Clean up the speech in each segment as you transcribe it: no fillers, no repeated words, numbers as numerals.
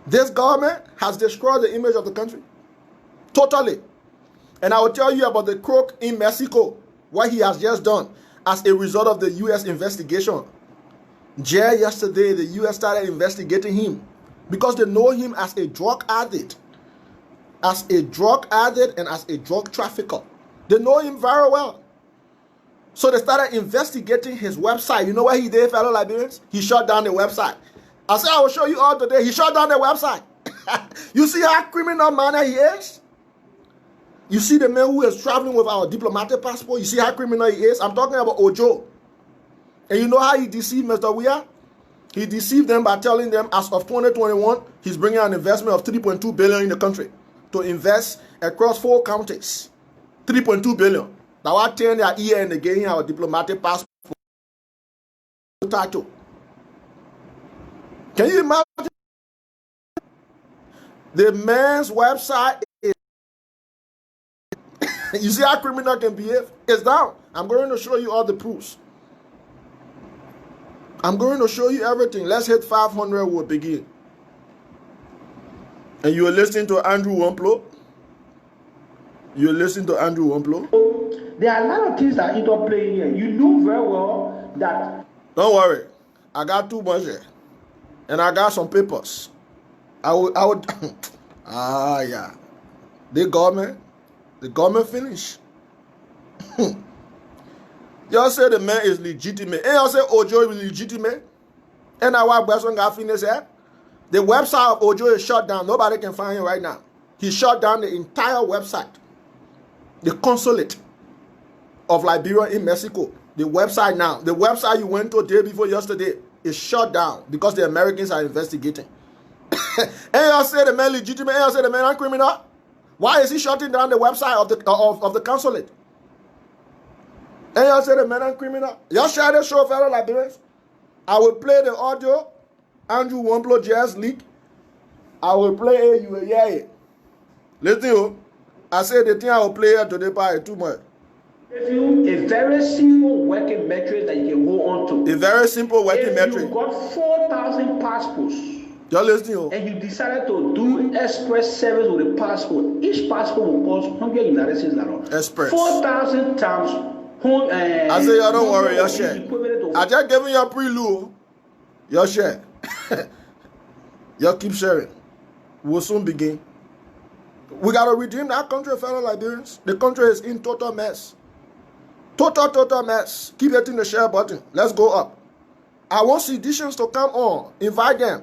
This government has destroyed the image of the country. Totally. And I will tell you about the crook in Mexico, what he has just done as a result of the U.S. investigation. Just yesterday, the U.S. started investigating him because they know him as a drug addict. As a drug addict and as a drug trafficker. They know him very well. So they started investigating his website. You know what he did, fellow Liberians? He shut down the website. I said I will show you all today. He shut down the website. You see how criminal manner he is? You see the man who is traveling with our diplomatic passport? You see how criminal he is? I'm talking about Ojo. And you know how he deceived Mr. Weah? He deceived them by telling them as of 2021, he's bringing an investment of $3.2 billion in the country to invest across 4 counties. $3.2 billion. Now I turn their ear and again our diplomatic passport title. Can you imagine? The man's website is you see how criminal can behave? It's down. I'm going to show you all the proofs. I'm going to show you everything. Let's hit 500. We'll begin. And you're listening to Andrew Womplo. You're listening to Andrew Womplo. There are a lot of things that interplay here. You know very well that. Don't worry. I got too much here. And I got some papers. I would yeah. The government finished. Y'all say the man is legitimate. And y'all say Ojo is legitimate. And now why Western got finished here? The website of Ojo is shut down. Nobody can find him right now. He shut down the entire website. The consulate of Liberia in Mexico. The website now. The website you went to the day before yesterday is shut down because the Americans are investigating. And y'all say the man legitimate. And y'all say the man are criminal. Why is he shutting down the website of the consulate? And y'all say the man are criminal. Y'all share the show, fellow Liberians. I will play the audio. Andrew Womplo just leak. I will play it. You will hear it. Listen, you. I said the thing I will play here today by too much. A very simple working metric that you can go on to. A very simple working metric. You got 4,000 passports. You're listening. And you decided to do express service with a passport. Each passport will cost 100 United States dollars. Express. 4,000 times. I say, y'all don't worry, your share. I just gave you a prelude. Your share. Y'all keep sharing. We'll soon begin. We got to redeem that country, fellow Liberians. The country is in total mess. Total mess. Keep hitting the share button. Let's go up. I want seditions to come on. Invite them.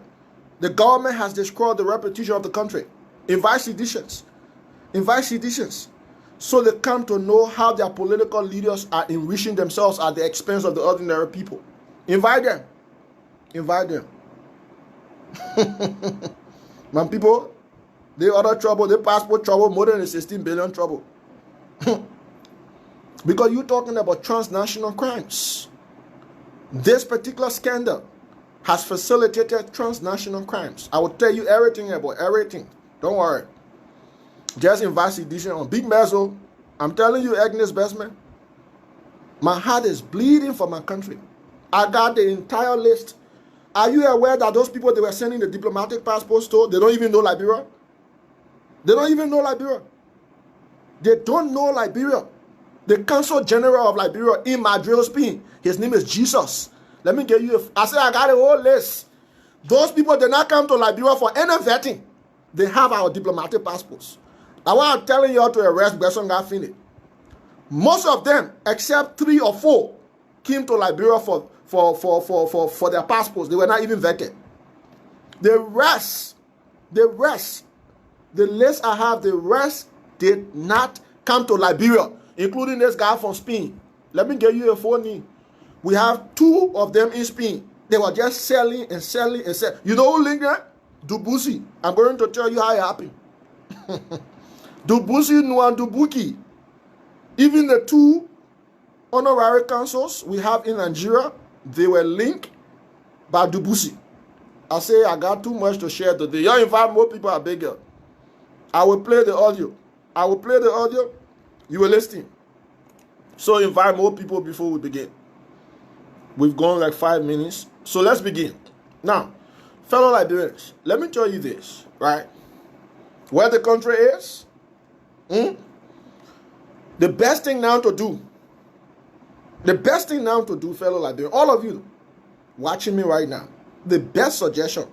The government has destroyed the reputation of the country. Invite seditions. Invite seditions. So they come to know how their political leaders are enriching themselves at the expense of the ordinary people. Invite them. Invite them. Man, people, they other trouble, they passport trouble more than the 16 billion trouble. Because you're talking about transnational crimes. This particular scandal has facilitated transnational crimes. I will tell you everything about everything. Don't worry. Just invite edition on Big Mezzo. I'm telling you, Agnes Bestman, my heart is bleeding for my country. I got the entire list. Are you aware that those people they were sending the diplomatic passports to, they don't even know Liberia? They don't even know Liberia. They don't know Liberia. The Consul General of Liberia in Madrid, Spain, his name is Jesus. Let me give you I said I got a whole list. Those people did not come to Liberia for any vetting. They have our diplomatic passports. Now what I'm telling you all to arrest Besson Gaffini. Most of them, except 3 or 4, came to Liberia for their passports. They were not even vetted. The rest, the list I have, the rest did not come to Liberia, including this guy from Spain. Let me give you a phone. We have 2 of them in Spain. They were just selling. You know who linked that? Dubusi. I'm going to tell you how it happened. Dubusi Nwandubuki. Even the 2 honorary consuls we have in Nigeria, they were linked by Dubusi. I say I got too much to share today. You invite more people, I beg you. I will play the audio. You will listen. So invite more people before we begin. We've gone like 5 minutes. So let's begin. Now, fellow Liberians, let me tell you this, right? Where the country is, the best thing now to do, fellow Liberians, all of you watching me right now, the best suggestion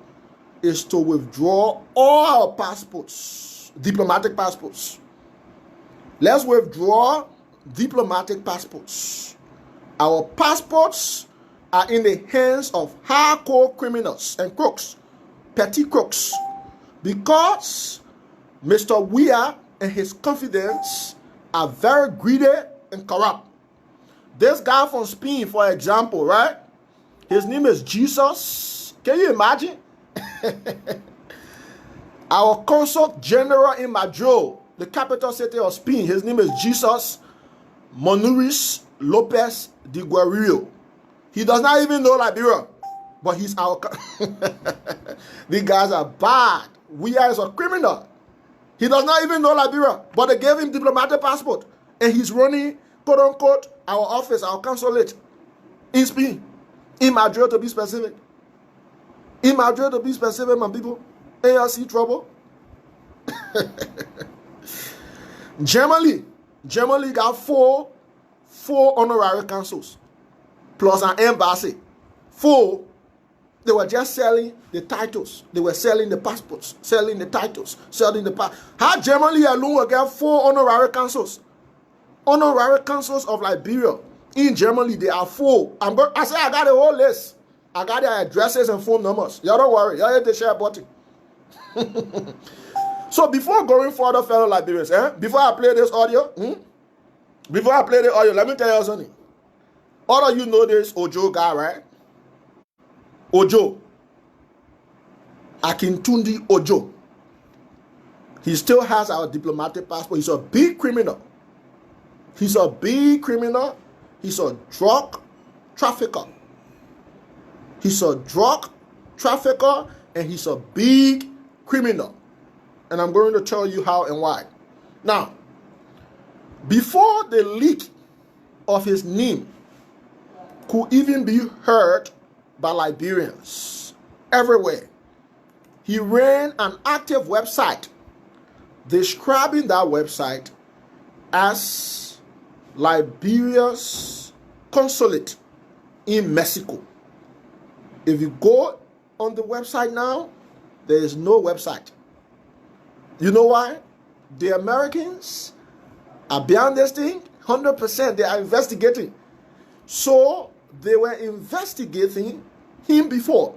is to withdraw all our passports, diplomatic passports. Let's withdraw diplomatic passports. Our passports are in the hands of hardcore criminals and crooks, petty crooks, because Mr. Weah and his confidants are very greedy and corrupt. This guy from Spain, for example, right? His name is Jesus. Can you imagine? Our consul general in Madrid, the capital city of Spain, his name is Jesus Manuris Lopez de Guerrero. He does not even know Liberia, but he's our. These guys are bad. We are a criminal. He does not even know Liberia, but they gave him diplomatic passport, and he's running, quote unquote, our office, our consulate in Spain, in Madrid to be specific. In Madrid to be specific, my people. ARC trouble. Germany got four honorary consuls plus an embassy. 4. They were just selling the titles. They were selling the passports, selling the titles, selling the pass. How Germany alone will get 4 honorary consuls? Honorary consuls of Liberia in Germany, they are 4. I got a whole list. I got their addresses and phone numbers. Y'all don't worry. Y'all hit the share button. So before going further, fellow Liberians, before I play this audio, let me tell you something. All of you know this Ojo guy, right? Ojo. Akintundi Ojo. He still has our diplomatic passport. He's a big criminal. He's a drug trafficker. And he's a big criminal. And I'm going to tell you how and why. Now, before the leak of his name could even be heard by Liberians everywhere, he ran an active website describing that website as Liberia's consulate in Mexico. If you go on the website now, there is no website. You know why? The Americans are behind this thing 100%. They are investigating. So they were investigating him before,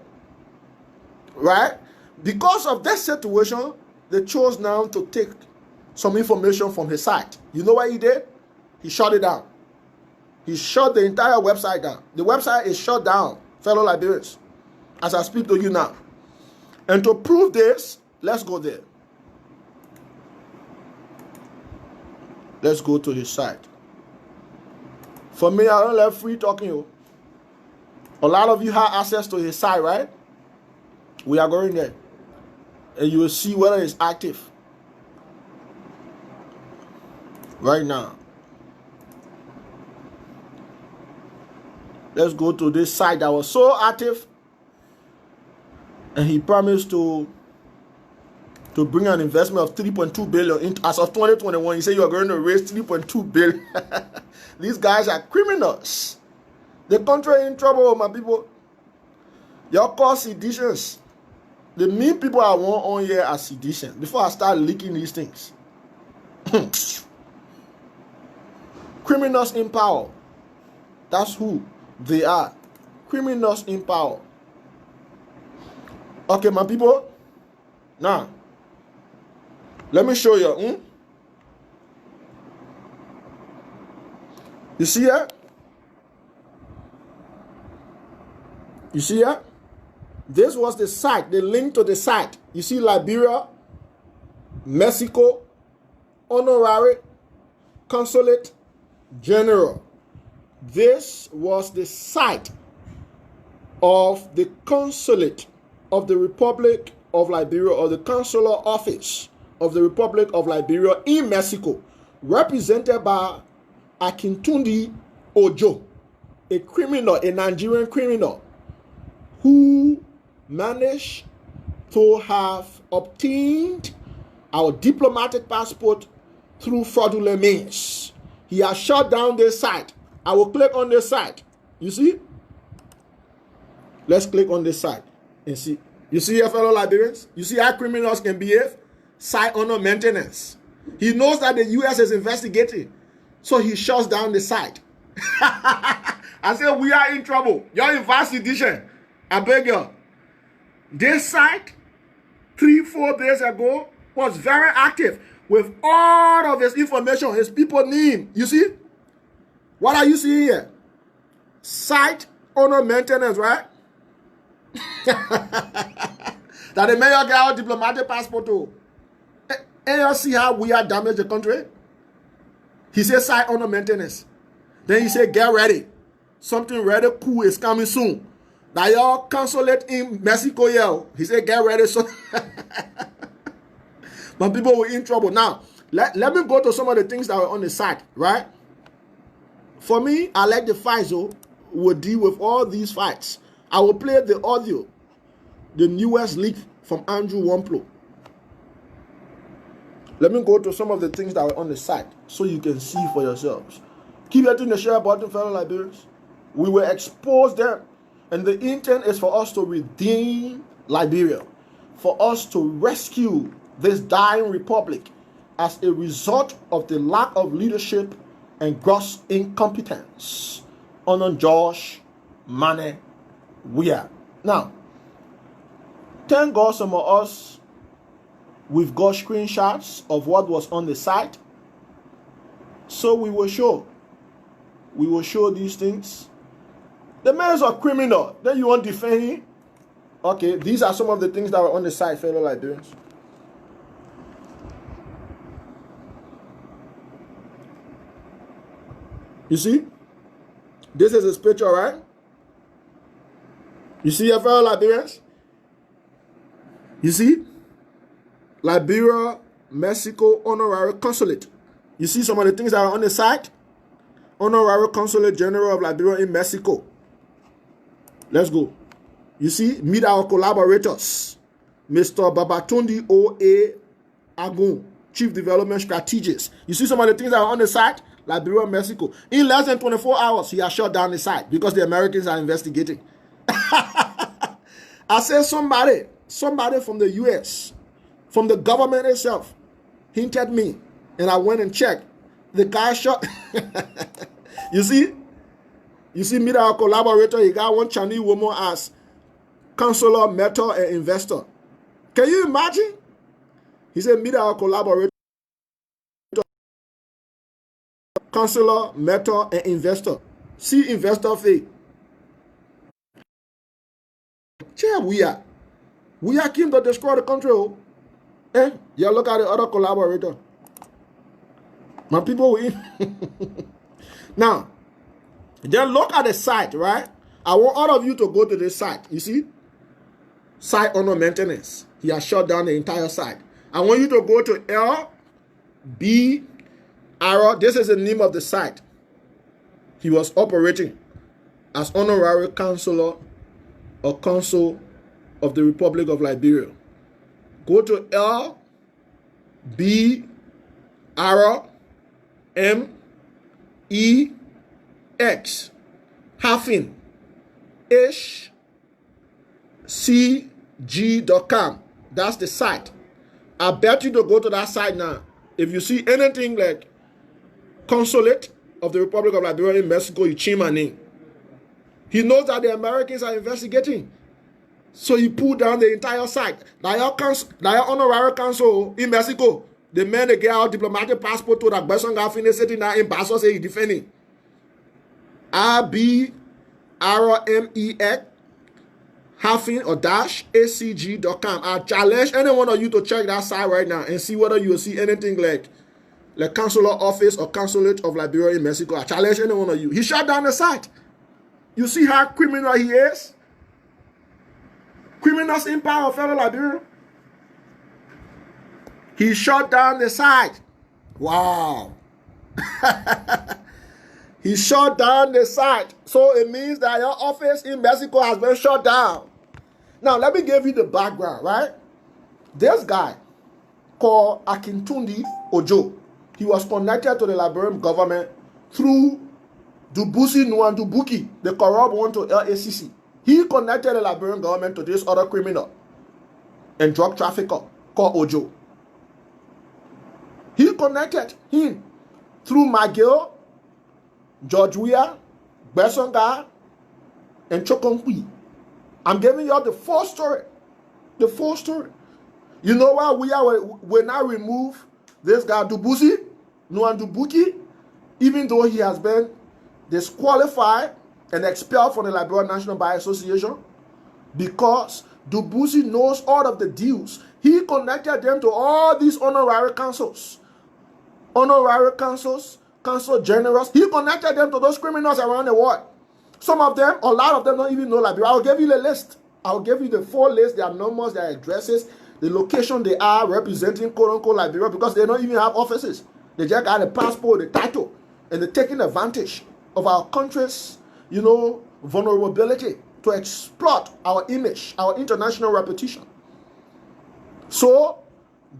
right? Because of that situation, they chose now to take some information from his site. You know what he did? He shut it down. He shut the entire website down. The website is shut down, fellow Liberians, as I speak to you now. And to prove this, let's go there. Let's go to his site. For me, I don't like free talking. A lot of you have access to his site, right? We are going there. And you will see whether it's active. Right now. Let's go to this site that was so active. And he promised to bring an investment of 3.2 billion as of 2021. He said you are going to raise 3.2 billion. These guys are criminals. The country in trouble, my people. Y'all call seditions. The main people I want on here are seditions. Before I start leaking these things. Criminals in power. That's who they are. Criminals in power. Okay, my people. Now, let me show you. You see here? You see here? This was the site, the link to the site. You see Liberia, Mexico, Honorary Consulate General. This was the site of the consulate of the Republic of Liberia, or the consular office of the Republic of Liberia in Mexico, represented by Akintundi Ojo, a criminal, a Nigerian criminal, who managed to have obtained our diplomatic passport through fraudulent means. He has shut down this site. I will click on this site. You see? Let's click on this site and see. You see your fellow Liberians? You see how criminals can behave? Site honor maintenance. He knows that the U.S. is investigating, so he shuts down the site. I said, we are in trouble. You're in vast edition. I beg you. This site, 3-4 days ago, was very active with all of his information, his people name. You see? What are you seeing here? Site owner maintenance, right? That the mayor get our diplomatic passport too. And you see how we are damaged the country? He said site owner maintenance. Then he said get ready. Something really cool is coming soon. That y'all consulate in Mexico, yeah. He said get ready. So but people were in trouble. Now, let me go to some of the things that were on the site, right? For me, I like the fights, so we'll deal with all these fights. I will play the audio, the newest leak from Andrew Wamplo. Let me go to some of the things that were on the site so you can see for yourselves. Keep hitting the share button, fellow Liberians. We will expose them. And the intent is for us to redeem Liberia, for us to rescue this dying republic as a result of the lack of leadership and gross incompetence on Josh Mane Wia. Now, thank God some of us, we've got screenshots of what was on the site. So we will show these things. The man is a criminal. Then you want to defend him? Okay, these are some of the things that were on the site, fellow Liberians. You see? This is his picture, right? You see your fellow Liberians? You see? Liberia, Mexico, Honorary Consulate. You see some of the things that are on the site? Honorary Consulate General of Liberia in Mexico. Let's go. You see? Meet our collaborators. Mr. Babatunde O.A. Agun, Chief Development Strategist. You see some of the things that are on the site? Liberia, Mexico. In less than 24 hours, he has shut down the site because the Americans are investigating. I said somebody from the U.S., from the government itself, hinted me, and I went and checked. The guy shot. You see, meet our collaborator. He got one Chinese woman as counselor, mentor, and investor. Can you imagine? He said, meet our collaborator, counselor, mentor, and investor. See investor fee. Yeah, we are keen to destroy the country. Yeah, look at the other collaborator. My people will Now, then look at the site, right? I want all of you to go to this site. You see? Site honor maintenance. He has shut down the entire site. I want you to go to LB. This is the name of the site. He was operating as honorary counselor or consul of the Republic of Liberia. Go to LBRMEX HCG.com. That's the site. I bet you to go to that site now. If you see anything like Consulate of the Republic of Liberia in Mexico, you change my name. He knows that the Americans are investigating. So he pulled down the entire site. Now your honorary council in Mexico, the men they get out diplomatic passport to that person got finished sitting there in Basso say he defending. RBRMEX -ACG.com. I challenge any one of you to check that site right now and see whether you will see anything like consular office or consulate of Liberia in Mexico. I challenge any one of you. He shut down the site. You see how criminal he is? Criminals in power, fellow Liberia. He shut down the site. Wow. He shut down the site. So it means that your office in Mexico has been shut down. Now, let me give you the background, right? This guy called Akintunde Ojo, he was connected to the Liberian government through Dubusi Nwandubuki, the corrupt one to LACC. He connected the Liberian government to this other criminal and drug trafficker called Ojo. He connected him through McGill, George Weah, Besonga, and Chokonkwi. I'm giving you all the full story. The full story. You know why we now remove this guy Dubusi Nwandubuki, even though he has been disqualified and expelled from the Liberian National Bar Association? Because Dubusi knows all of the deals. He connected them to all these honorary councils. Honorary councils, council generals. He connected them to those criminals around the world. Some of them, a lot of them don't even know Liberia. I'll give you the list. I'll give you the full list, their numbers, their addresses, the location they are representing quote-unquote Liberia, because they don't even have offices. They just got a passport, the title, and they're taking advantage of our country's, vulnerability to exploit our image, our international reputation. So,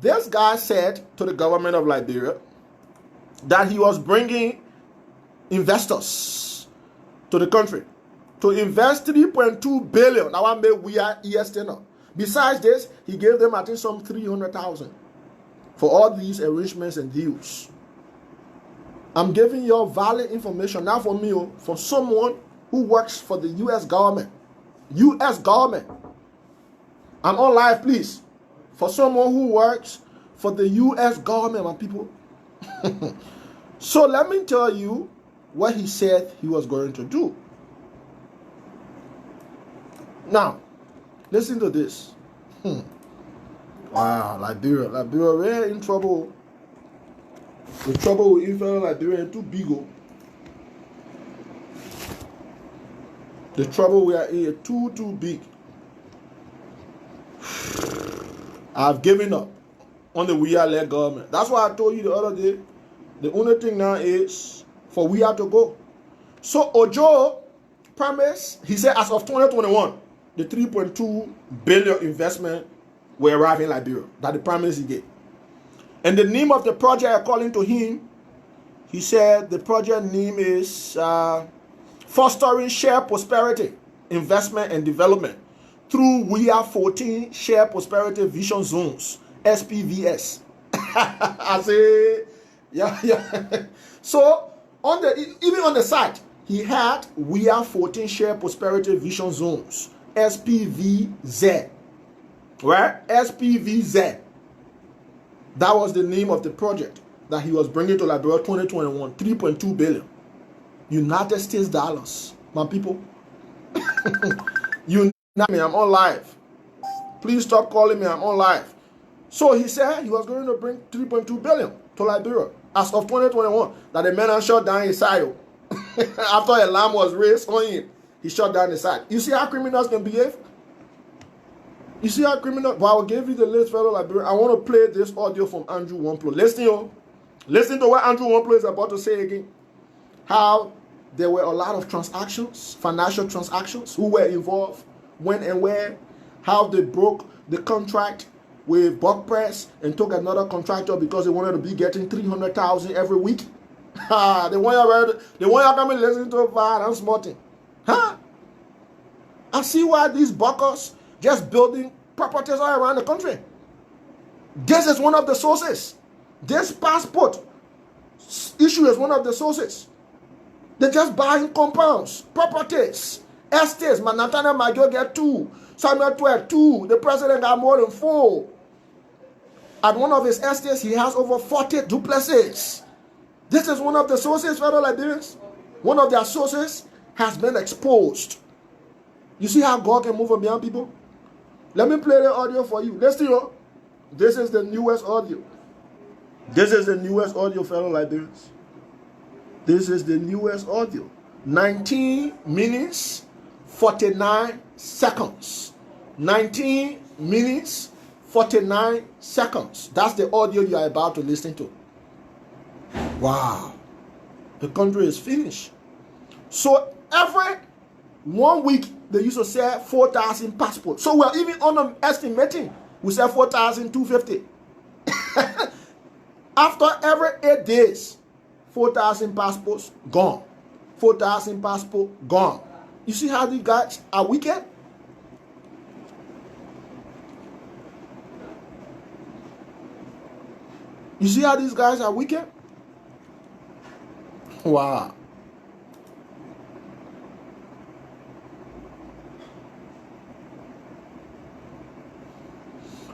this guy said to the government of Liberia that he was bringing investors to the country to invest 3.2 billion. Now we are EST. Besides this, he gave them, I think, some 300,000 for all these arrangements and deals. I'm giving you valid information now for me, for someone who works for the U.S. government. U.S. government. I'm on live, please. For someone who works for the U.S. government, my people. So let me tell you what he said he was going to do. Now, listen to this. Wow, Liberia really in trouble. The trouble with Israel, Liberia, too big. The trouble we are in too big. I've given up on the led government. That's why I told you the other day. The only thing now is for we have to go. So Ojo promised, he said as of 2021, the 3.2 billion investment will arrive in Liberia. That the promise he gave. And the name of the project, according to him, he said the project name is Fostering Shared Prosperity, Investment and Development through We Are 14 Shared Prosperity Vision Zones, SPVS. I say, yeah. So even on the site, he had We Are 14 Shared Prosperity Vision Zones, SPVZ. Right? SPVZ. That was the name of the project that he was bringing to Liberia 2021. 3.2 billion. United States dollars. My people. You know me, I'm on live. Please stop calling me, I'm on live. So he said he was going to bring 3.2 billion to Liberia as of 2021. That the man shot down his side. After a alarm was raised on him, he shot down his side. You see how criminals can behave? You see how criminal? But I will give you the list, fellow Liberian. I want to play this audio from Andrew Wamplo. Listen to what Andrew Wamplo is about to say again. How there were a lot of transactions, financial transactions, who were involved, when and where, how they broke the contract with Buck Press and took another contractor because they wanted to be getting 300,000 every week. They want you to come and listen to a vibe and smarting. I see why these buckers just building properties all around the country. This is one of the sources. This passport issue is one of the sources. They're just buying compounds, properties, estates. Manatana Majo get 2. Samuel 12, 2. The president got more than 4. At one of his estates, he has over 40 duplexes. This is one of the sources, fellow Liberians. One of their sources has been exposed. You see how God can move on beyond people? Let me play the audio for you. Listen, this is the newest audio. This is the newest audio, fellow Liberians. This is the newest audio. 19 minutes, 49 seconds. 19 minutes, 49 seconds. That's the audio you are about to listen to. Wow. The country is finished. So every 1 week, they used to sell 4,000 passports. So we're even underestimating We say 4,250. After every 8 days, 4,000 passports gone. 4,000 passports gone. You see how these guys are wicked? You see how these guys are wicked? Wow.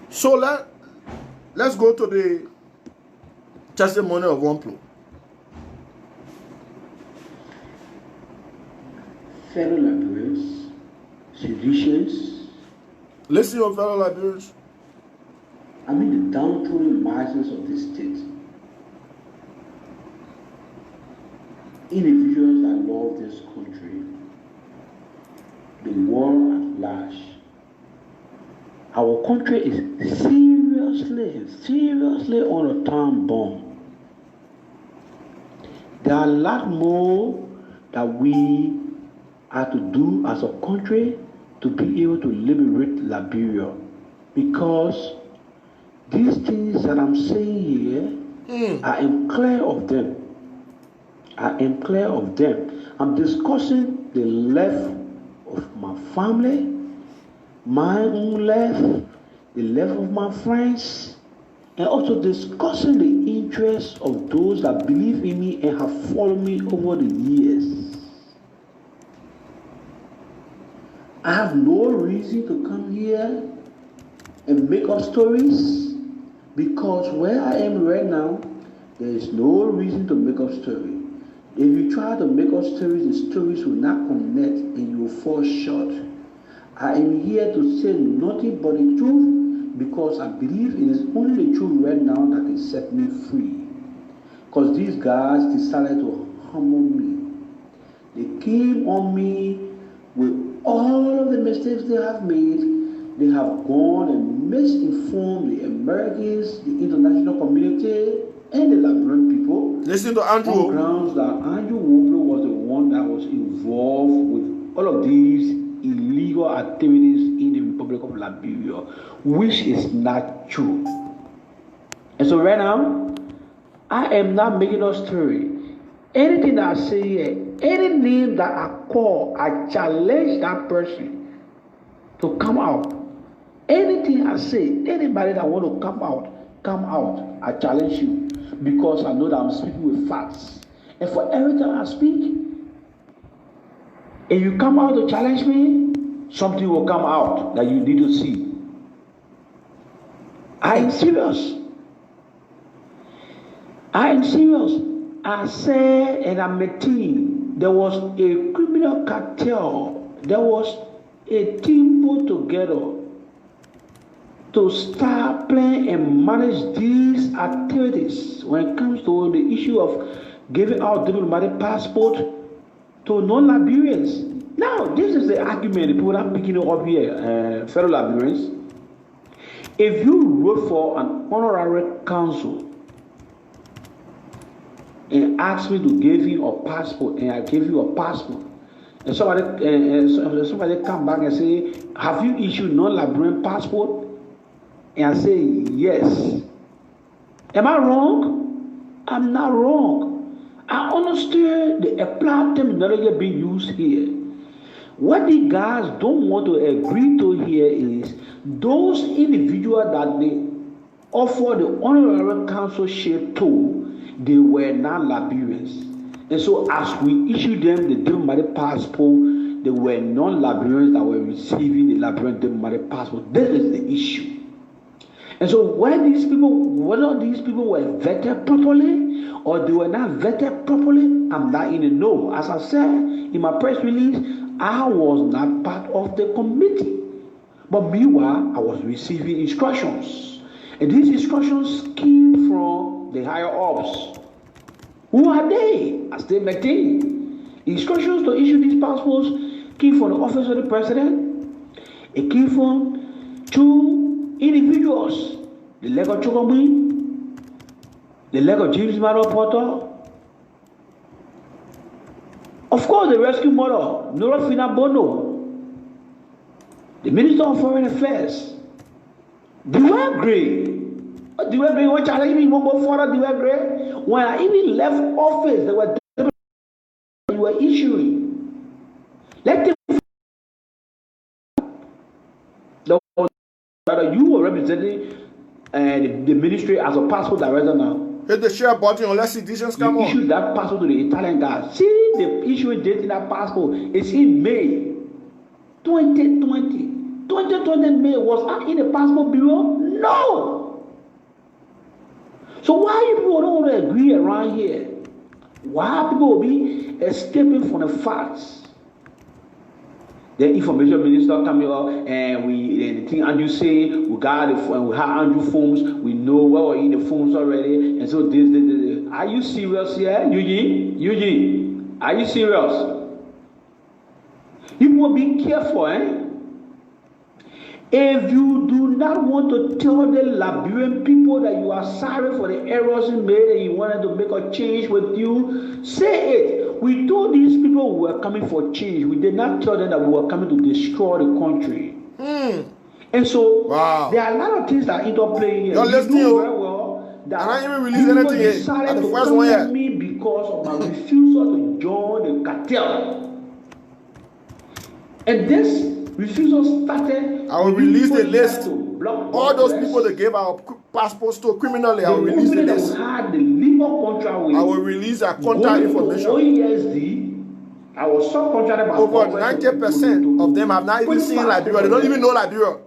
So let's go to the testimony of one people. Fellow Liberians, seditious. Listen, your fellow Liberians. I mean the downtrodden masses of this state. Individuals that love this country, the world at large. Our country is seriously on a time bomb. There are a lot more that we have to do as a country to be able to liberate Liberia, because these things that I'm saying here, I am clear of them. I'm discussing the left of my family, my own left, the left of my friends, and also discussing the interests of those that believe in me and have followed me over the years. I have no reason to come here and make up stories, because where I am right now, there is no reason to make up stories. If you try to make up stories, the stories will not connect and you will fall short. I am here to say nothing but the truth, because I believe it is only the truth right now that can set me free. Because these guys decided to humble me. They came on me with all of the mistakes they have made. They have gone and misinformed the Americans, the international community, and the Liberian people. Listen to Andrew. On grounds that Andrew Woblo was the one that was involved with all of these illegal activities in the Republic of Liberia, which is not true. And so right now, I am not making a story. Anything that I say here, any name that I call, I challenge that person to come out. Anything I say, anybody that want to come out. I challenge you, because I know that I'm speaking with facts. And for every time I speak, if you come out to challenge me, something will come out that you need to see. I am serious. I said, and I'm a team. There was a criminal cartel. There was a team put together to start playing and manage these activities when it comes to the issue of giving out diplomatic passport to non-Liberians. Now, this is the argument the people are picking up here, fellow Liberians. If you wrote for an honorary council and asked me to give you a passport, and I gave you a passport, and somebody come back and say, have you issued non-Liberian passport? And I say, yes. Am I wrong? I'm not wrong. I understand the applied terminology being used here. What the guys don't want to agree to here is those individuals that they offer the honorary consulship to, they were not Liberians. And so as we issued them the diplomatic passport, they were non-Liberians that were receiving the Liberian diplomatic passport. This is the issue. And so whether these people were vetted properly or they were not vetted properly, I'm not in the know. As I said in my press release, I was not part of the committee. But meanwhile, I was receiving instructions. And these instructions came from the higher ups. Who are they? As they maintain. Instructions to issue these passports came from the office of the president. It came from two individuals. The leg of Chokombi, the leg of James Maro Porter. Of course, the rescue mother, Nora Fina Bono, the Minister of Foreign Affairs, The way Gray, what challenge me, won't go further, the way Gray. When I even left office, they were issuing. Let them you were representing the ministry as a passport director now. Hit the share button unless citizens come on. You issued that passport to the Italian guy. See the issuing date in that passport. It's in May 2020. 2020 May was in the passport bureau? No. So why people don't want to agree around here? Why people will be escaping from the facts? The information minister coming up and the thing Andrew say we got we have Andrew phones, we know what were in the phones already, and so this. Are you serious here, Eugene? Are you serious? You will be careful, If you do not want to tell the Liberian people that you are sorry for the errors you made and you wanted to make a change with you, say it. We told these people we were coming for change. We did not tell them that we were coming to destroy the country. And so there are a lot of things that are interplaying here. You're listening, very well. That I didn't even release anything yet. Decided to come with me because of my refusal to join the cartel. And this refusal started. I will release the list. All those people that gave our passports to criminally, I will release the list. Had the legal contract with, I will release our contact information. OESD, I was subcontracted by over 90% of them have not even seen Liberia. They don't even know Liberia.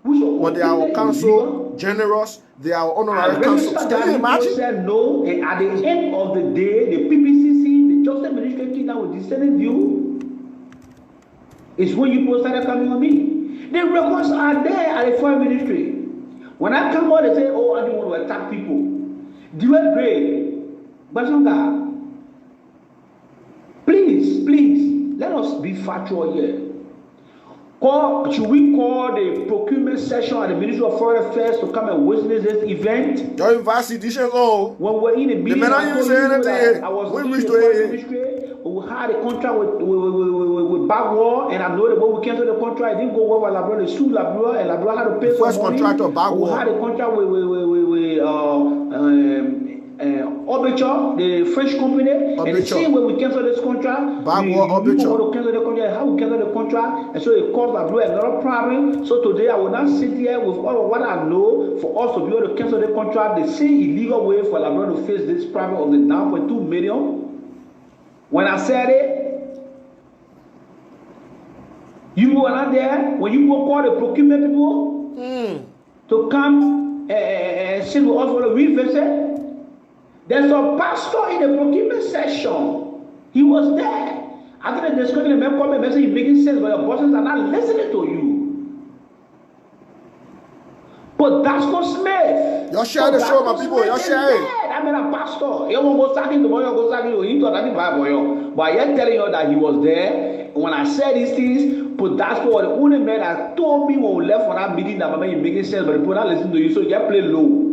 But they are our council generals, they are our honorary councils. Can you imagine? Said no, and at the end of the day, the PPCC, the Justice Administrative that was dissenting view, is when you started coming on me. The records are there at the foreign ministry. When I come out, they say, oh, I don't want to attack people. Do you agree? Basonga, please, let us be factual here. Should we call the procurement session at the Ministry of Foreign Affairs to come and witness this event? Don't invite citizens, oh. When we're in the meeting, I was in the foreign ministry. We had a contract with Bagwell, and I know that when we cancelled the contract, it didn't go well with Labrador. They sued Labrador, and Labrador had to pay first some money. Contract of Bagwell. We had a contract with Obicha, the French company, Obicha. And the same way we cancelled this contract, Bagwell, Obicha. Want to cancel the contract, how we cancel the contract, and so it caused Labrador another problem. So today I will not sit here with all of what I know for us to be able to cancel the contract. The same illegal way for Labrador to face this problem of the 9.2 million. When I said it, you were not there. When you go call the procurement people to come and sit with us for the revisit, there's a pastor in the procurement session. He was there. After the discussion, the man called me and said, "It's making sense, but your bosses are not listening to you." But that's not Smith. Y'all share the show, my people. Y'all share it. I mean, a pastor. You won't go sacking tomorrow, go sacking. He thought that Bible. But I'm telling you that he was there. When I said these things, but that's what the only man that told me when we left from that meeting that maybe making sense, but the people not listening to you, so you get play low.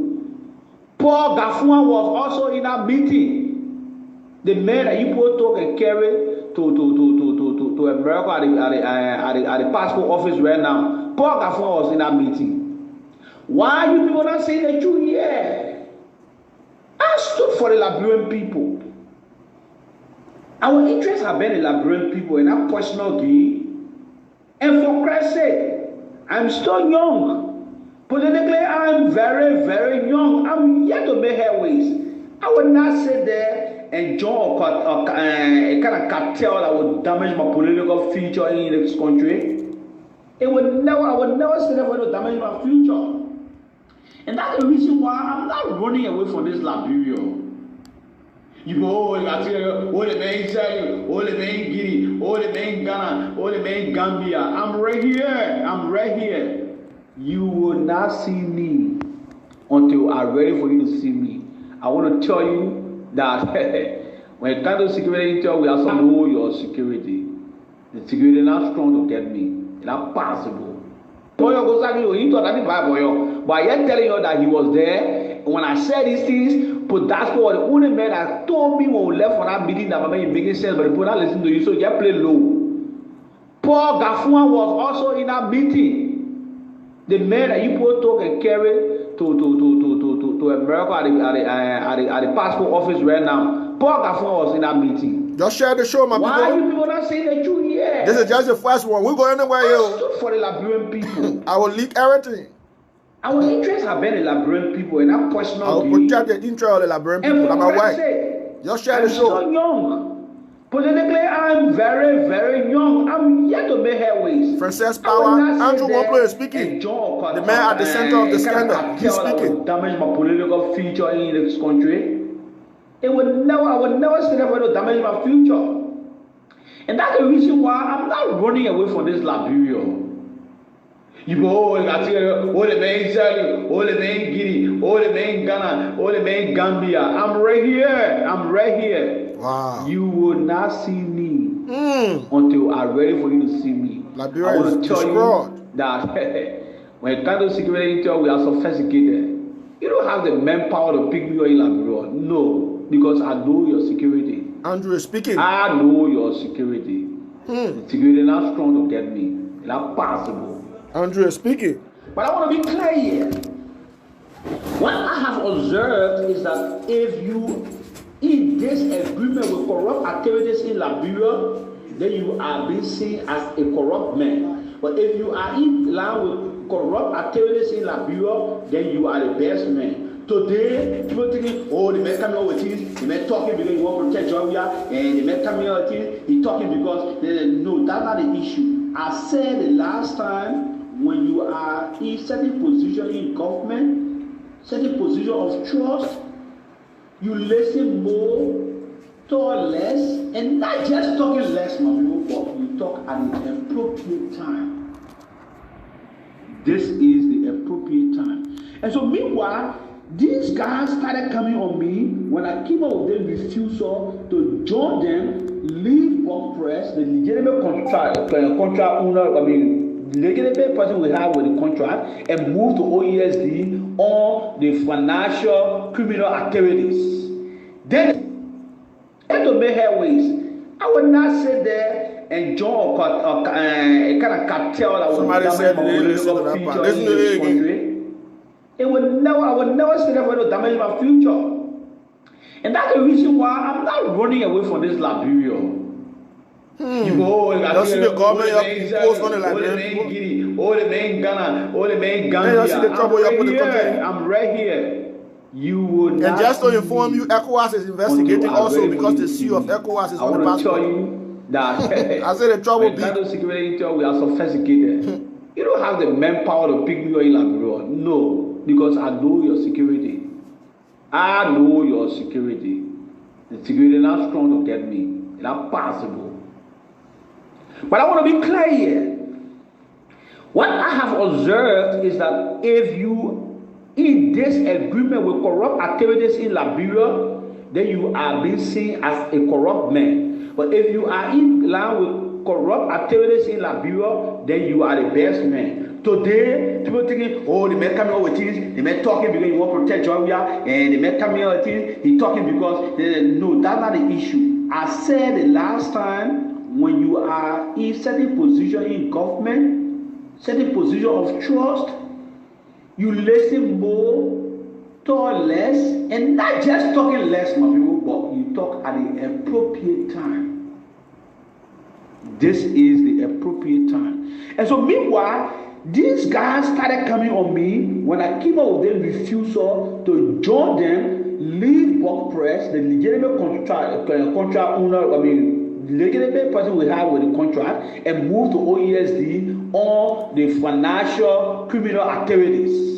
Paul Gafua was also in that meeting. The man that you both talk and carry to America at the passport office right now. Paul Gafua was in that meeting. Why are you people not saying the truth here? I stood for the Liberian people. Our interests have been the Liberian people in that personal gain. And for Christ's sake, I'm still young. Politically, I'm very, very young. I'm yet to make headways. I would not sit there and join a kind of cartel that would damage my political future in this country. I would never sit there to damage my future. And that's the reason why I'm not running away from this Liberia. You go, I tell you, oh, the man Israel, oh, the man Guinea, oh, the man Ghana, oh, the man Gambia. I'm right here. You will not see me until I'm ready for you to see me. I want to tell you that when it comes to security, we have to know your security. The security is not strong to get me. It's not possible. But I am telling you that he was there. When I said these things, but that's what the only man that told me when we left from that meeting that maybe making sense, but the people not listening to you, so you play low. Paul Gafua was also in that meeting. The men that you people talk and carry to America at the passport office right now. Paul Gafon was in that meeting. Just share the show, my people. Why are you people not saying the truth here? This is just the first one. We're going anywhere, I stood for the Liberian people. I will leak everything. Our interests have been the Liberian people and that personal. I will protect the interest of the Liberian people. I'm away. Just share the show. I'm so young. Politically, I'm very, very young. I'm yet to make headways. Princess Power, Andrew Wopler is speaking. The man at the center of the scandal. He's speaking. Damage my political future in this country. I would never say that to damage my future. And that's the reason why I'm not running away from this Liberia. You go, all the men Israel, all the men Guinea, all the men Ghana, all the men Gambia. I'm right here. I'm right here. Wow. You will not see me until I'm ready for you to see me. Liberia I want to tell destroyed. you that when it comes to security, we are sophisticated. You don't have the manpower to pick me up in Liberia. No, because I know your security. Andrew is speaking. I know your security. The security is not strong to get me. It's not possible. Andrew is speaking. But I want to be clear here. What I have observed is that if you in disagreement with corrupt activities in Liberia, then you are being seen as a corrupt man. But if you are in line with corrupt activities in Liberia, then you are the best man. Today, people thinking, oh, the man coming out with this, the man talking because he want to protect Georgia, and the man coming out with this, he talking because, no, that's not the issue. I said the last time, when you are in certain position in government, certain position of trust, you listen more, talk less, and not just talking less, my people, but you talk at the appropriate time. This is the appropriate time. And so meanwhile, these guys started coming on me when I came up with them refusal to join them, leave Bob Press, the legitimate contract owner, the legitimate person we have with the contract, and move to OESD on the financial criminal activities. Then, to make headways, I would not sit there and join a kind of cartel that would damage my political future in this country. I would never sit there to damage my future. And that's the reason why I'm not running away from this Liberia. You go, all the men Ghana, all the men Gambia. I'm right here. You would not. And just to inform you, ECOWAS is investigating also because the CEO of ECOWAS is on the passport. I want to tell you that I said the trouble be. When security, we are sophisticated. You don't have the manpower to pick me up in Liberia. No, because I know your security. I know your security. The security is not strong to get me. It's not possible. But I want to be clear here. What I have observed is that if you in disagreement with corrupt activities in Liberia, then you are being seen as a corrupt man. But if you are in line with corrupt activities in Liberia, then you are the best man. Today, people thinking, oh, the man coming out with this, the man talking because he want to protect Georgia, and the man coming out with this, he talking because, no, that's not the issue. I said the last time, when you are in certain position in government, certain position of trust, you listen more, talk less, and not just talking less, my people, but you talk at the appropriate time. This is the appropriate time. And so meanwhile, these guys started coming on me when I came up with them refusal to join them, leave Bob Press, the legitimate contract owner, the legitimate person we have with the contract, and move to OESD on the financial criminal activities.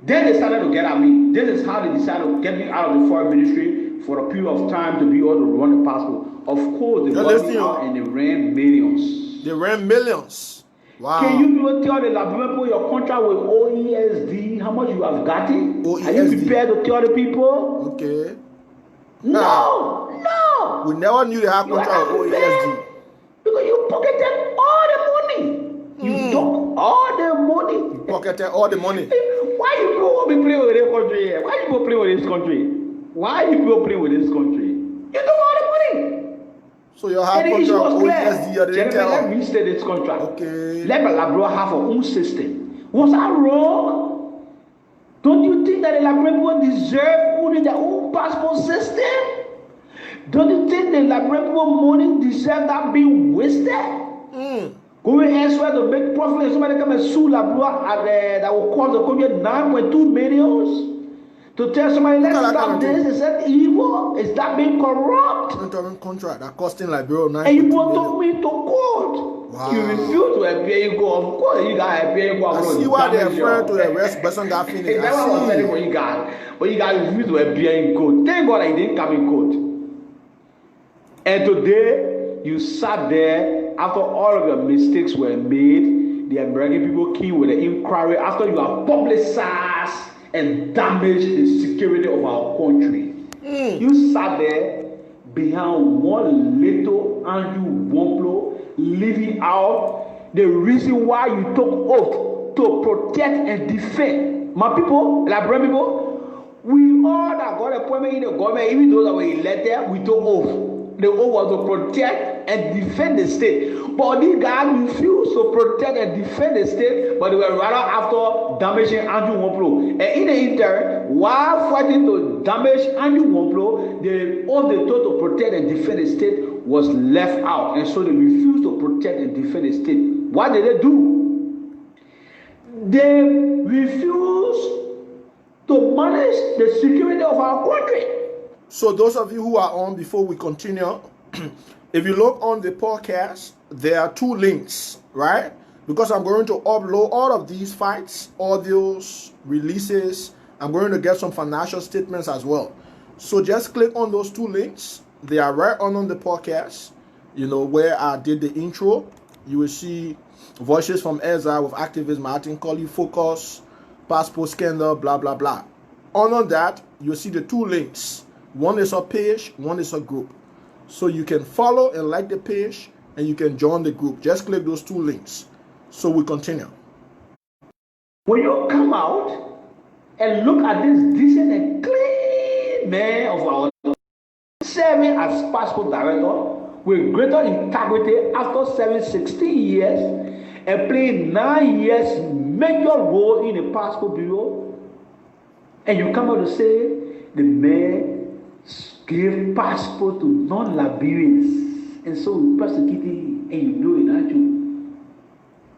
Then they started to get at me. This is how they decided to get me out of the foreign ministry for a period of time to be able to run the passport. Of course, they got me out and they ran millions. They ran millions. Wow. Can you even tell the Liberian people your contract with OESD, how much you have gotten? OESD. Are you prepared to tell the people? Okay. No. We never knew they had contract with OESD. Because you pocketed all the money. You took all the money. You pocketed all the money. Why you go be playing with this country here? Why you go play with this country? Why you go play with this country? You took all the money. So you have contract with OESD. Let me state this contract. Okay. Let Labrador have our own system. Was I wrong? Don't you think that the Liberian people deserve only their own passport system? Don't you think the Liberian people money deserve that being wasted? Going elsewhere to make profit, and somebody come and sue Labua that will cost the country 9.2 million? To tell somebody, let's stop this, is that evil? Is that being corrupt? Contract that costing Liberia 9. And you took me to court. Wow. You refuse to appear in court. Of course, you got to appear in court. I see why they're afraid to arrest person got finished. That's what I'm telling you guys. But you guys refuse to appear in court. Thank God I didn't come in court. And today, you sat there after all of your mistakes were made. The American people came with an inquiry after you have publicized and damaged the security of our country. You sat there behind one little Andrew Womplo, leaving out the reason why you took oath to protect and defend. My people, Liberian people, we all that got appointment in the government, even those that were elected, we took oath. The oath was to protect and defend the state. But these guys refused to protect and defend the state, but they were rather after damaging Andrew Womplo. And in the interim, while fighting to damage Andrew Womplo, the oath they told to protect and defend the state was left out. And so they refused to protect and defend the state. What did they do? They refused to manage the security of our country. So those of you who are on, before we continue, if you look on the podcast, there are 2 links, right? Because I'm going to upload all of these fights, audios, releases. I'm going to get some financial statements as well. So just click on those 2 links. They are right on the podcast, where I did the intro. You will see voices from Ezra with activist Martin Colley, Focus, Passport Scandal, blah, blah, blah. On that, you'll see the 2 links. One is a page, one is a group. So you can follow and like the page, and you can join the group. Just click those 2 links. So we continue. When you come out and look at this decent and clean man of our serving as passport director with greater integrity after serving 16 years and playing 9 years major role in the passport bureau, and you come out to say the man gave passport to non-Liberians, and so we persecute him, and you know it, aren't you?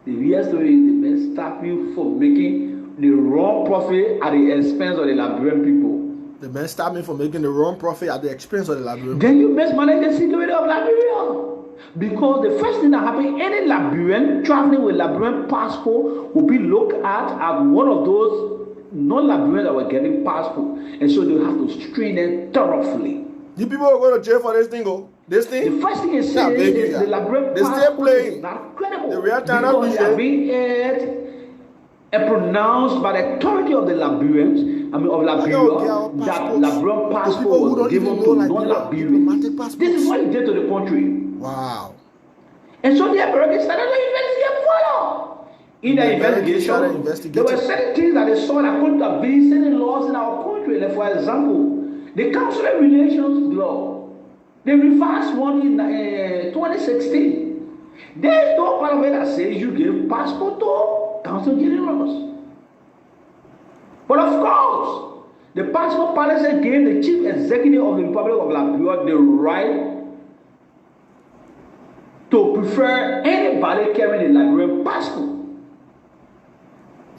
The real story is the man stop you for making the wrong profit at the expense of the Liberian people. The man stopped me from making the wrong profit at the expense of the Liberian. Then you mismanage the security of Liberia. Because the first thing that happened, any Liberian traveling with Liberian passport will be looked at as one of those non-Liberians that were getting passport. And so they have to screen them thoroughly. You people are going to jail for this thing, oh? This thing? The first thing is saying the Liberian passport is not credible. The real time because they are being aired and pronounced by the authority of the Liberians, of Liberia, that Liberian passport was given to non-Liberians. This is what he did to the country. Wow. And so the Americans started to investigate further. In the investigation, there were certain things that they saw that couldn't have been certain laws in our country. Like for example, the Consular Relations Law, they revised one in 2016. There is no part of it that says you give passport to Consul Generals. But of course, the passport policy gave the chief executive of the Republic of Liberia the right to prefer anybody carrying a Liberian passport.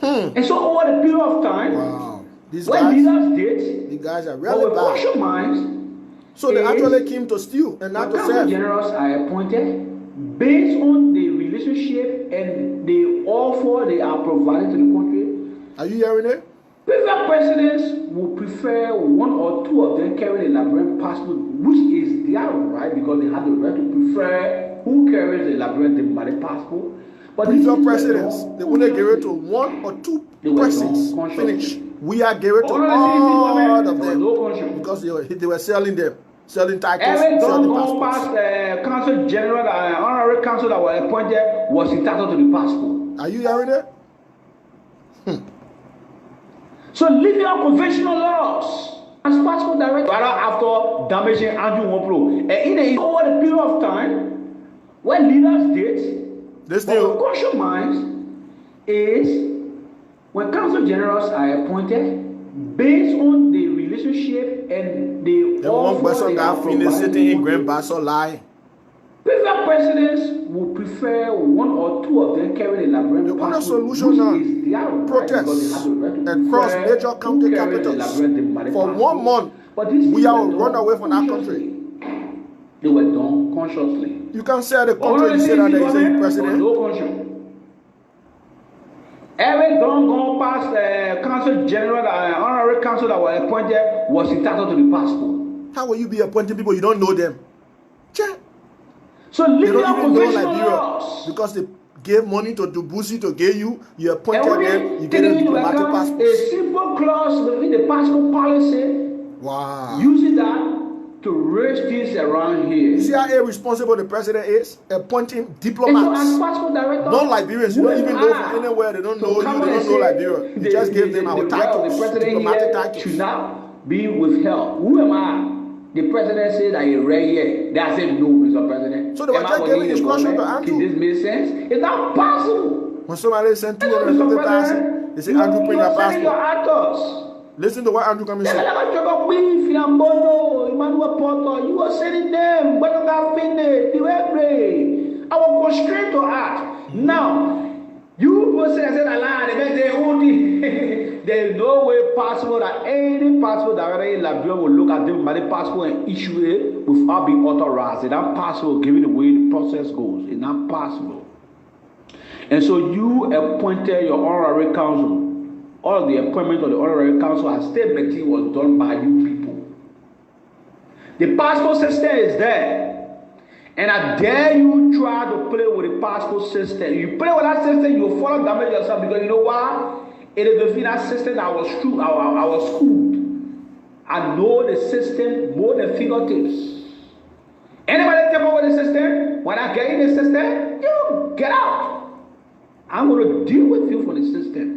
And so over the period of time, wow. When leaders did, the guys are really bad. Minds, so they actually came to steal and not to serve. Generals are appointed based on the relationship and the offer they are providing to the country. Are you hearing it? Previous presidents will prefer 1 or 2 of them carrying a Liberian passport, which is their right because they have the right to prefer who carries a Liberian diplomatic passport. But these are presidents. They only give it to 1 or 2 presidents. Finish. We are giving it to all of them because they were selling them, selling titles, selling passports. Past Consul General, the honorary consul that were appointed was entitled to the passport. Are you hearing it? So leaving out conventional laws as passport director right after damaging Andrew Womplo. And over the period of time, when leaders did, this deal, conscious minds is when council generals are appointed, based on the relationship and the one person that finished sitting in Grand Basel lie. Previous presidents will prefer one or two of them carrying a Liberian passport. The solution now, protests across major county capitals for 1 month. We are run away from that country. They were done consciously. You can't say the country you say that there is a president. No conscience. Every don't go past the council general, the honorary council that were appointed was entitled to the passport. How will you be appointing people you don't know them? Check. So they don't even know Liberia because they gave money to Dubusi to get you appointed them, you get a diplomatic passport. A simple clause within the passport policy. Wow. Using that to raise things around here. You see how irresponsible the president is? Appointing diplomats. Non Liberians, you don't even know from anywhere, they don't know you, they don't know Liberia. You just gave them our titles, diplomatic titles. Should not be withheld. Who am I? The president said that you're right here. They said no, Mr. President. So they were just giving instruction to Andrew. Does this make sense? It's not possible. When somebody sent 250,000, they say Andrew bring your passport. Listen to what Andrew comes and say. You are sending them, but not finished. I will go straight to act. Now, you will say, I said, Allah, there is no way possible that any passport that in Liberia will look at them by the passport and issue it without being authorized. It's not possible given the way the process goes. It's not possible. And so you appointed your honorary council. All of the appointment of the honorary council as state meeting was done by you people. The passport system is there. And I dare you try to play with the passport system. You play with that system, you will follow damage yourself because you know why? It is within that system that I was schooled. I know the system more than fingertips. Anybody take over the system? When I get in the system, you get out. I'm going to deal with you for the system.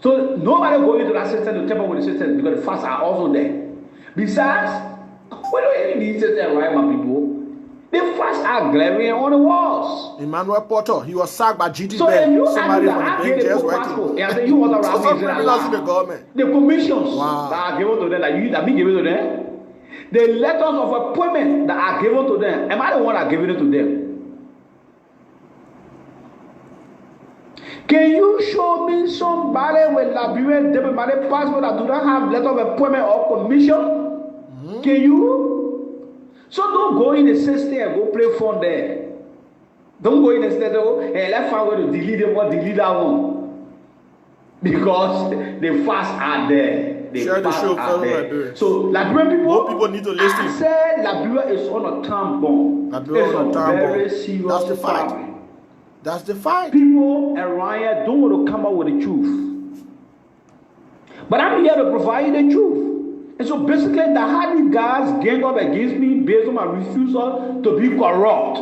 So nobody go into that system to take over the system because the facts are also there. Besides, we don't even need system, right, my people? The facts are glaring on the walls. Emmanuel Porter, he was sacked by GT Bank. Somebody from the bank just working. Yeah, you want to the government. The commissions that are given to them, that been given to them, the letters of appointment that are given to them, am I the one that giving it to them? Can you show me somebody with Liberian diplomatic passport that do not have letter of appointment or commission? Can you? So don't go in the system and go play phone there. Don't go in the system, hey, let's find a way to delete them or delete that one. Because the facts are there. The facts are there. So Liberian people need to listen. I said Liberia is on a time bomb. It's on a very serious That's the fact. That's the fact. People around here don't want to come out with the truth. But I'm here to provide the truth. And so basically, the Hardy guys gang up against me based on my refusal to be corrupt.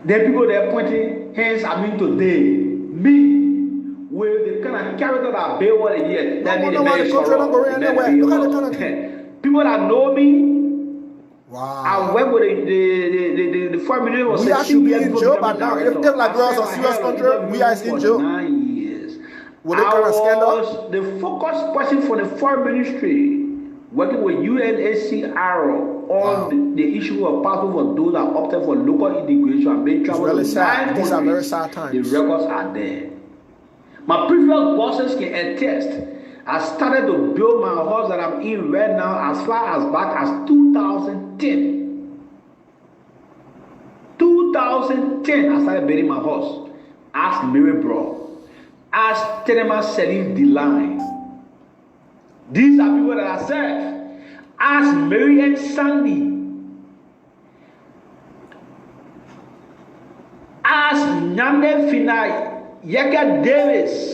Then people they're pointing hands at me today. Me, with the kind of character that I bear what it is. That means people that know me. Wow. I went with the 4 million was we should be in jail by now. If Liberia is a serious country, we are in jail. 9 years. With that kind of scandal? The focus person for the foreign ministry, working with UNHCR on the issue of passport for those that opted for local immigration and made travel. Really sad. These are very sad times. The records are there. My previous bosses can attest. I started to build my house that I'm in right now as far as back as 2010. 2010, I started building my house. Ask Mary Bro. Ask Tenema Selim D-Line. These are people that I serve. Ask Mary and Sandy. Ask Nyande Finai, Yekeh Davis.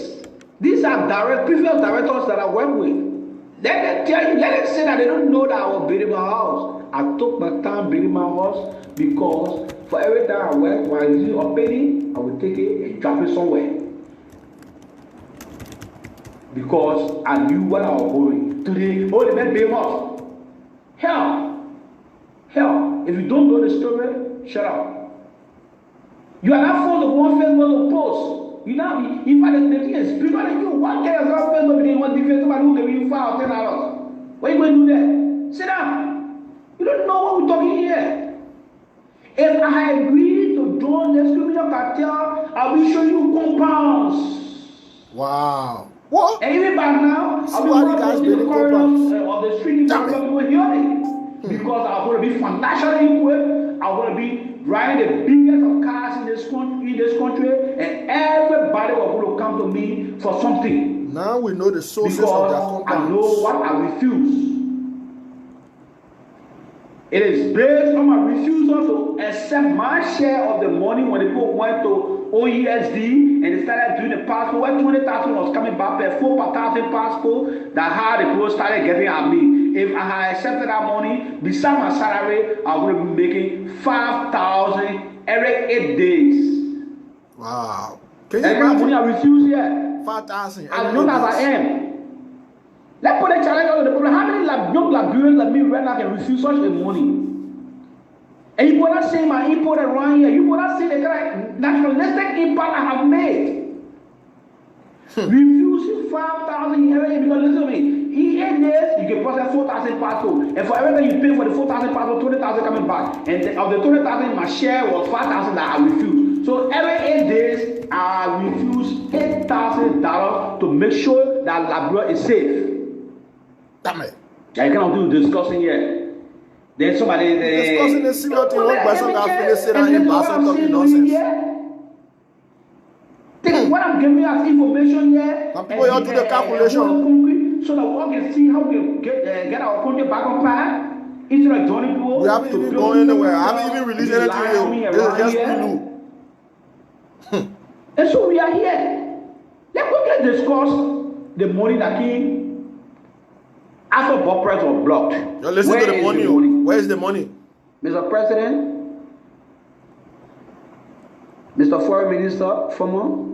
These are previous directors that I work with. Let them tell you, let them say that they don't know that I was building my house. I took my time building my house because for every time I work, while I'm using a penny, I will take it and drop it somewhere. Because I knew where I was going. Today, the men pay off. Hell. If you don't know the story, shut up. You are not forced to go on Facebook or post. You know, if I the thing is, people like you, what can yourself pay somebody what different somebody who give you $5 or $10? What are you going to do there? Sit down. You don't know what we're talking here. If I agree to join this criminal cartel, I will show you compounds. Wow. What? And even by now, I'll be walking the corridors of the street people hearing. Because I'm going to be financially equipped. I'm going to be driving the biggest of cars in this country, and everybody will going to come to me for something. Now we know the sources because of their compounds. I know what I refuse. It is based on my refusal to accept my share of the money when the people went to OESD and they started doing the passport. When 20,000 was coming back per 4,000 passport, that how the people started getting at me. If I had accepted that money, beside my salary, I would have been making 5,000 every 8 days. Wow. Can you imagine? Money I refuse here. 5,000. As young as I am. Let's put a challenge on the problem. How many young Liberians like me right now can refuse such a money? And you put that say my import around here. You put that say the kind of nationalistic impact I have made. Refusing 5,000 every year because listen to me. In 8 days, you can process 4,000 passport. And for everything you pay for the 4,000 passport, 20,000 coming back. And of the 20,000, my share was 5,000 that I refused. So every 8 days, I refuse $8,000 to make sure that Liberia is safe. Damn it. I cannot do discussing here. Then somebody discussing the serious thing. One person can finish it and in Basel talking nonsense. Think what I'm giving you as information here. And people have to do the calculation. So that one can see how we get our country back on track. Instead of joining people. We haven't even gone anywhere. I haven't even released anything. This is just blue. And so we are here. Let's quickly discuss the money that came after Bob Price was blocked. You're listening to the money. Where is the money? Mr. President, Mr. Foreign Minister, former.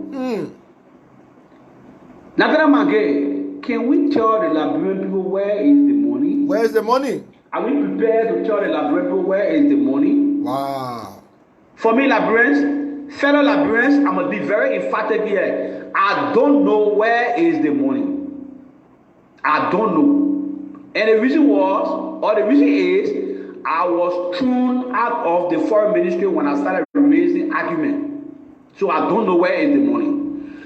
Nathaniel Mange, can we tell the Liberian people where is the money? Where is the money? Are we prepared to tell the Liberian people where is the money? Wow. For me, Liberians, fellow Liberians, I must be very emphatic here. I don't know where is the money. I don't know. And the reason is, I was thrown out of the foreign ministry when I started raising argument. So I don't know where is the money.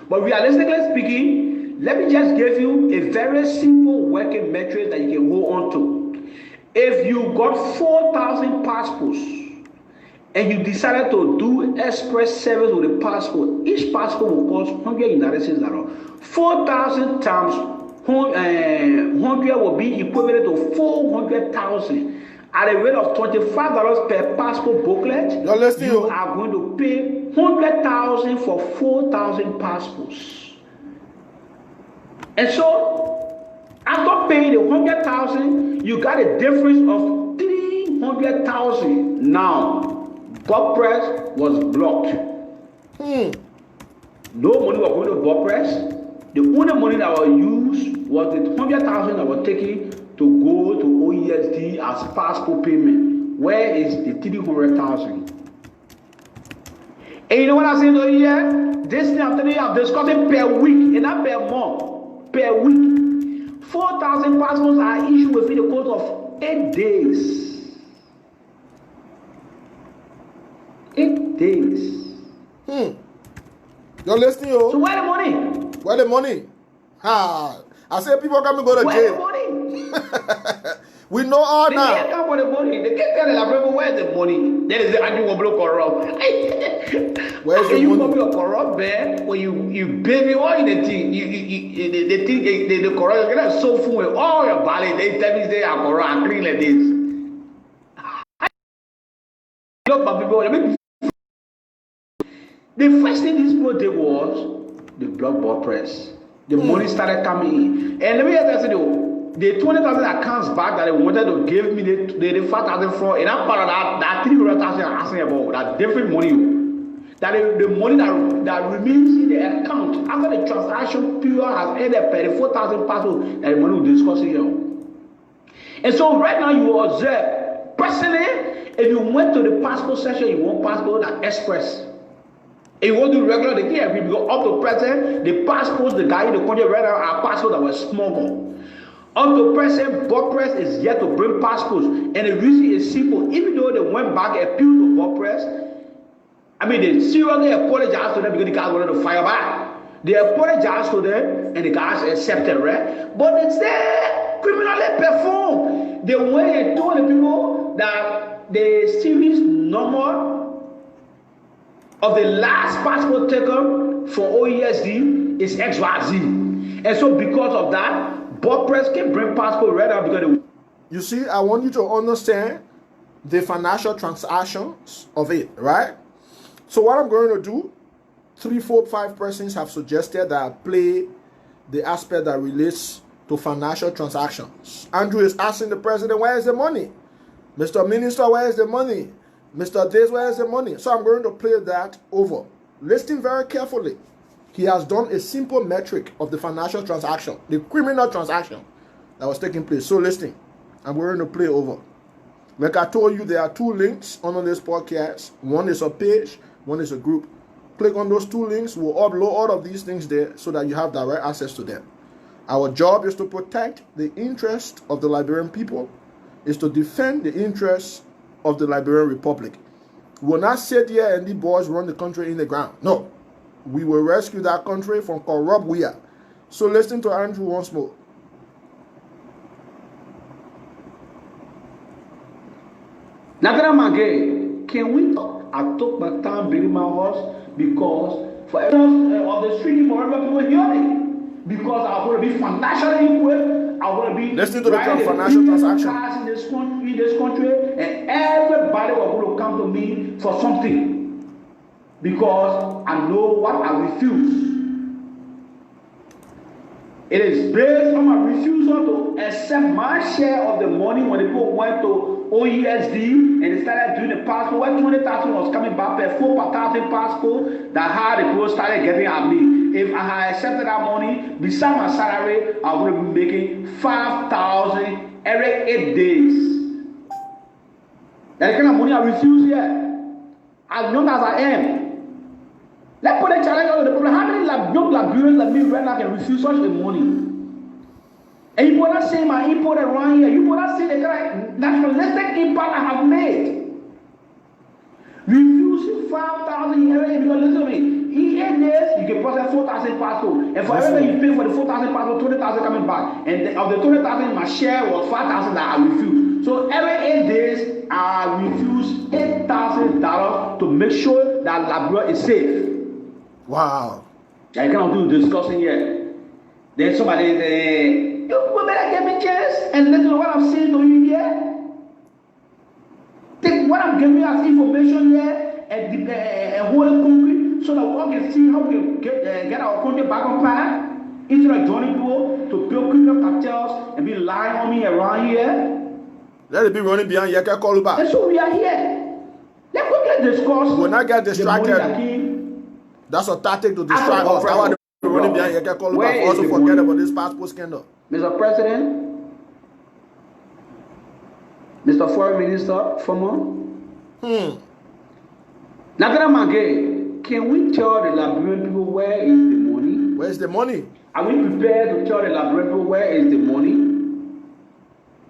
But realistically speaking, let me just give you a very simple working metric that you can hold on to. If you got 4,000 passports and you decided to do express service with a passport, each passport will cost 100 United States dollars. 4,000 times 100 will be equivalent to 400,000 at a rate of $25 per passport booklet. You are going to pay 100,000 for 4,000 passports. And so, after paying the 100,000, you got a difference of 300,000. Now, Bob Press was blocked. No money was going to Bob Press. The only money that was used was the 100,000 that was taken to go to OESD as passport payment. Where is the 300,000? And you know what I'm saying over here? This thing I'm telling you, I'm discussing per week and not per month. Per week. 4,000 passports are issued within the course of 8 days. 8 days. You're listening, So where the money? Where the money? I said people come and go to where jail. Where the money? We know all they now. They can't come for the money. They can't tell the Labrador where's the money. Then they say, I do blow corrupt. Where's the you money? You corrupt, man. When you baby all in the thing, they think the corrupt, you're gonna so full with all your body. They tell me they are corrupt and clean like this. Look, my people, the first thing these people did was the blockball press. The money started coming in. And let me just tell you, the 20,000 accounts back that they wanted to give me, the 5,000 fraud, and that part of that 300,000 I'm asking about, that different money, that the money that remains in the account after the transaction period has ended per the 4,000 passport, that the money we're discussing here. And so right now you observe, personally, if you went to the passport section, you want passport that express. If you want to do regular, they can't agree because up to present, the passports the guy in the country right now are passports that were smuggled. Up to present, Bopress is yet to bring passports, and the reason is simple. Even though they went back and appealed to Bopress, I mean, they seriously apologized to them because the guys wanted to fire back. They apologized to them, and the guys accepted, right? But they said criminally performed. They went and told the people that the series number of the last passport taken for OESD is XYZ. And so because of that, Bopress can bring passport right now because you see, I want you to understand the financial transactions of it, right? So what I'm going to do, 3, 4, 5 persons have suggested that I play the aspect that relates to financial transactions. Andrew is asking the president, where is the money? Mr. Minister, where is the money? Mr. Days, where is the money? So I'm going to play that over. Listen very carefully. He has done a simple metric of the financial transaction, the criminal transaction that was taking place. So listen, I'm going to play over. Like I told you, there are 2 links under this podcast. One is a page, one is a group. Click on those 2 links. We'll upload all of these things there so that you have direct access to them. Our job is to protect the interest of the Liberian people, is to defend the interests of the Liberian Republic. We will not sit here and the boys run the country in the ground. No. We will rescue that country from corrupt we are. So listen to Andrew once more. Can we talk? I took my time building my house because for everyone of the street, for everyone people hearing. Because I want to be financially equipped. I want to be listen to the financial transaction in this country, and everybody will going to come to me for something because I know what I refuse. It is based on my refusal to accept my share of the money when the people went to OESD and they started doing the passport. When 20,000 was coming back per 4,000 passport, that how the people started getting at me. If I had accepted that money, beside my salary, I would have been making 5,000 every 8 days. That kind of money I refuse here. As young as I am. Let's put a challenge on the problem. How many young Liberians like me right now can refuse such a money? And you cannot say my import around here. You cannot say the kind of nationalistic impact I have made. Refusing 5,000 every day because listen to me. In 8 days, you can process 4,000 passports. And for every day you pay for the 4,000 passports, 20,000 coming back. And of the 20,000, my share was 5,000 that I refused. So every 8 days, I refuse $8,000 to make sure that Liberia is safe. Wow. I cannot do discussing here. Then somebody say, you better give me a chance and listen to what I'm saying to you here. Take what I'm giving you as information here and hold it concrete so that we can see how we can get our country back on path. Instead of joining people to build criminal cartels and be lying on me around here. Let it be running behind Yekeh Kolubah. And so we are here. Let's quickly discuss. When I get distracted, that's a tactic to distract us. I want to be running behind Yekeh Kolubah. Also forget about this passport scandal. Mr. President, Mr. Foreign Minister, former. Can we tell the Liberian people where is the money? Where is the money? Are we prepared to tell the Liberian people where is the money?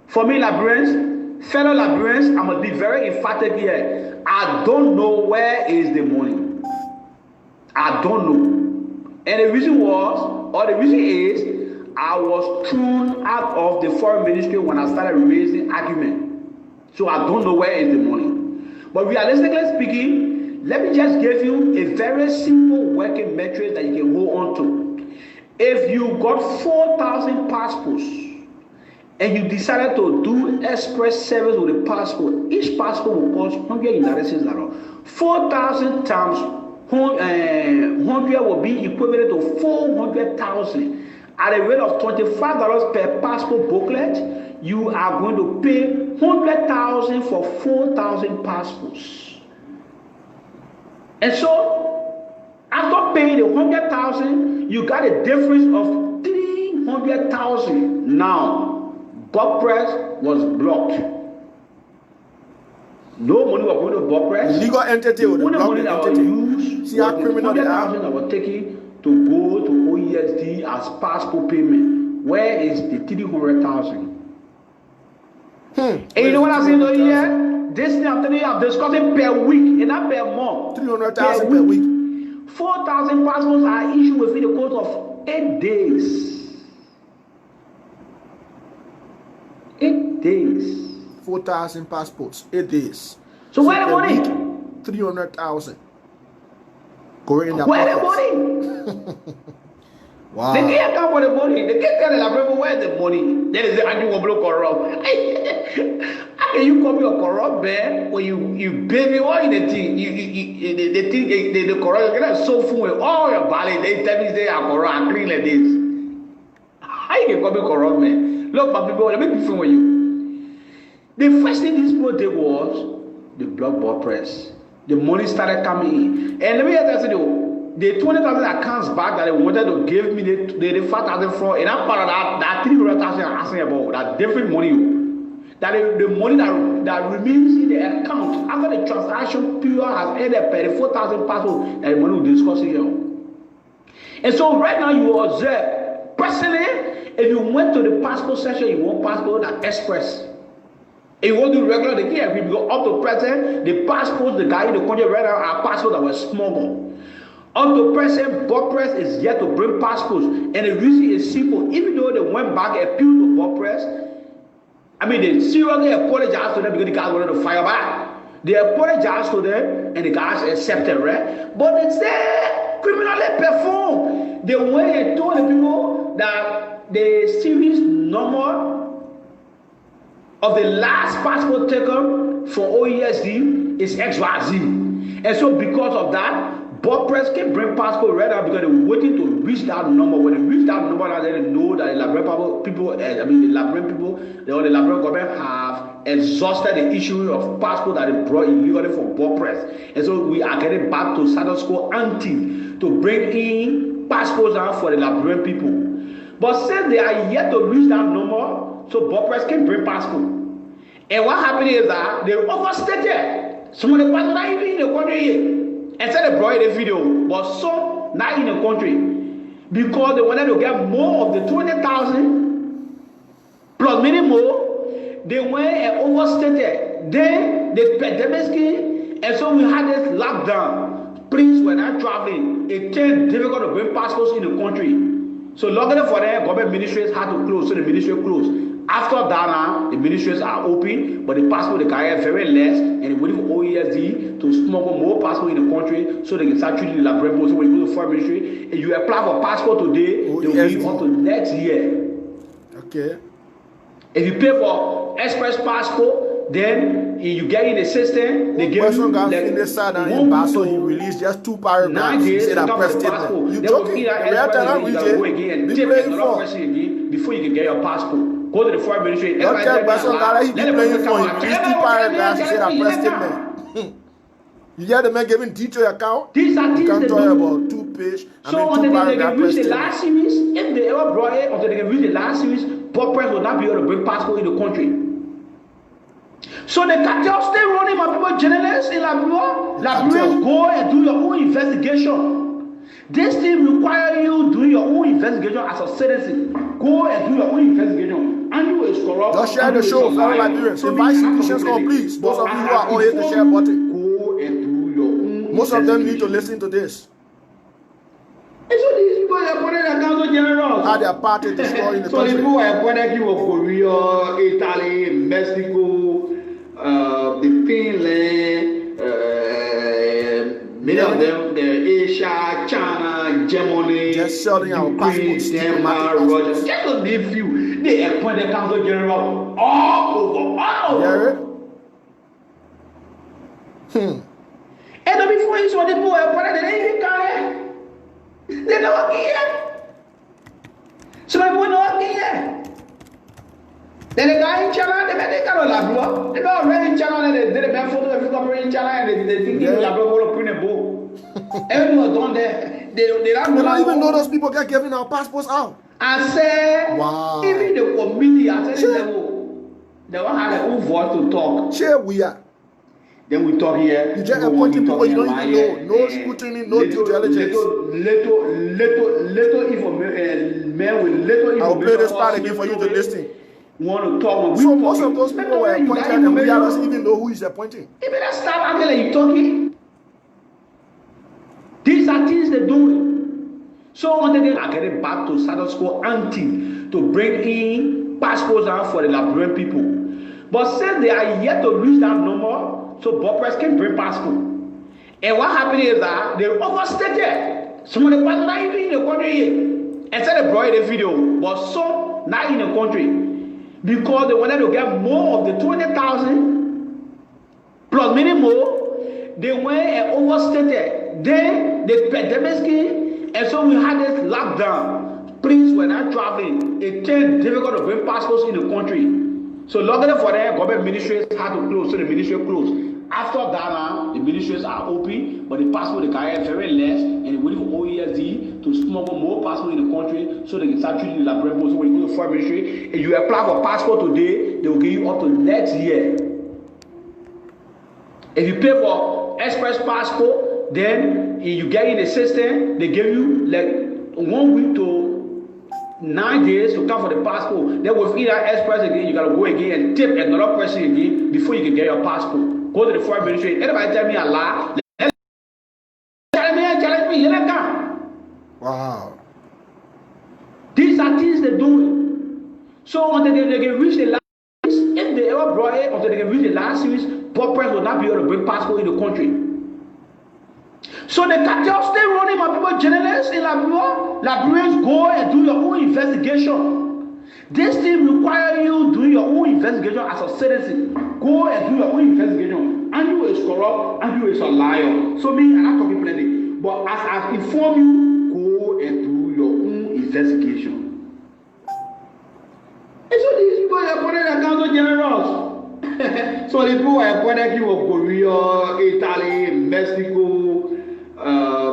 For me, Liberians, fellow Liberians, I'm going to be very emphatic here. I don't know where is the money. I don't know. And the reason is, I was thrown out of the foreign ministry when I started raising argument. So I don't know where is the money. But realistically speaking, let me just give you a very simple working metric that you can hold on to. If you got 4,000 passports and you decided to do express service with a passport, each passport will cost 100 United States dollars. 4,000 times 100 will be equivalent to 400,000. At a rate of $25 per passport booklet, you are going to pay 100,000 for 4,000 passports. And so, after paying the 100,000, you got a difference of 300,000. Now, Bopress was blocked. No money was going to Bopress. Legal entity The or the only money blocked that was entity. used See how was the criminal they are. 100,000 that was taken to go to OESD as passport payment. Where is the 300,000? And you know what I'm saying here? This thing I'm telling you, I'm discussing per week and not per month. 300,000 per week. 4,000 passports are issued within the course of 8 days. 8 days. 4,000 passports, 8 days. So where the money? 300,000. Going in their Where the pockets. money? Wow. They can't come for the money. They can't tell the where the money. Then they say, I do want to corrupt. How can you call me a corrupt man when you baby all in the thing? They think they corrupt. You're not so full with all your body. They tell me they are corrupt and clean like this. How you can call me corrupt man? Look, my people, let me be with you. The first thing these people did was the blockbuster press. The money started coming in. And let me tell you, the 20,000 accounts back that they wanted to give me, the 5,000 fraud, and I'm part of that 300,000 I'm asking about, that different money. That the money that remains in the account after the transaction period has ended per the 4,000 passport, that the money we're discussing here. And so right now you will observe, personally, if you went to the passport section, you want passport at Express. If you want to do regular, they can't agree because up to present, the passports the guy in the country right now are passports that were smuggled. Up to present, Bopress is yet to bring passports. And the reason is simple. Even though they went back and appealed to Bopress, I mean, they seriously apologized to them because the guys wanted to fire back. They apologized to them and the guys accepted, right? But they said criminally performed. They went and told the people that the series number of the last passport taken for OESD is XYZ. And so because of that, Bopress can bring passport right now because they're waiting to reach that number. When they reach that number, now they know that the Labrador people, the Labrador government have exhausted the issue of passport that they brought illegally from Bopress. And so we are getting back to status quo ante to bring in passports now for the Labrador people. But since they are yet to reach that number, so Bopress can bring passport. And what happened is that they overstated. Some of the passports are even in the country here. And said they brought the video, but some not in the country because they wanted to get more of the 20,000 plus many more. They went and overstated. Then they paid them skin, and so we had this lockdown. Please, when I'm traveling, it turned difficult to bring passports in the country. So luckily for them, government ministries had to close, so the ministry closed. After that now, the ministries are open, but the passport they carry very less, and they waiting for OESD to smuggle more passport in the country so they can start treating the Labrador. So when you go to foreign ministry, and you apply for passport today, they will be on to next year. Okay. If you pay for express passport, then you get in the system. They give you like one so you release just 2 paragraphs. You say that press statement. You joking? Before you can get your passport. Go to the foreign ministry. Don't tell person that he be playing for you. These 2 paragraphs, you say that press statement. You hear the man giving detail account? These are you can talk about 2 page. So until they can reach the last series, if they ever brought it, until they can reach the last series, Bopress will not be able to bring passport in the country. So the cartel stay running, my people, journalists in Liberia, go and do your own investigation. This thing requires you doing your own investigation as a citizen. Go and do your own investigation. And you is corrupt. Just share the show, fellow Liberians. Invite citizens on, please. Those of you who are on here to share button. Go and do your own. Most of them need to listen to this. And so these people are appointed as council generals. How they are party destroying the country. So the people are appointed you of Korea, Italy, Mexico, the Finland, many of them, Asia, China, Germany, just selling our passports, Denmark, Russia. Just to name few, they appointed council general all over. And then before you saw the people appointed, they didn't care. They don't care. So my boy don't care. Then the guy in China, they can't love. They don't already in China, they did a bad photo of you in China, and they think you love to print a book. Everyone done there. They don't even know those people get giving our passports out. I say, wow. Even the committee, I tell you, they won't have their own voice to talk. Sure, we are. Then we talk here. You just appointing people you don't even know. No scrutiny, no due diligence. Little information. Men with little information. I'll play this part again for you to listen. Want to talk? So most of those people were appointed, and we don't even know who is appointing. You better stop acting like you talking. These are things they're doing. So when they are getting back to status quo ante to bring in passports out for the Liberian people. But since they are yet to reach that number, so Boppers can bring passport. And what happened is that they overstated. Some of the passports not even in the country yet. And said they brought the video, but some not in the country. Because they wanted to get more of the 20,000 plus many more. They went and overstated. Then they paid them skin, and so we had this lockdown. Please, when I'm traveling, it turned difficult to bring passports in the country. So luckily for them, government ministries had to close, so the ministry closed. After that now, the ministries are open, but the passport they carry very less, and they waiting for OESD to smuggle more passport in the country so they can start treating the Liberian people. So when you go to foreign ministry, if you apply for passport today, they will give you up to next year. If you pay for express passport, then you get in the system, they give you like 1 week to 9 days to come for the passport. Then with either express again, you gotta go again and tip another person again before you can get your passport. Go to the foreign ministry. Anybody tell me a lie? Challenge me, here I come. Wow. These are things they're doing. So until they can reach the last series, if they ever brought it, until they can reach the last series, Boppers will not be able to bring passport in the country. So the cartel stay running, my people, journalists in Liberia. Liberians, go and do your own investigation. This thing requires you doing your own investigation as a citizen. Go and do your own investigation. And you is corrupt, and you is a liar. So me, I'm not talking plenty. But as I've informed you, go and do your own investigation. And so these people are appointed as council generals. So the people are appointed to Korea, Italy, Mexico,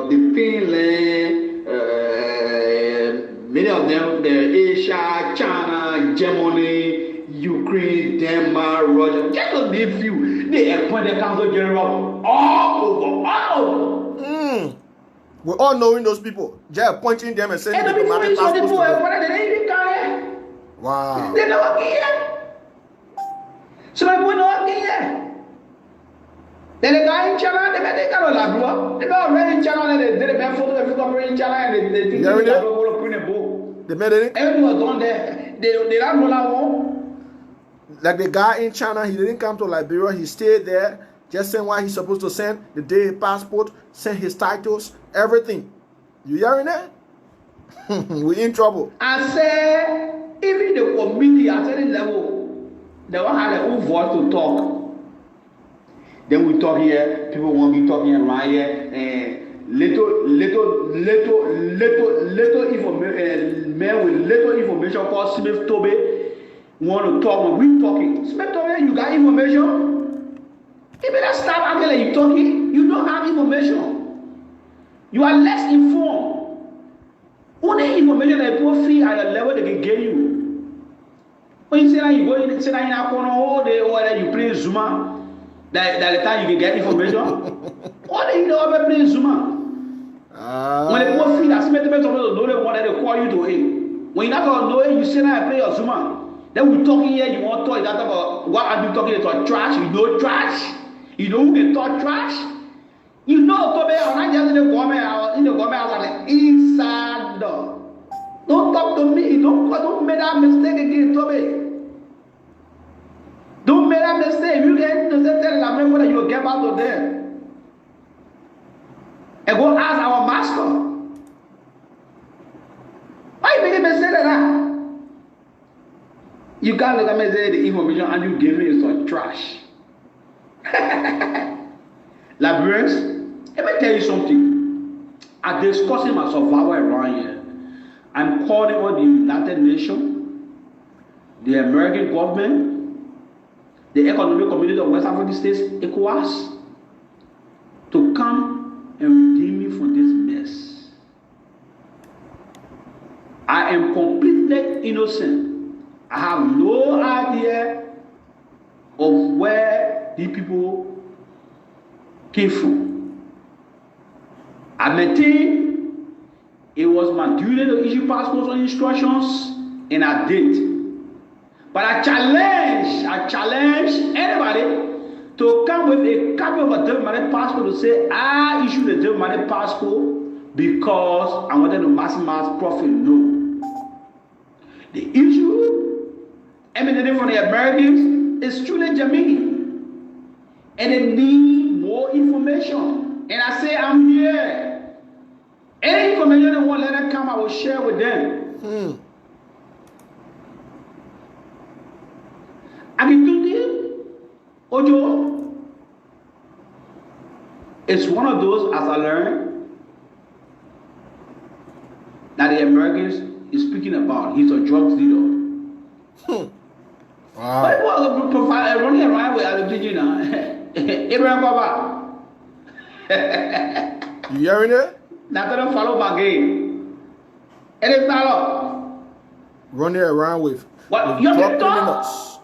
the Finland, many of them, Asia, China, Germany, Ukraine, Denmark, Russia, just to name few. They appointed council general all over. We're all knowing those people. Just appointing them and sending them diplomatic passports to them. They even care. Wow. They never care. So they won't know here. Then the guy in China, they can't Labrador. They got already in China, and they made photos of people in China, and they think they're going to print a book. They made it? Everything was done there. They don't know that one. Like the guy in China, he didn't come to Liberia, he stayed there, just sent what he's supposed to send, the day his passport, sent his titles, everything. You hearing that? We're in trouble. I say, even the committee at any level, they won't have their own voice to talk. Then we talk here, people want me talking around here, and little information, men with little information called Smith Tobe want to talk when we talking. Smith Tobe, you got information? You better stop acting like you talking. You don't have information. You are less informed. Only information that people feel at a level they can get you. When you say that you go in, say that in a corner all day, or that you play Zuma. That the time you can get information. What do you know about playing Zuma? When they go feed that Smith to know the one that they call you to it. When you're not gonna know it, you sit down and play your Zuma. Then we talking here, you want to talk about what are you talking about trash? You know trash? You know who can talk trash? You know Tobe, I'm not just in the government house, I'm like inside door. Don't talk to me, don't make that mistake again, Tobe. Don't make that mistake. You get to tell them whether you get back to them. And go ask our master. Why you making a mistake like that? You can't look at me say the information and you give me some trash. Liberians, let me tell you something. I'm discussing my survival around here. I'm calling on the United Nations, the American government, the Economic Community of West African States, ECOWAS, to come and redeem me from this mess. I am completely innocent. I have no idea of where these people careful. I maintain it was my duty to issue passports on instructions, and I did. But I challenge anybody to come with a copy of a diplomatic passport to say, I issued a diplomatic passport because I wanted to maximize profit. No. The issue emanating from the Americans is truly genuine. And they need more information. And I say, I'm here. Any information they want, let them come, I will share with them. Agitundi, Ojo, it's one of those, as I learned, that the Americans is speaking about. He's a drug dealer. Wow. But it was provide running around with Agitundi now. Abraham Baba. You hearing it? Now don't follow my game. And it's not up. Running around with What? drug You're criminals.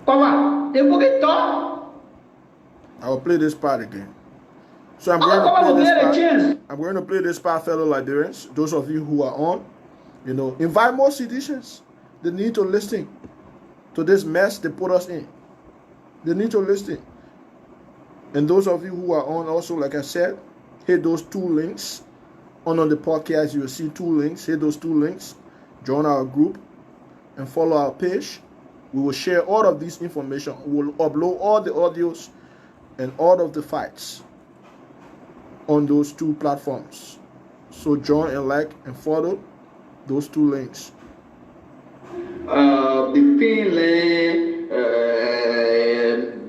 Papa, they book it up. I will play this part again. So I'm going to play this part. I'm going to play this part, fellow Liberians. Those of you who are on, invite more citizens. They need to listen to this mess they put us in. They need to listen. And those of you who are on also, like I said, hit those 2 links. On the podcast, you will see 2 links. Hit those 2 links. Join our group and follow our page. We will share all of this information. We will upload all the audios and all of the fights on those 2 platforms. So join and like and follow those 2 links. The Finland,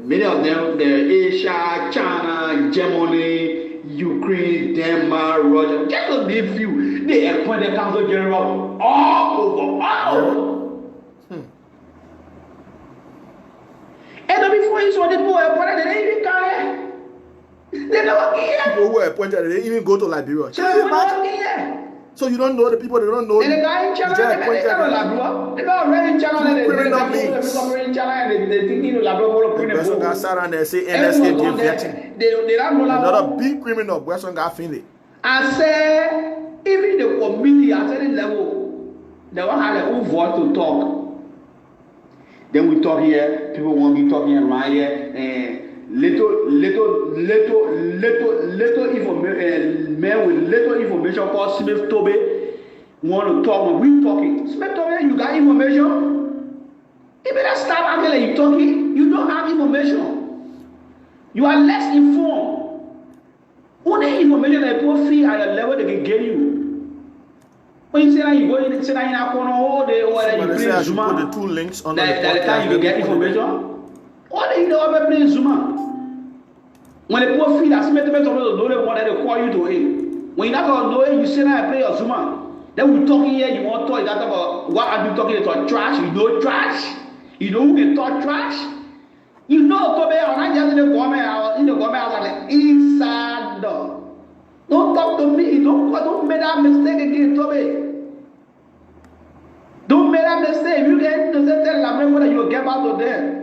many of them, they're Asia, China, Germany, Ukraine, Denmark, Russia. Just to name few. They appointed council general all over. All. And before you saw the people appointed, they didn't even come here. They never came here. People who are appointed, they didn't even go to Liberia. Can you imagine? So you don't know the people, they don't know And the guy in China, they don't Labrador. They don't already in China. They in China and they think you Labrador. The person got sat on there say NSK vetting. They don't know another big criminal, person got finished. I say, even the committee at any level, they won't have their own voice to talk. Then we talk here, people want me talking around here, and little information, man with little information called Smith Tobe want to talk when we talking. Smith Tobe, you got information? You better stop acting like you talking. You don't have information. You are less informed. Only information that people feel at a level they can get you. When you say that you go in, say that in a corner all day, or that you play Zuma, put the 2 links on that the time you get information. All they know about playing Zuma. When the people feel that Smith Tobe know the one that they call you to aid. When you're not gonna know it, you say that I play your Zuma. Then we talking here, you want to talk that about what are you talking about trash? You know trash? You know who can talk trash? You know Tobe, I'm not just in the government house like inside door. Don't talk to me. Don't make that mistake again, Tobe. Don't make that mistake. If you get to tell Lamre whether you will get back to them.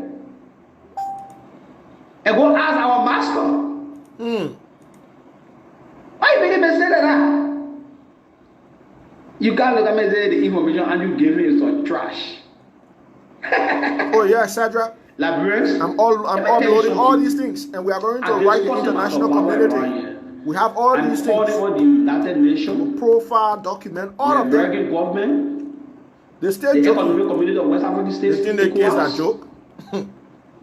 And go ask our master. Why you make a mistake like that? You can't look at me and say the information and you give me some trash. Oh yeah, Sadra. Liberians. I'm uploading all these things, and we are going to write the international community. We have all these things. For the United Nations, profile, document, all of them. American government, They still the joking. economic community of West African states, They think the kids are joke.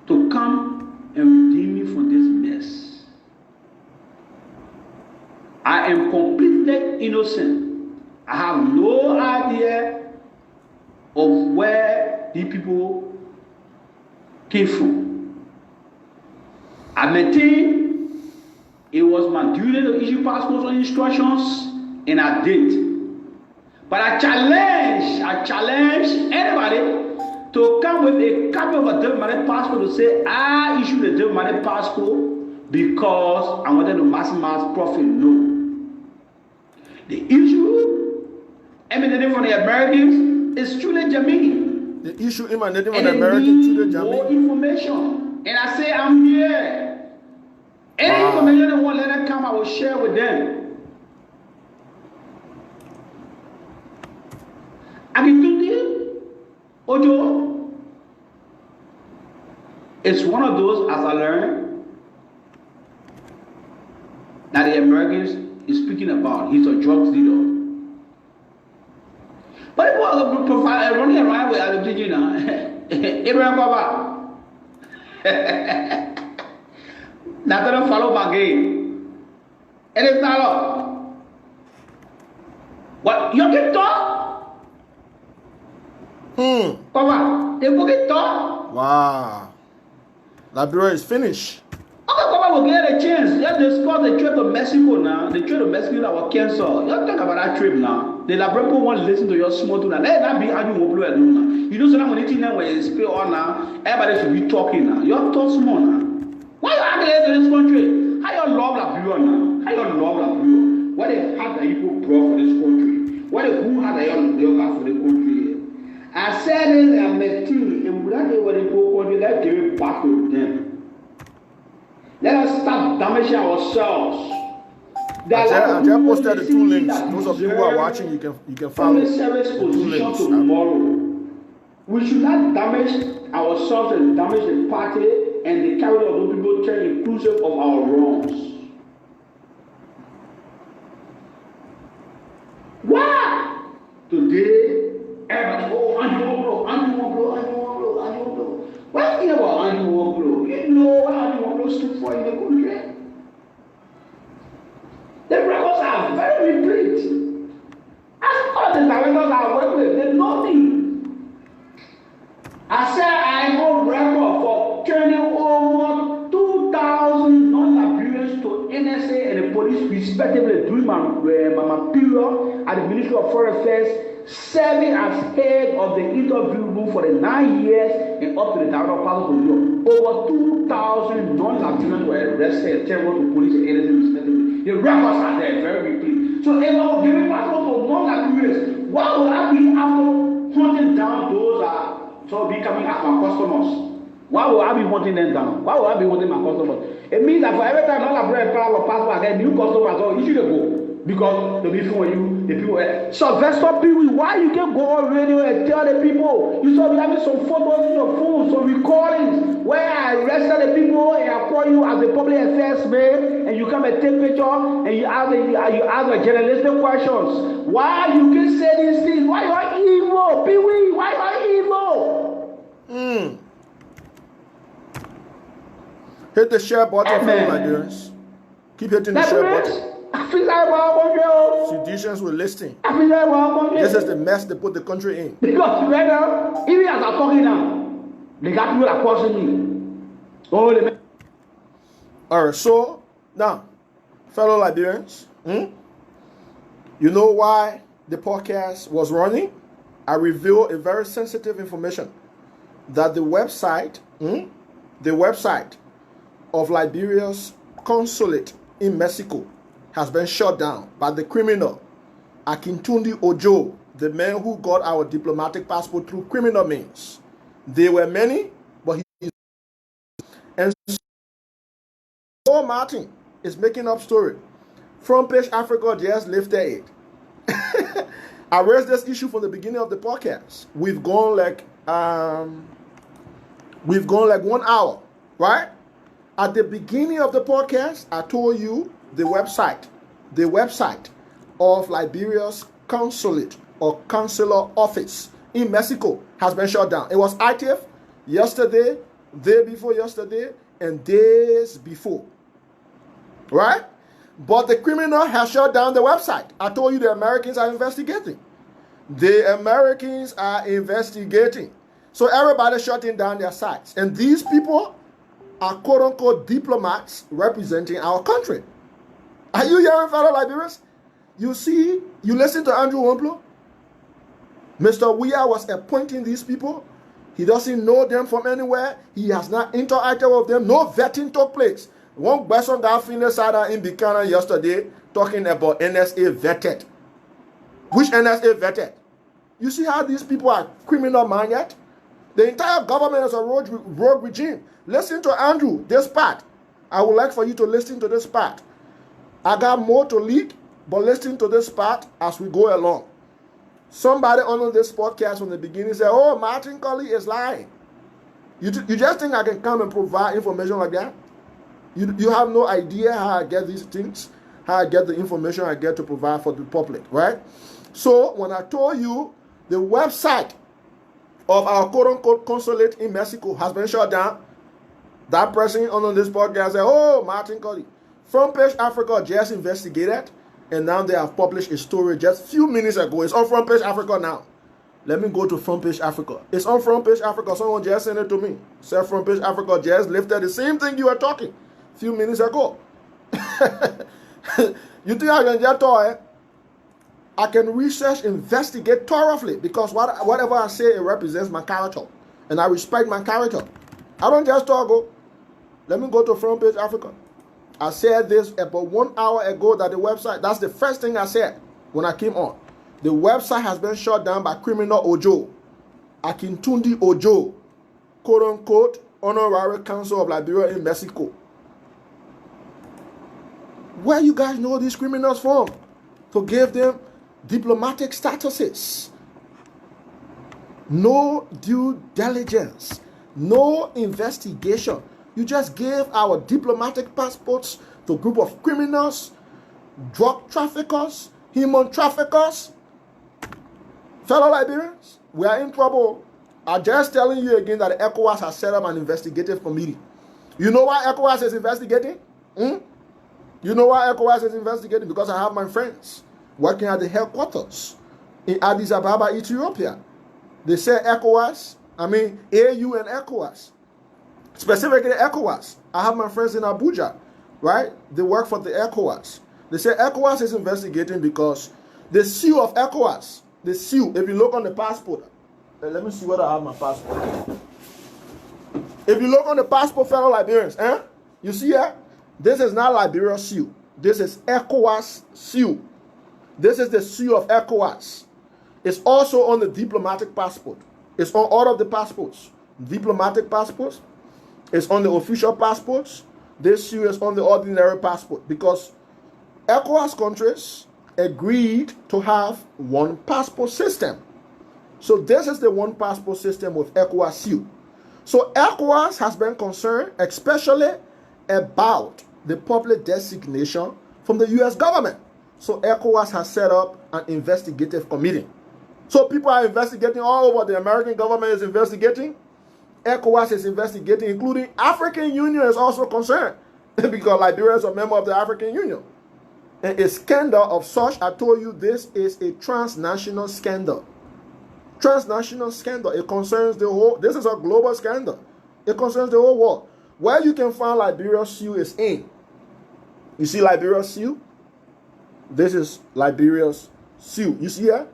to come and redeem me from this mess. I am completely innocent. I have no idea of where these people came from. I maintain it was my duty to issue passports on instructions, and I did. But I challenge anybody to come with a copy of a diplomatic passport to say, I issued a diplomatic passport because I wanted to maximize profit. No. The issue emanating from the Americans is truly genuine. The issue emanating from the Americans to the more Germany. information. And I say, I'm here. Any information they want, let them come. I will share with them. Agitundi Ojo is one of those, as I learned, that the Americans is speaking about. He's a drugs leader. But people are running around with Agitundi now. Abraham Baba. Now they don't follow my game. And it's not up. What? You get talk? Come on. They will get talk. Wow. Liberia is finished. Okay, come on, we'll get a chance. Let's discuss the trip to Mexico now. The trip to Mexico that was canceled. You talk about that trip now. The Labrador people want to listen to your small tune. Let that be how you will blow it now. You know, so now when you think when you speak on now, everybody should be talking now. You're talk small now. Why you acting in this country? How you love Liberia now? How you love Liberia? What the heart that you brought for this country? What the who heart that you got for the country? I said it, I'm a team, and without the what they go country, let's give it back to them. Let us start damaging ourselves. I just posted the 2 links. Those of you who are watching, you can follow the 2 links. Tomorrow. We should not damage ourselves and damage the party and the character of those people turn inclusive of our wrongs. Why? Today, everybody, Andrew Woblo. What do you know about Andrew Woblo? You know what Andrew Woblo stood for in the country? The records are very replete. As all the directors I work with, they know me. I said I hold record for turning over 2,000 non-Liberians to NSA and the police respectively during my period at the Ministry of Foreign Affairs, serving as head of the interview room for the 9 years and up to the director of Passport. Over 2,000 non-Liberians were arrested and taken to police and NSA respectively. The records are there, very replete. So if I was giving passport to non-Liberians, why would I be after hunting down those so becoming as my customers? Why will I be hunting them down? Why will I be hunting my customers? It means that for every time I bring a passport, I get new customers, so you should go. Because the people when you, the people. Sylvester Pee-wee, why you can't go on radio and tell the people? You saw me having some photos in your phone, some recordings where I arrested the people and I call you as the public affairs man, and you come and take picture and you ask the journalistic questions. Why you can say these things? Why you are evil, Pee-wee? Why you are evil? Hit the share button, fellow Nigerians. Keep hitting the share button. Seditions were listing. This is the mess they put the country in. Because right now, even as I'm talking now, they got people that crossing me. Alright, so now, fellow Liberians, you know why the podcast was running? I revealed a very sensitive information that the website of Liberia's consulate in Mexico has been shut down by the criminal Akintundi Ojo, the man who got our diplomatic passport through criminal means. There were many, but he and so Martin is making up story. Front page Africa just lifted it. I raised this issue from the beginning of the podcast. We've gone like 1 hour, right? At the beginning of the podcast, I told you the website of Liberia's consulate or consular office in Mexico has been shut down. It was active yesterday, day before yesterday, and days before. Right? But the criminal has shut down the website. I told you the Americans are investigating. The Americans are investigating. So everybody's shutting down their sites. And these people are quote-unquote diplomats representing our country. Are you hearing, fellow Liberians? You see, you listen to Andrew Woblo. Mr. Weah was appointing these people. He doesn't know them from anywhere. He has not interacted with them. No vetting took place. One person got finished in Buchanan yesterday talking about NSA vetted. Which NSA vetted? You see how these people are criminal minded? The entire government is a rogue regime. Listen to Andrew, this part. I would like for you to listen to this part. I got more to lead, but listen to this part as we go along. Somebody on this podcast from the beginning said, oh, Martin Colley is lying. You just think I can come and provide information like that? You have no idea how I get these things, how I get the information I get to provide for the public, right? So when I told you the website of our quote-unquote consulate in Mexico has been shut down, that person on this podcast said, oh, Martin Colley. Front Page Africa just investigated, and now they have published a story just a few minutes ago. It's on Front Page Africa now. Let me go to Front Page Africa. It's on Front Page Africa. Someone just sent it to me. Said Front Page Africa just lifted the same thing you were talking a few minutes ago. You think I can just talk? I can research, investigate thoroughly, because whatever I say, it represents my character. And I respect my character. I don't just talk. Let me go to Front Page Africa. I said this about 1 hour ago that the website, that's the first thing I said when I came on. The website has been shut down by criminal Ojo, Akintundi Ojo, quote-unquote, honorary consul of Liberia in Mexico. Where you guys know these criminals from? To give them diplomatic statuses. No due diligence. No investigation. You just gave our diplomatic passports to a group of criminals, drug traffickers, human traffickers. Fellow Liberians, we are in trouble. I'm just telling you again that the ECOWAS has set up an investigative committee. You know why ECOWAS is investigating? You know why ECOWAS is investigating? Because I have my friends working at the headquarters in Addis Ababa, Ethiopia. They say ECOWAS, AU and ECOWAS. Specifically ECOWAS. I have my friends in Abuja, right? They work for the ECOWAS. They say ECOWAS is investigating because the seal of ECOWAS, the seal, if you look on the passport, let me see whether I have my passport. If you look on the passport, fellow Liberians, you see here, this is not Liberia seal. This is ECOWAS seal. This is the seal of ECOWAS. It's also on the diplomatic passport. It's on all of the passports. Diplomatic passports. It's on the official passports. This seal is on the ordinary passport, because ECOWAS countries agreed to have one passport system. So this is the one passport system with ECOWAS seal. So ECOWAS has been concerned especially about the public designation from the U.S. government. So ECOWAS has set up an investigative committee. So people are investigating all over. The American government is investigating. ECOWAS is investigating, including African Union is also concerned because Liberia is a member of the African Union. And a scandal of such, I told you, this is a transnational scandal. Transnational scandal. It concerns the whole, this is a global scandal. It concerns the whole world. Where you can find Liberia's seal is in. You see Liberia's seal? This is Liberia's seal. You see here?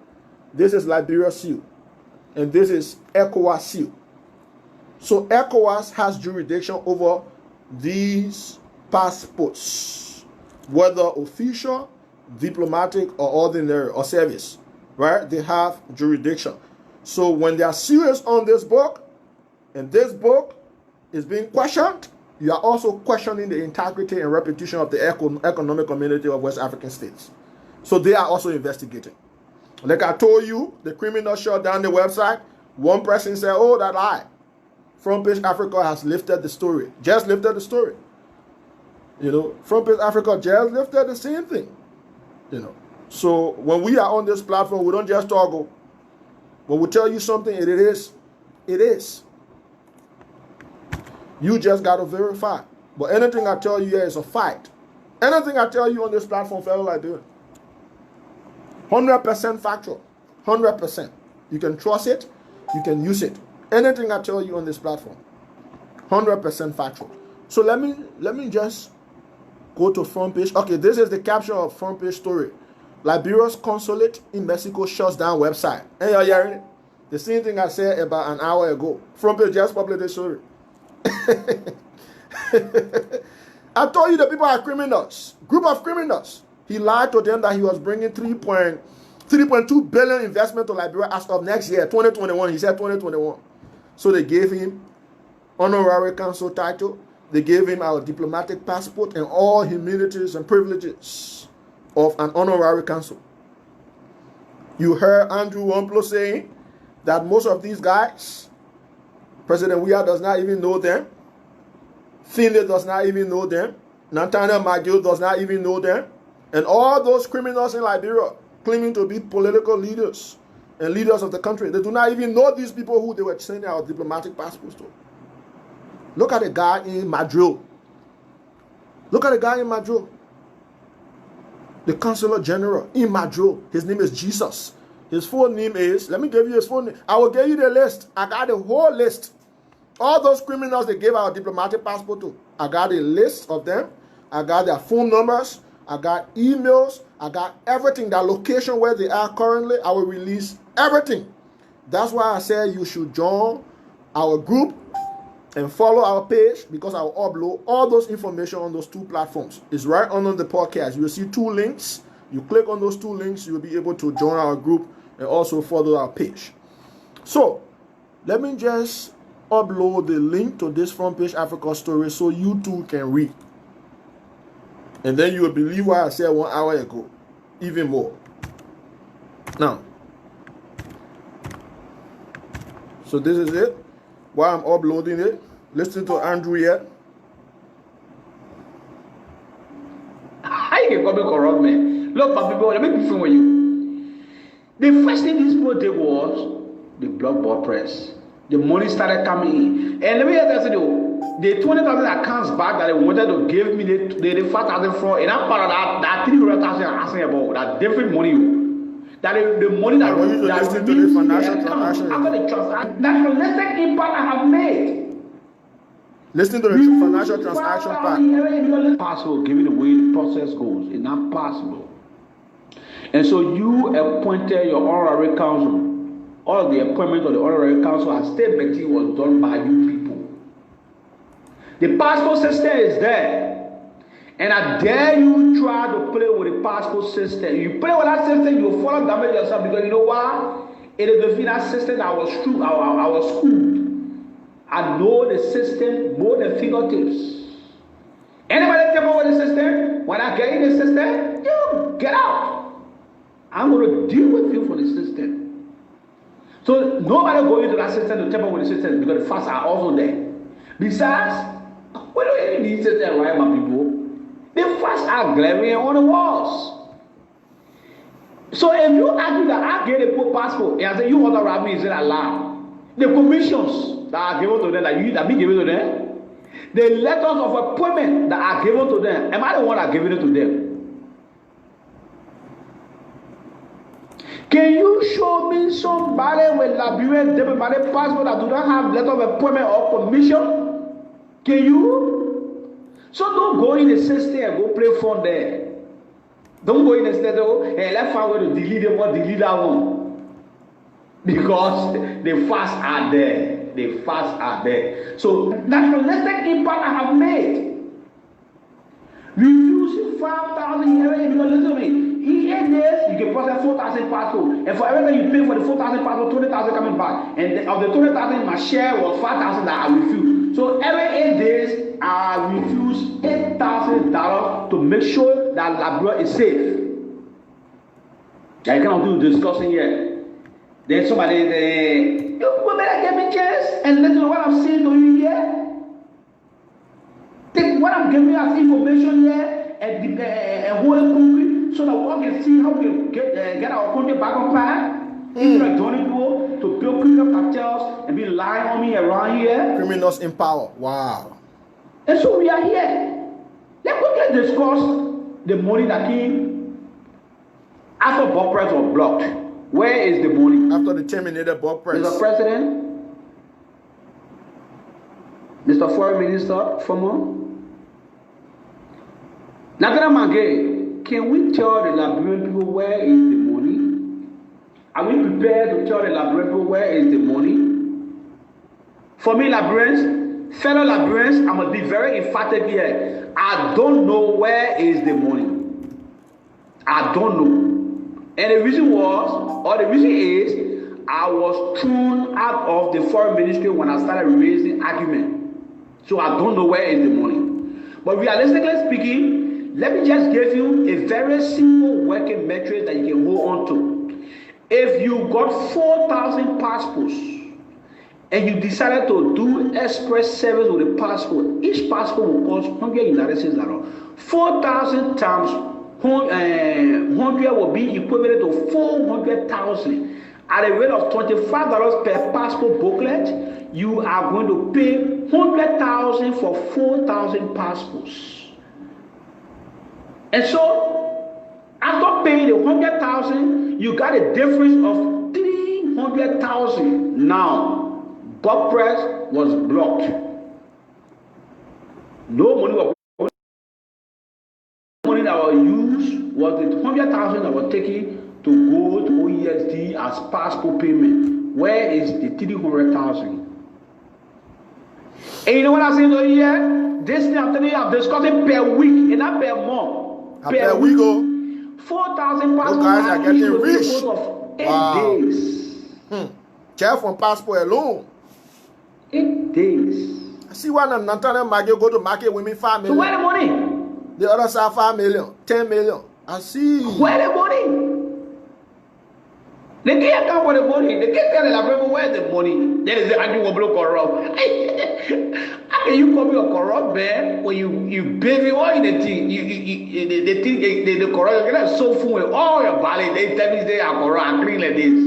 This is Liberia's seal. And this is ECOWAS seal. So ECOWAS has jurisdiction over these passports, whether official, diplomatic, or ordinary, or service, right? They have jurisdiction. So when they are serious on this book, and this book is being questioned, you are also questioning the integrity and reputation of the economic community of West African states. So they are also investigating. Like I told you, the criminal shut down the website. One person said, oh, that lie. Front Page Africa has lifted the story. Just lifted the story. Front Page Africa just lifted the same thing. So when we are on this platform, we don't just toggle. When we tell you something, it is. It is. You just got to verify. But anything I tell you here is a fact. Anything I tell you on this platform, fellow Liberian, 100% factual. 100%. You can trust it. You can use it. Anything I tell you on this platform, 100% factual. So let me just go to Front Page. Okay, this is the caption of Front Page story. Liberia's consulate in Mexico shuts down website. Hey, you're hearing it? The same thing I said about an hour ago. Front Page just published this story. I told you the people are criminals. Group of criminals. He lied to them that he was bringing 3.2 billion investment to Liberia as of next year, 2021. He said 2021. So they gave him honorary consul title. they gave him our diplomatic passport and all immunities and privileges of an honorary consul. You heard Andrew Wamplo saying that most of these guys, President Weah does not even know them. Finlay does not even know them. Nathaniel McGill does not even know them. And all those criminals in Liberia claiming to be political leaders and leaders of the country, they do not even know these people who they were sending our diplomatic passports to. Look at the guy in Madrid. Look at the guy in Madrid. The Consular General in Madrid. His name is Jesus. His full name is, let me give you his full name. I will give you the list. I got the whole list. All those criminals they gave our diplomatic passport to. I got a list of them. I got their phone numbers. I got emails. I got everything. That location where they are currently. I will release everything. That's why I said you should join our group and follow our page, because I will upload all those information on those two platforms. It's right under the podcast. You will see two links. You click on those two links, you will be able to join our group and also follow our page. So, let me just upload the link to this Front Page Africa story so you too can read. And then you will believe what I said 1 hour ago. Even more. Now, so this is it. While I'm uploading it, listen to Andrew here. How you can come corrupt me? Look, my people, let me be frank with you. The first thing these people did was the blockboard press. The money started coming in. And let me tell you, the 20,000 accounts back that they wanted to give me, the 5,000 fraud, and I'm part of that 300,000 I'm asking about, that different money. That the money that I want you to listen to the financial transaction. After the transaction, nationalistic impact I have made. Listen to the financial transaction part. Possible, given the way the process goes, it's not possible. And so you appointed your honorary council. All the appointment of the honorary council as state committee was done by you people. The passport system is there. And I dare you try to play with the passport system. You play with that system, you will fall and damage yourself, because you know why? It is within that system that I was true, I was schooled. I know the system more than fingertips. Anybody tamper with the system, when I get in the system, you get out. I'm going to deal with you for the system. So nobody go into that system to tamper with the system, because the facts are also there. Besides, we don't even need system, right, my people? The facts are glaring on the walls. So if you argue that I get a poor passport and I say you want to rob me, is it allowed? The commissions that are given to them, that be given to them, the letters of appointment that are given to them, am I the one that giving it to them? Can you show me somebody with Liberian diplomatic passport that do not have letter of appointment or commission? Can you? So don't go in the system and go play fun there. Don't go in the system, hey, let's find a way to delete them or delete that one. Because the facts are there. The facts are there. So nationalistic impact I have made. Reducing 5,000 euros, because listen to me. In 8 days, you can process 4,000 passports. And for everything you pay for the 4,000 passports, 20,000 coming back. And of the 20,000, my share was 5,000 that I refused. So every 8 days, I refuse $8,000 to make sure that Liberia is safe. I cannot do discussing here. Then somebody say, you better give me a chance and listen to what I'm saying to you here. Take what I'm giving you as information here and hold it concrete so that we can see how we can get our country back on track. Instead of joining people to build criminal cartels and be lying on me around here. Criminals in power. Wow. And so we are here. Let's quickly discuss the money that came after bulk price was blocked. Where is the money? After the terminated bulk price. Mr. President, Mr. Foreign Minister, former. Nathaniel McGill, can we tell the Liberian people where is the money? Are we prepared to tell the Liberian people where is the money? For me, Liberians, fellow Liberians, I must be very emphatic here. I don't know where is the money. I don't know. And the reason is, I was thrown out of the foreign ministry when I started raising argument. So I don't know where is the money. But realistically speaking, let me just give you a very simple working metric that you can hold on to. If you got 4,000 passports and you decided to do express service with a passport, each passport will cost 100 United States dollars. 4,000 times 100 will be equivalent to 400,000. At a rate of $25 per passport booklet, you are going to pay 100,000 for 4,000 passports. And so, after paying the 100,000, you got a difference of 300,000. Now, Bob Press was blocked. No money that was used was the 100,000 that was taken to go to OESD as passport payment. Where is the 300,000? And you know what I'm saying over here? This thing I'm telling you, I'm discussing per week and not per month. Per week, 4,000 passports guys are getting rich. Of 8 days. Just from passport alone. 8 days. I see one of Nathaniel Maggie go to market with me 5 million. So where the money? The other side 5 million, 10 million. I see. Where the money? They can't come for the money. They can't tell the people where the money. Then they say, I do want to corrupt. How can you call me a corrupt man when you baby all in the thing? They think they corrupt. You're gonna so full with all your body. They tell me they are corrupt and clean like this.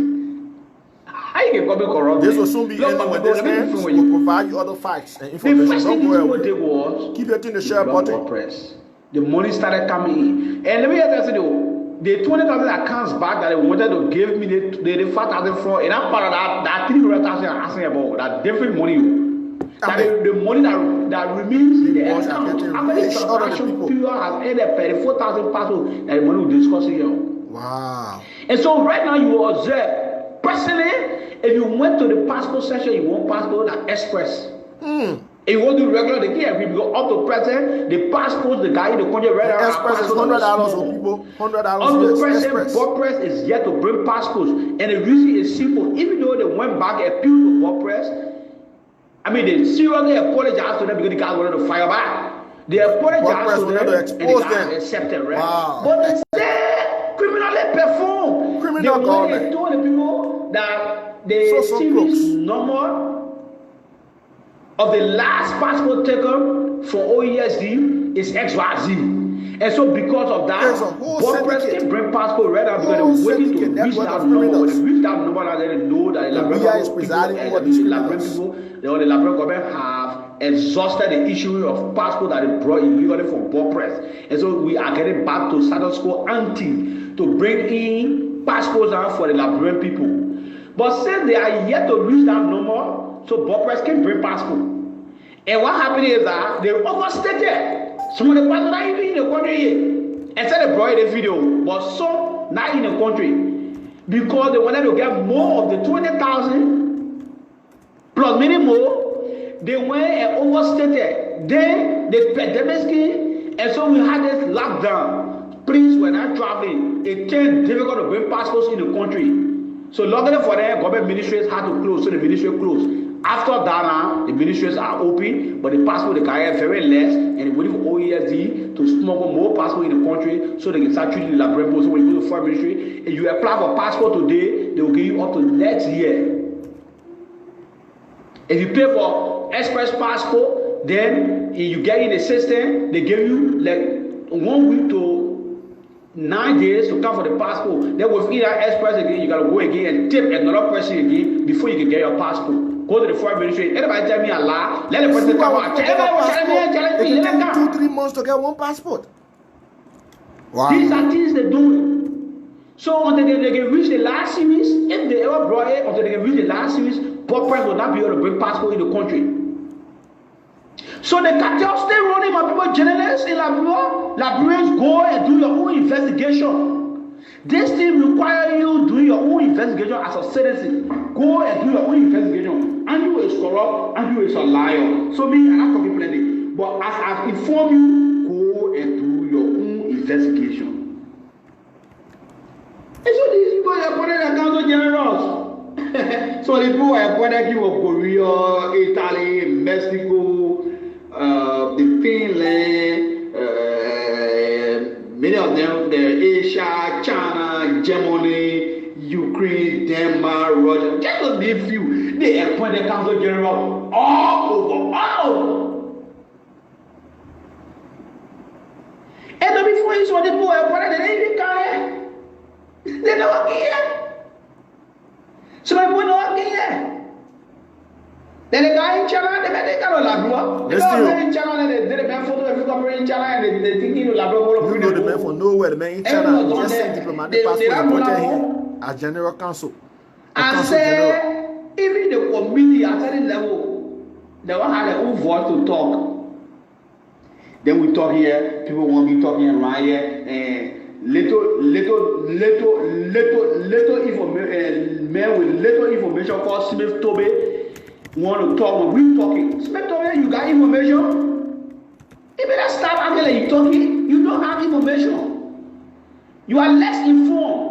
How you can call me corrupt? This will soon be ending with this man. We'll provide you other facts and information. The first thing they was keep hitting the share button. Press. The money started coming in. And let me tell you, the 20,000 accounts back that they wanted to give me, the 5,000 for, and I'm part of that 300,000 I'm asking about, that different money. The money that remains in the account after the transaction period has ended 34,000 passports, that the money we're discussing here. Wow. And so right now you will observe, personally, if you went to the passport section, you want passport that express. If you want to do regular, they can't because up to present, the passport, the guy in the country right now. Express is $100 for people. $100. Up to present, Bob Press is yet to bring passports. And the reason is simple. Even though they went back and appealed to Bob Press, I mean, they seriously apologized to them because the guys wanted to fire back. They apologized to them and the guys accepted, right? Wow. But instead, criminally performed. Criminal government. They told the people that the series number of the last passport taken for OESD is XYZ. And so because of that, Bob Press can bring passport right now because they're waiting to reach that number. When they reach that number, they know that the Labrador people, the Labrador government have exhausted the issue of passport that they brought illegally from Bob Press. And so we are getting back to status quo ante to bring in passports out for the Labrador people. But since they are yet to reach that number, so Bob Press can bring passport. And what happened is that they overstated. Some of the passports not even in the country yet. And said they brought the video, but some not in the country. Because they wanted to get more of the 20,000 plus many more. They went and overstated. Then the pandemic came, and so we had this lockdown. Please, when I'm traveling, it turned difficult to bring passports in the country. So luckily for them, government ministries had to close, so the ministry closed. After that now, the ministries are open, but the passport they carry very less, and they waiting for OESD to smuggle more passport in the country so they can start treating the Labrador. So when you go to foreign ministry, if you apply for passport today, they will give you up to next year. If you pay for express passport, then you get in the system, they give you like 1 week to 9 days to come for the passport. Then with either express again, you gotta go again and tip another person again before you can get your passport. Go to the foreign ministry. Anybody tell me a lie? Let the person come out. Challenge me. Let them come. 2-3 months to get one passport. Wow. These are things they do. So until they can reach the last series, if they ever brought it, until they can reach the last series, Bob Press will not be able to bring passport in the country. So the cartel stay running, my people, journalists in Labrador. Labradorians go and do your own investigation. This thing requires you do your own investigation as a citizen. Go and do your own investigation. And you is corrupt, and you is a liar. So me, I'm not talking plenty. But as I've informed you, go and do your own investigation. And so these people are appointed as council generals. So the people are appointed in Korea, Italy, Mexico, the Finland, many of them, they're Asia, China, Germany, Ukraine, Denmark, Russia, just to name few. They appointed council general all over. And before you saw the boy appointed, they didn't come. They don't work here. So my boy don't work here. Then the guy in China, they can't labor. The guy in China, they man photo every company in China, and they think you labor. You know the man from nowhere, the man in China, just sent diplomatic passport appointed him as general counsel. And say, even the committee at any level, they won't have their own voice to talk. Then we talk here, people want me talking around here, and little information, man with little information called Smith Toby. Want to talk when we talking. Smith Toby, you got information? You better stop acting like you talking. You don't have information. You are less informed.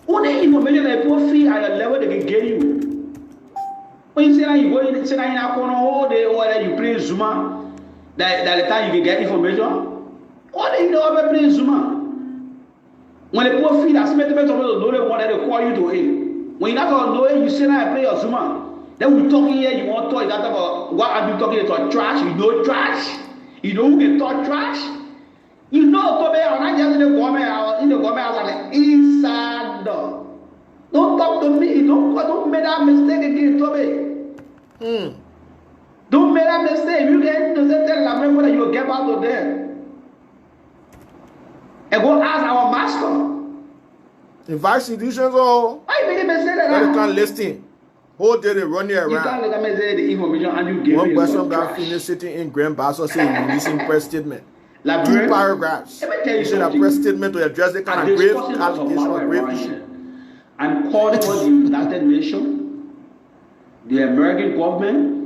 Only information that people feel at a level they can get you. When you say that you go in, say that in a corner all day, or that you play Zuma, that the time you can get information. What do you know about playing Zuma? When the people feel that Smith Toby know the one that they call you to it. When you're not going to know it, you say that I play your Zuma. Then we talking here, you want to talk that about what are you talking about trash? You know trash? You know who can talk trash? You know Toby, I'm not just in the government house, like inside door. Don't talk to me, don't make that mistake again, Toby. Don't make that mistake. You can tell them whether you will get back to them. And go ask our master. Invite institutions or why you make a mistake like they that? can't listen. Whole day they run here You can't around. let me say the information and you give One me person some got trash. finished sitting in Grand Basel saying releasing press statement. Like, 2 paragraphs. let me tell you He said a something. press statement to address the kind of grave allegation or grave issue. I'm calling for the United Nations, the American government,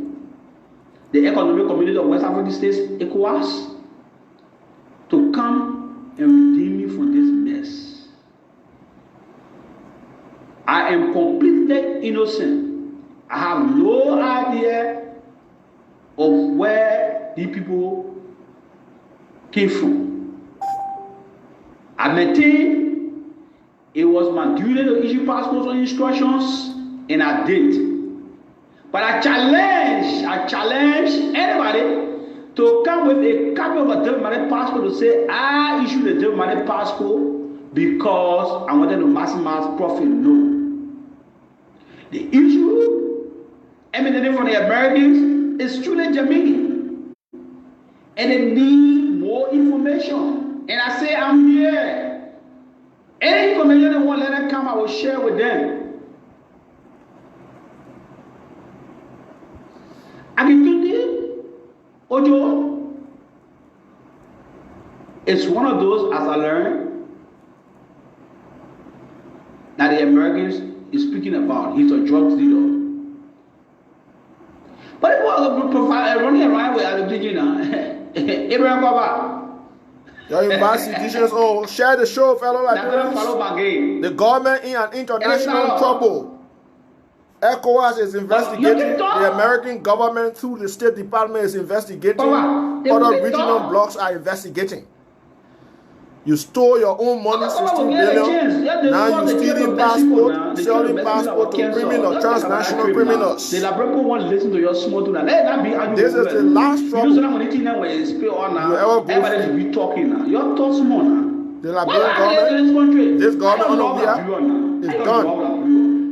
the Economic Community of West African States, ECOWAS, to come and redeem me from this mess. I am completely innocent. I have no idea of where these people came from. I maintain it was my duty to issue passports on instructions, and I did. But I challenge anybody to come with a copy of a diplomatic passport to say, I issued a diplomatic passport because I wanted to maximize profit. No. The issue emanating from the Americans is truly genuine. And they need more information. And I say, I'm here. Any information they want, let them come, I will share with them. Agitundi, Ojo, it's one of those, as I learned, that the Americans is speaking about. He's a drug dealer. But it was running around with Argentina. Abraham Baba. Your institutions all share the show, fellow like this. The government in an international trouble. ECOWAS is investigating. The American government through the State Department is investigating. Other regional blocs are investigating. You stole your own money, 16 billion. Now you stealing passport, selling passport to criminals, transnational criminals. This is the last trouble you ever go through. Talking now. Your thoughts more now. The Liberian government, this government is done.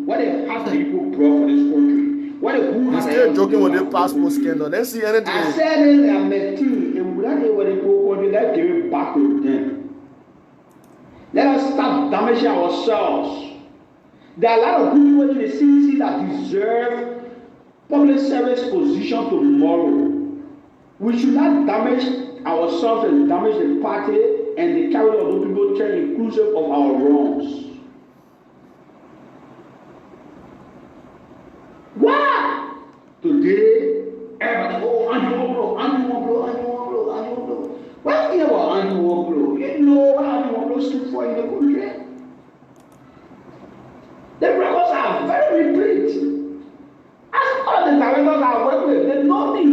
What they have people brought for this country? What they who are still joking with the passport scandal. They see anything. I said it, I'm a team, and without what they go country, let's give it back to them. Let us start damaging ourselves. There are a lot of people in the CDC that deserve public service position tomorrow. We should not damage ourselves and damage the party and the character of those people turn inclusive of our wrongs. Why? Today, everybody, annual. Why do you have an annual blow? You know what annual blow stood for in the country? The records are very replete. As all the directors I work with, they know me.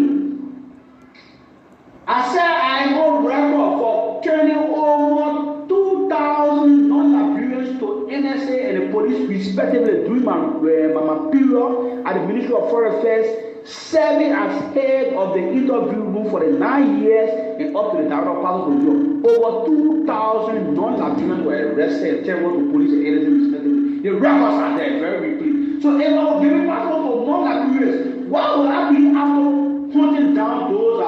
Ministry of Foreign Affairs, serving as head of the interview room for the 9 years and up to the director of passport control. Over 2,000 non-Liberians were arrested and taken to police and anything respectively. The records are there, very repeat. So if I was giving passport to non-Liberians, why would I be after hunting down those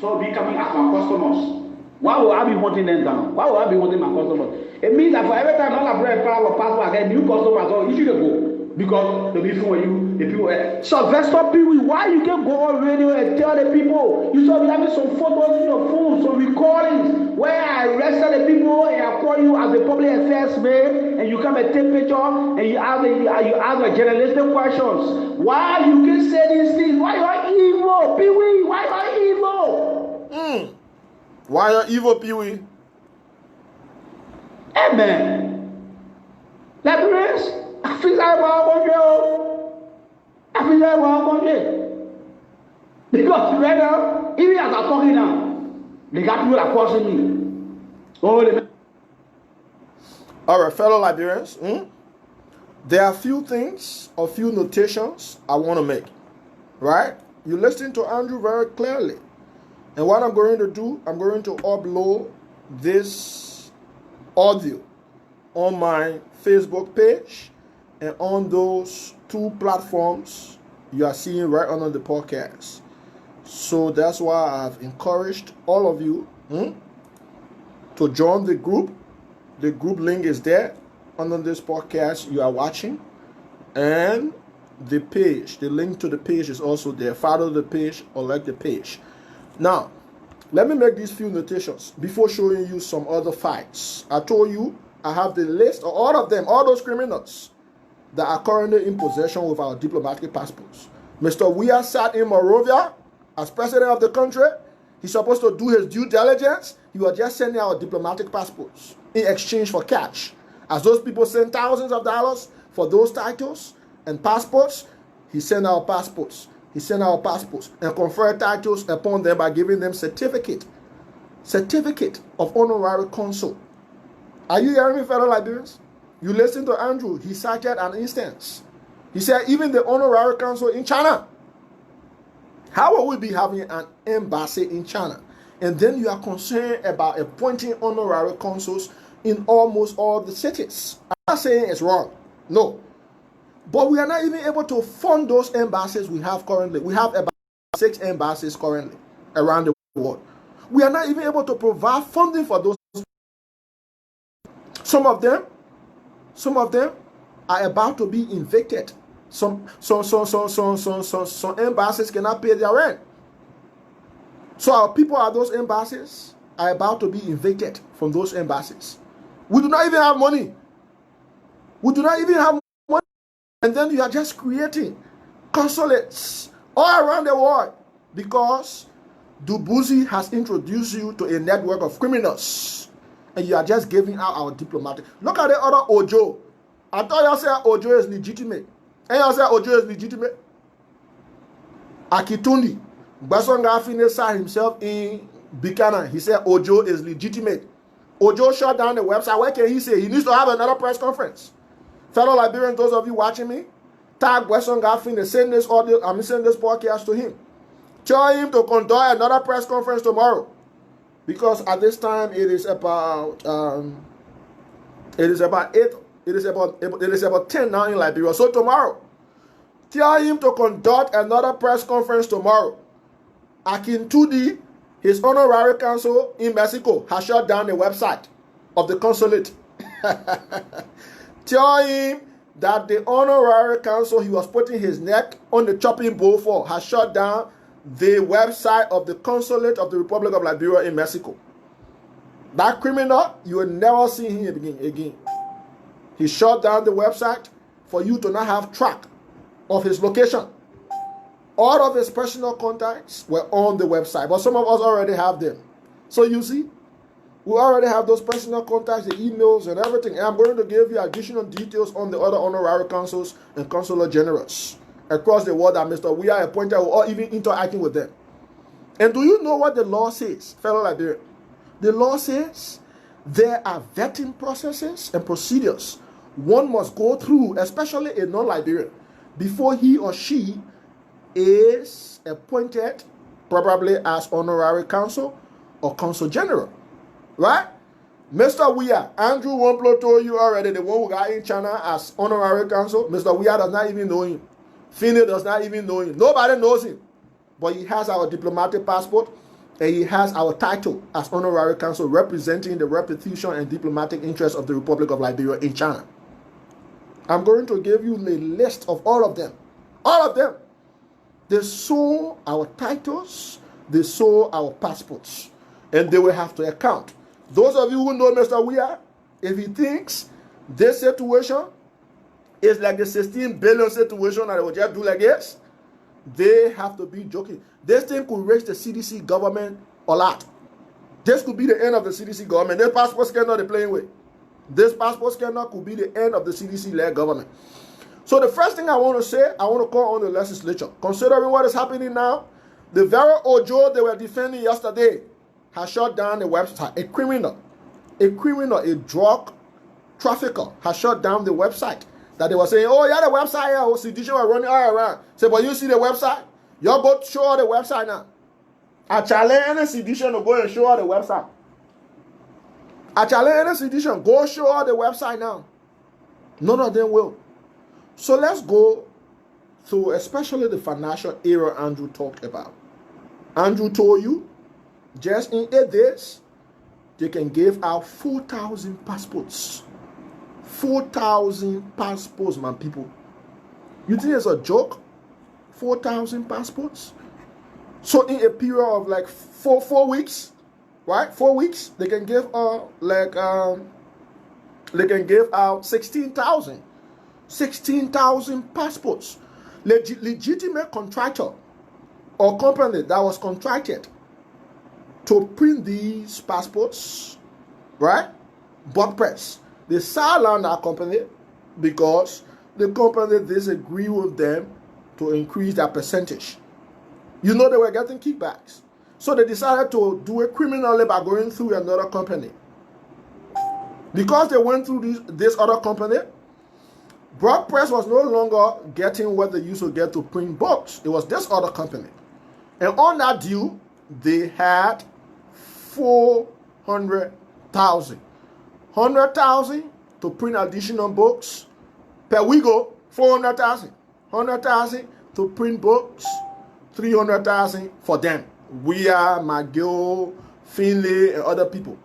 so becoming as my customers? Why would I be hunting them down? Why would I be hunting my customers? It means that for every time non-Liberian passport, I get new customers, so you should go. Because the people you, the people. Sylvester Pee-wee, why you can go on radio and tell the people? You saw me having some photos in your phone, some recordings where I arrested the people and I call you as a public affairs man, and you come and take picture and you ask the journalistic questions. Why you can say these things? Why you are evil, Pee-wee? Why you are evil? Why are evil, Pee-wee? Amen. Liberians. I feel like because right now, even as I'm talking now, they got people that crossing me. All right, fellow Liberians, there are few things or few notations I want to make. Right? You listen to Andrew very clearly. And what I'm going to do, I'm going to upload this audio on my Facebook page and on those 2 platforms you are seeing right under the podcast. So that's why I've encouraged all of you to join the group. The group link is there under this podcast you are watching. And the page, the link to the page is also there. Follow the page or like the page. Now, let me make these few notations before showing you some other facts. I told you I have the list of all of them, all those criminals that are currently in possession with our diplomatic passports. Mr. Weah sat in Monrovia as president of the country. He's supposed to do his due diligence. You are just sending out diplomatic passports in exchange for cash. As those people send thousands of dollars for those titles and passports, he sent out passports. He sent out passports and conferred titles upon them by giving them certificate of honorary consul. Are you hearing me, fellow Liberians? You listen to Andrew. He cited an instance. He said even the honorary consul in China. How will we be having an embassy in China? And then you are concerned about appointing honorary consuls in almost all the cities. I'm not saying it's wrong. No. But we are not even able to fund those embassies we have currently. We have about 6 embassies currently around the world. We are not even able to provide funding for those. Some of them are about to be evicted. Some embassies cannot pay their rent. So our people at those embassies are about to be evicted from those embassies. We do not even have money. And then you are just creating consulates all around the world because Dubuzi has introduced you to a network of criminals. And you are just giving out our diplomatic. Look at the other Ojo. I thought you said Ojo is legitimate. And you said Ojo is legitimate. Akitundi. Basonga Finesa himself in Buchanan. He said Ojo is legitimate. Ojo shut down the website. What can he say? He needs to have another press conference. Fellow Liberians, those of you watching me, tag Weston Gaffin and send this audio, send this podcast to him. Tell him to conduct another press conference tomorrow. Because at this time it is about 10 now in Liberia. So tomorrow, tell him to conduct another press conference tomorrow. Akintudi, his honorary consul in Mexico, has shut down the website of the consulate. Tell him that the honorary consul he was putting his neck on the chopping block for has shut down the website of the consulate of the Republic of Liberia in Mexico. That criminal, you will never see him again. He shut down the website for you to not have track of his location. All of his personal contacts were on the website, but some of us already have them. So you see, we already have those personal contacts, the emails and everything. And I'm going to give you additional details on the other honorary consuls and consular generals across the world that Mr. Weah appointed or even interacting with them. And do you know what the law says, fellow Liberian? The law says there are vetting processes and procedures one must go through, especially a non-Liberian, before he or she is appointed probably as honorary consul or consul general, right? Mr. Weir, Andrew Wamplo told you already, the one who got in China as honorary consul. Mr. Weir does not even know him. Finney does not even know him. Nobody knows him. But he has our diplomatic passport and he has our title as honorary consul representing the reputation and diplomatic interests of the Republic of Liberia in China. I'm going to give you a list of all of them. All of them. They saw our titles, they saw our passports, and they will have to account. Those of you who know Mr. Weir, if he thinks this situation is like the 16 billion situation that they will just do like this, they have to be joking. This thing could reach the CDC government a lot. This could be the end of the CDC government. This passport scandal they're playing with. This passport scandal could be the end of the CDC-led government. So the first thing I want to say, I want to call on the legislature. Considering what is happening now, the very Ojo they were defending yesterday has shut down the website. A criminal, a drug trafficker has shut down the website. That they were saying, oh yeah, the website, yeah, oh, sedition were running all around. Say, but you see the website? Y'all go show the website now. I challenge any sedition to go and show her the website. I challenge any sedition, go show her the website now. None of them will. So let's go to especially the financial era Andrew talked about. Andrew told you, just in 8 days, they can give out 4,000 passports. 4,000 passports, man, people. You think it's a joke? 4,000 passports? So in a period of like four weeks, right? 4 weeks, they can give they can give out 16,000 passports. Legitimate contractor or company that was contracted to print these passports, right? But press. They sell on that company because the company disagree with them to increase their percentage. You know they were getting kickbacks. So they decided to do it criminally by going through another company. Because they went through this other company, Broad Press was no longer getting what they used to get to print books. It was this other company. And on that deal, they had 400,000. 100,000 to print additional books. Per week, 400,000. 100,000 to print books. 300,000 for them. Weir, McGill, Finlay, and other people.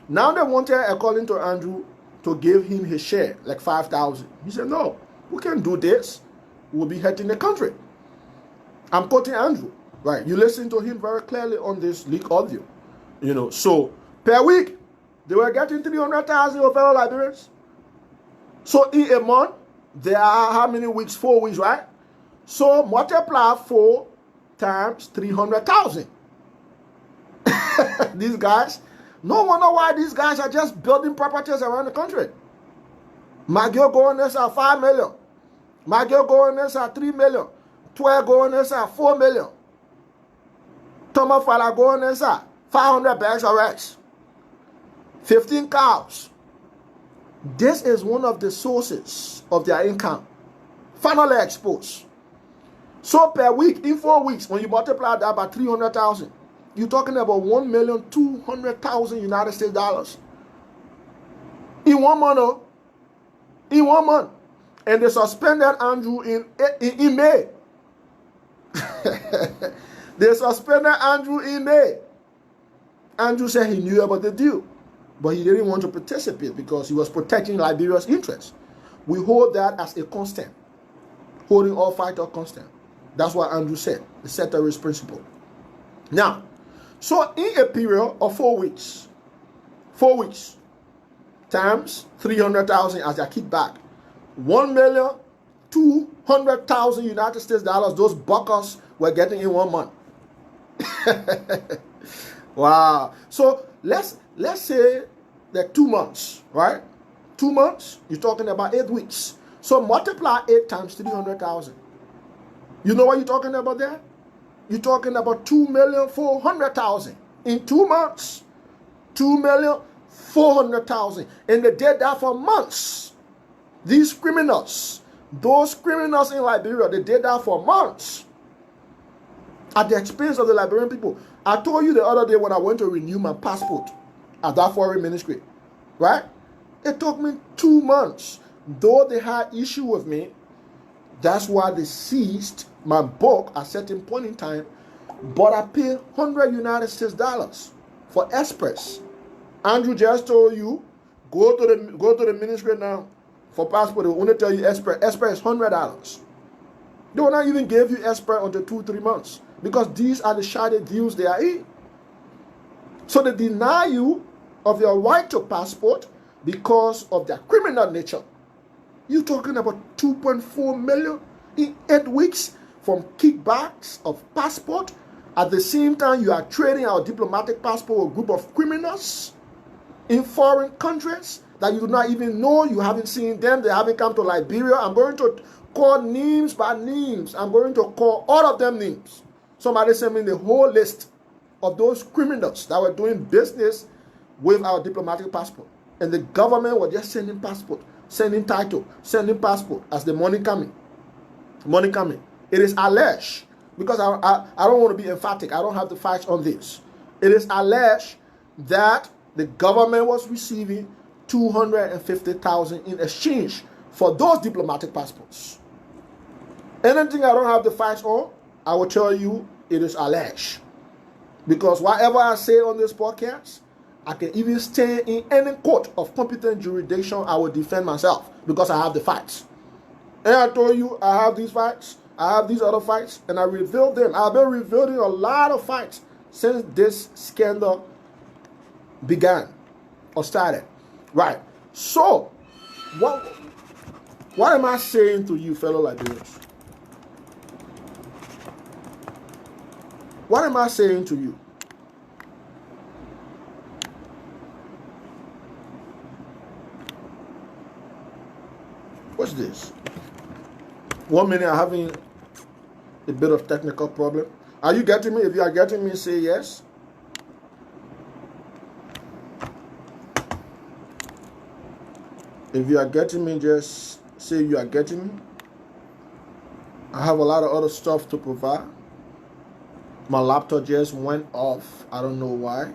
Now they wanted, according to Andrew, to give him his share, like 5,000. He said, no, we can't do this. We'll be hurting the country. I'm quoting Andrew, right? You listen to him very clearly on this leak audio. You know, so per week, they were getting 300,000 of fellow Liberians. So in a month, there are how many weeks? 4 weeks, right? So multiply 4 times 300,000. These guys, no wonder why these guys are just building properties around the country. McGill going this at 5 million. McGill going this at 3 million. 12 going this at 4 million. Thomas Fala going this at 500 bags of rice. 15 cows. This is one of the sources of their income. Finally exposed. So per week, in 4 weeks, when you multiply that by 300,000, you're talking about 1,200,000 United States dollars. In 1 month, in 1 month. And they suspended Andrew in May. They suspended Andrew in May. Andrew said he knew about the deal, but he didn't want to participate because he was protecting Liberia's interests. We hold that as a constant, holding all fighters constant. That's what Andrew said, the ceteris principle. Now, so in a period of 4 weeks, 4 weeks times 300,000 as their kickback, 1,200,000 United States dollars those buckers were getting in 1 month. Wow. So let's say that 2 months, right? 2 months, you're talking about 8 weeks. So multiply 8 times 300,000. You know what you're talking about there? You're talking about 2,400,000 in 2 months. 2,400,000. And they did that for months. These criminals, those criminals in Liberia, they did that for months. at the expense of the Liberian people. I told you the other day when I went to renew my passport at that foreign ministry, right? It took me 2 months. Though they had issue with me, that's why they seized my book at a certain point in time. But I paid $100 for express. Andrew just told you, go to the ministry now for passport. They will only tell you express. Express is $100. They will not even give you express until 2-3 months because these are the shady deals they are in. So they deny you of your right to passport because of their criminal nature. You're talking about 2.4 million in 8 weeks from kickbacks of passport. At the same time, you are trading our diplomatic passport with a group of criminals in foreign countries that you do not even know. You haven't seen them. They haven't come to Liberia. I'm going to call names by names. I'm going to call all of them names. Somebody sent me the whole list of those criminals that were doing business with our diplomatic passport. And the government was just sending passport, sending title, sending passport as the money coming. Money coming. It is alleged, because I don't want to be emphatic. I don't have the facts on this. It is alleged that the government was receiving $250,000 in exchange for those diplomatic passports. Anything I don't have the facts on, I will tell you it is alleged. Because whatever I say on this podcast, I can even stand in any court of competent jurisdiction. I will defend myself because I have the facts. And I told you I have these facts, I have these other facts, and I revealed them. I've been revealing a lot of facts since this scandal began or started. Right. So, what am I saying to you, fellow Liberians? What am I saying to you? What's this? 1 minute I'm having a bit of technical problem. Are you getting me? If you are getting me, say yes. If you are getting me, just say you are getting me. I have a lot of other stuff to provide. My laptop just went off. I don't know why.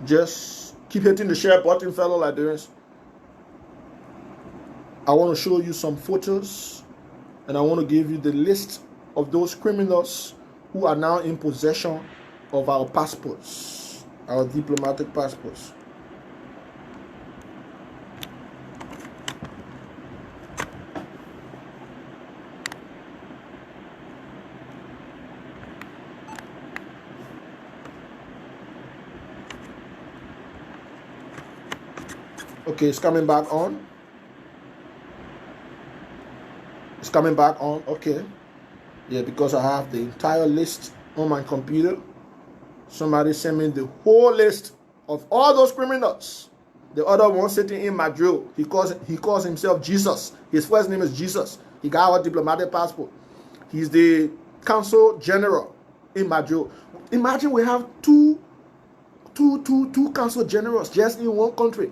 Just keep hitting the share button, fellow Liberians. I want to show you some photos, and I want to give you the list of those criminals who are now in possession of our passports, our diplomatic passports. Okay, it's coming back on. It's coming back on. Okay. Yeah, because I have the entire list on my computer. Somebody sent me the whole list of all those criminals. The other one sitting in Madrid, he calls himself Jesus. His first name is Jesus. He got our diplomatic passport. He's the consul general in Madrid. Imagine we have two consul generals just in one country.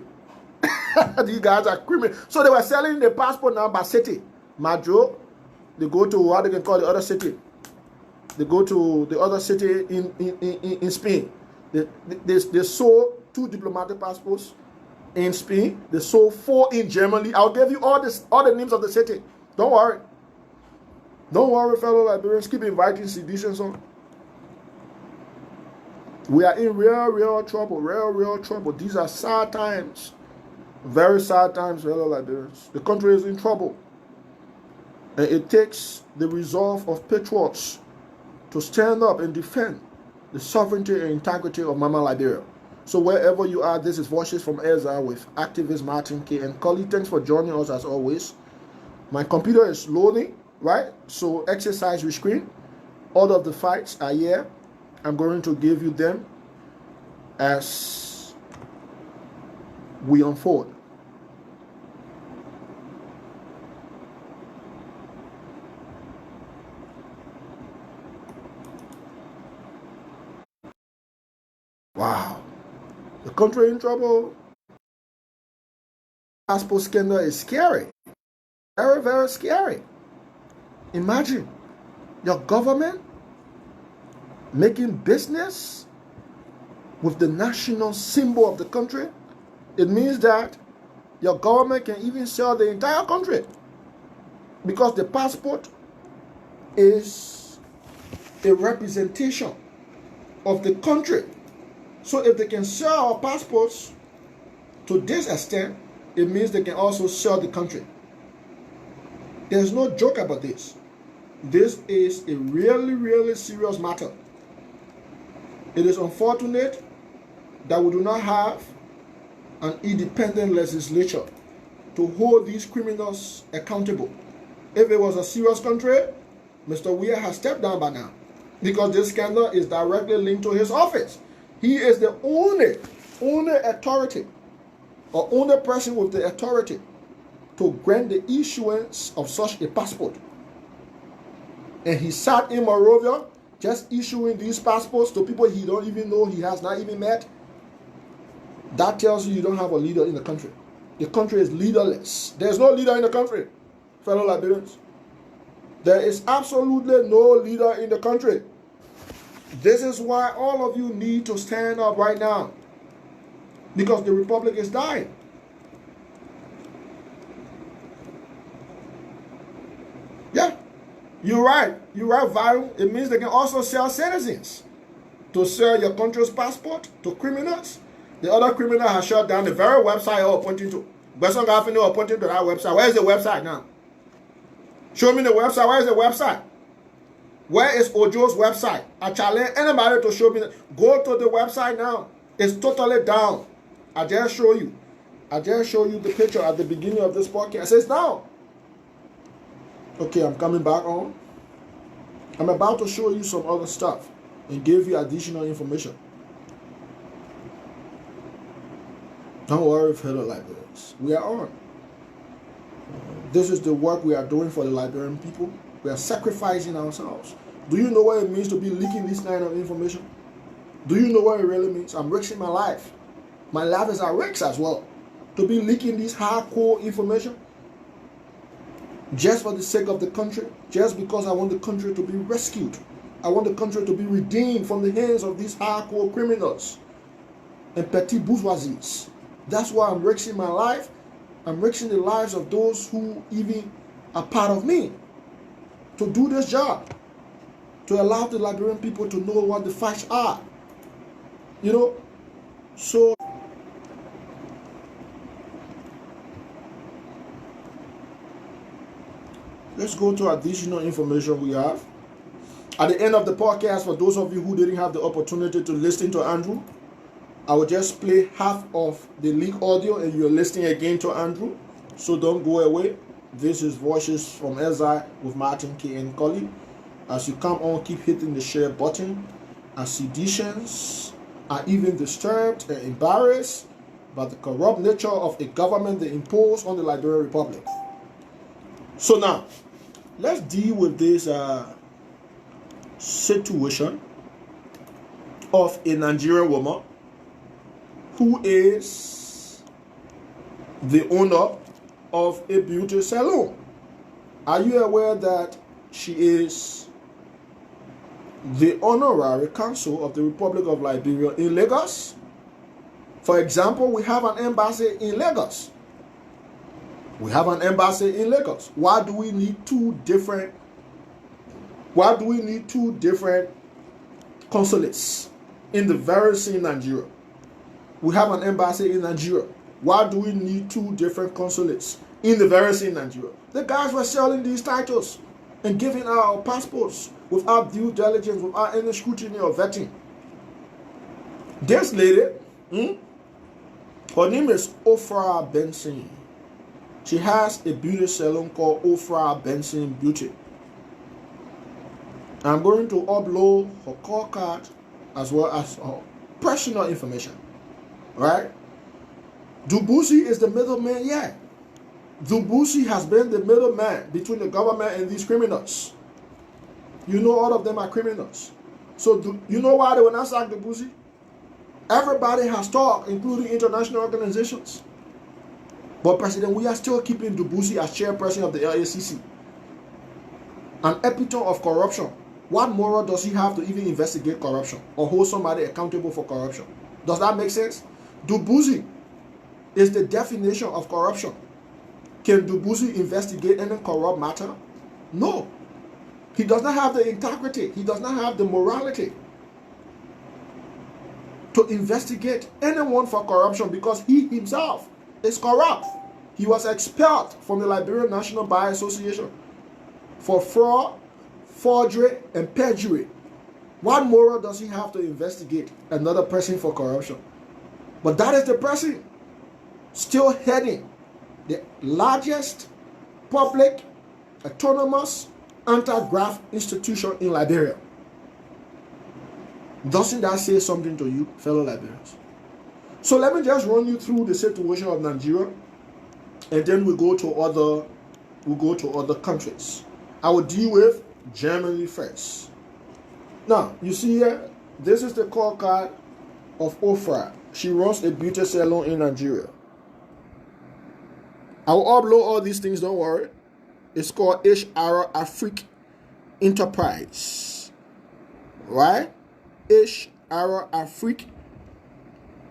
These guys are criminals. So they were selling the passport now by city. Madrid, they go to what they can call the other city. They go to the other city in Spain. They sold 2 diplomatic passports in Spain. They sold 4 in Germany. I'll give you all the names of the city. Don't worry. Don't worry, fellow Liberians. Keep inviting seditions on. We are in real trouble. Real trouble. These are sad times. Very sad times, fellow Liberians. The country is in trouble. And it takes the resolve of patriots to stand up and defend the sovereignty and integrity of Mama Liberia. So wherever you are, this is Voices from Exile with activist Martin K. and Cully. Thanks for joining us as always. My computer is loading, right? So exercise your screen. All of the facts are here. I'm going to give you them as we unfold. Wow. The country in trouble. Passport scandal is scary. Very, very scary. Imagine your government making business with the national symbol of the country, it means that your government can even sell the entire country, because the passport is a representation of the country. So if they can sell our passports to this extent, it means they can also sell the country. There's no joke about this. This is a really, really serious matter. It is unfortunate that we do not have an independent legislature to hold these criminals accountable. If it was a serious country, Mr. Weir has stepped down by now, because this scandal is directly linked to his office. He is the only authority, or only person with the authority to grant the issuance of such a passport. And he sat in Monrovia just issuing these passports to people he don't even know, he has not even met. That tells you don't have a leader in the country. The country is leaderless. There's no leader in the country, fellow Liberians. There is absolutely no leader in the country. This is why all of you need to stand up right now, because the republic is dying. Yeah, you're right. You're right, Viral. It means they can also sell citizens to sell your country's passport to criminals. The other criminal has shut down the very website you're pointing to. Besson Gaffney are pointing to that website. Where is the website now? Show me the website. Where is the website? Where is Ojo's website? I challenge anybody to show me. Go to the website now. It's totally down. I just show you. I just show you the picture at the beginning of this podcast. It's down. Okay, I'm coming back on. I'm about to show you some other stuff and give you additional information. Don't worry, fellow Liberians. We are on. This is the work we are doing for the Liberian people. We are sacrificing ourselves. Do you know what it means to be leaking this kind of information? Do you know what it really means? I'm risking my life. My life is at risk as well. To be leaking this hardcore information just for the sake of the country, just because I want the country to be rescued. I want the country to be redeemed from the hands of these hardcore criminals and petty bourgeoisies. That's why I'm risking my life. I'm risking the lives of those who even are part of me to do this job, to allow the Liberian people to know what the facts are. You know, so let's go to additional information we have. At the end of the podcast, for those of you who didn't have the opportunity to listen to Andrew, I will just play half of the leak audio and you're listening again to Andrew. So don't go away. This is Voices from Exile with Martin K. and Collie. As you come on, keep hitting the share button. As seditions are even disturbed and embarrassed by the corrupt nature of a government they impose on the Liberian Republic. So now, let's deal with this situation of a Nigerian woman who is the owner of a beauty salon. Are you aware that she is the honorary consul of the Republic of Liberia in Lagos? For example, we have an embassy in Lagos. We have an embassy in Lagos. Why do we need two different consulates in the very same Nigeria? We have an embassy in Nigeria. Why do we need two different consulates in the very same Nigeria? The guys were selling these titles and giving our passports without due diligence, without any scrutiny or vetting. This lady, her name is Ofra Benson. She has a beauty salon called Ofra Benson Beauty. I'm going to upload her call card as well as her personal information. Right? Dubusi is the middleman, yeah. Dubusi has been the middleman between the government and these criminals. You know all of them are criminals. So you know why they will not sack Dubusi? Everybody has talked, including international organizations. But President, we are still keeping Dubusi as chairperson of the LACC. An epitome of corruption. What moral does he have to even investigate corruption or hold somebody accountable for corruption? Does that make sense? Dubuzi is the definition of corruption. Can Dubuzi investigate any corrupt matter? No. He does not have the integrity. He does not have the morality to investigate anyone for corruption because he himself is corrupt. He was expelled from the Liberian National Bar Association for fraud, forgery, and perjury. What moral does he have to investigate another person for corruption? But that is the person still heading the largest public, autonomous, anti-graft institution in Liberia. Doesn't that say something to you, fellow Liberians? So let me just run you through the situation of Nigeria, and then we go to other countries. I will deal with Germany first. Now, you see here, this is the call card of Ofra. She runs a beauty salon in Nigeria. I will upload all these things, don't worry. It's called HR Afrique Enterprise. Right? HR Afrique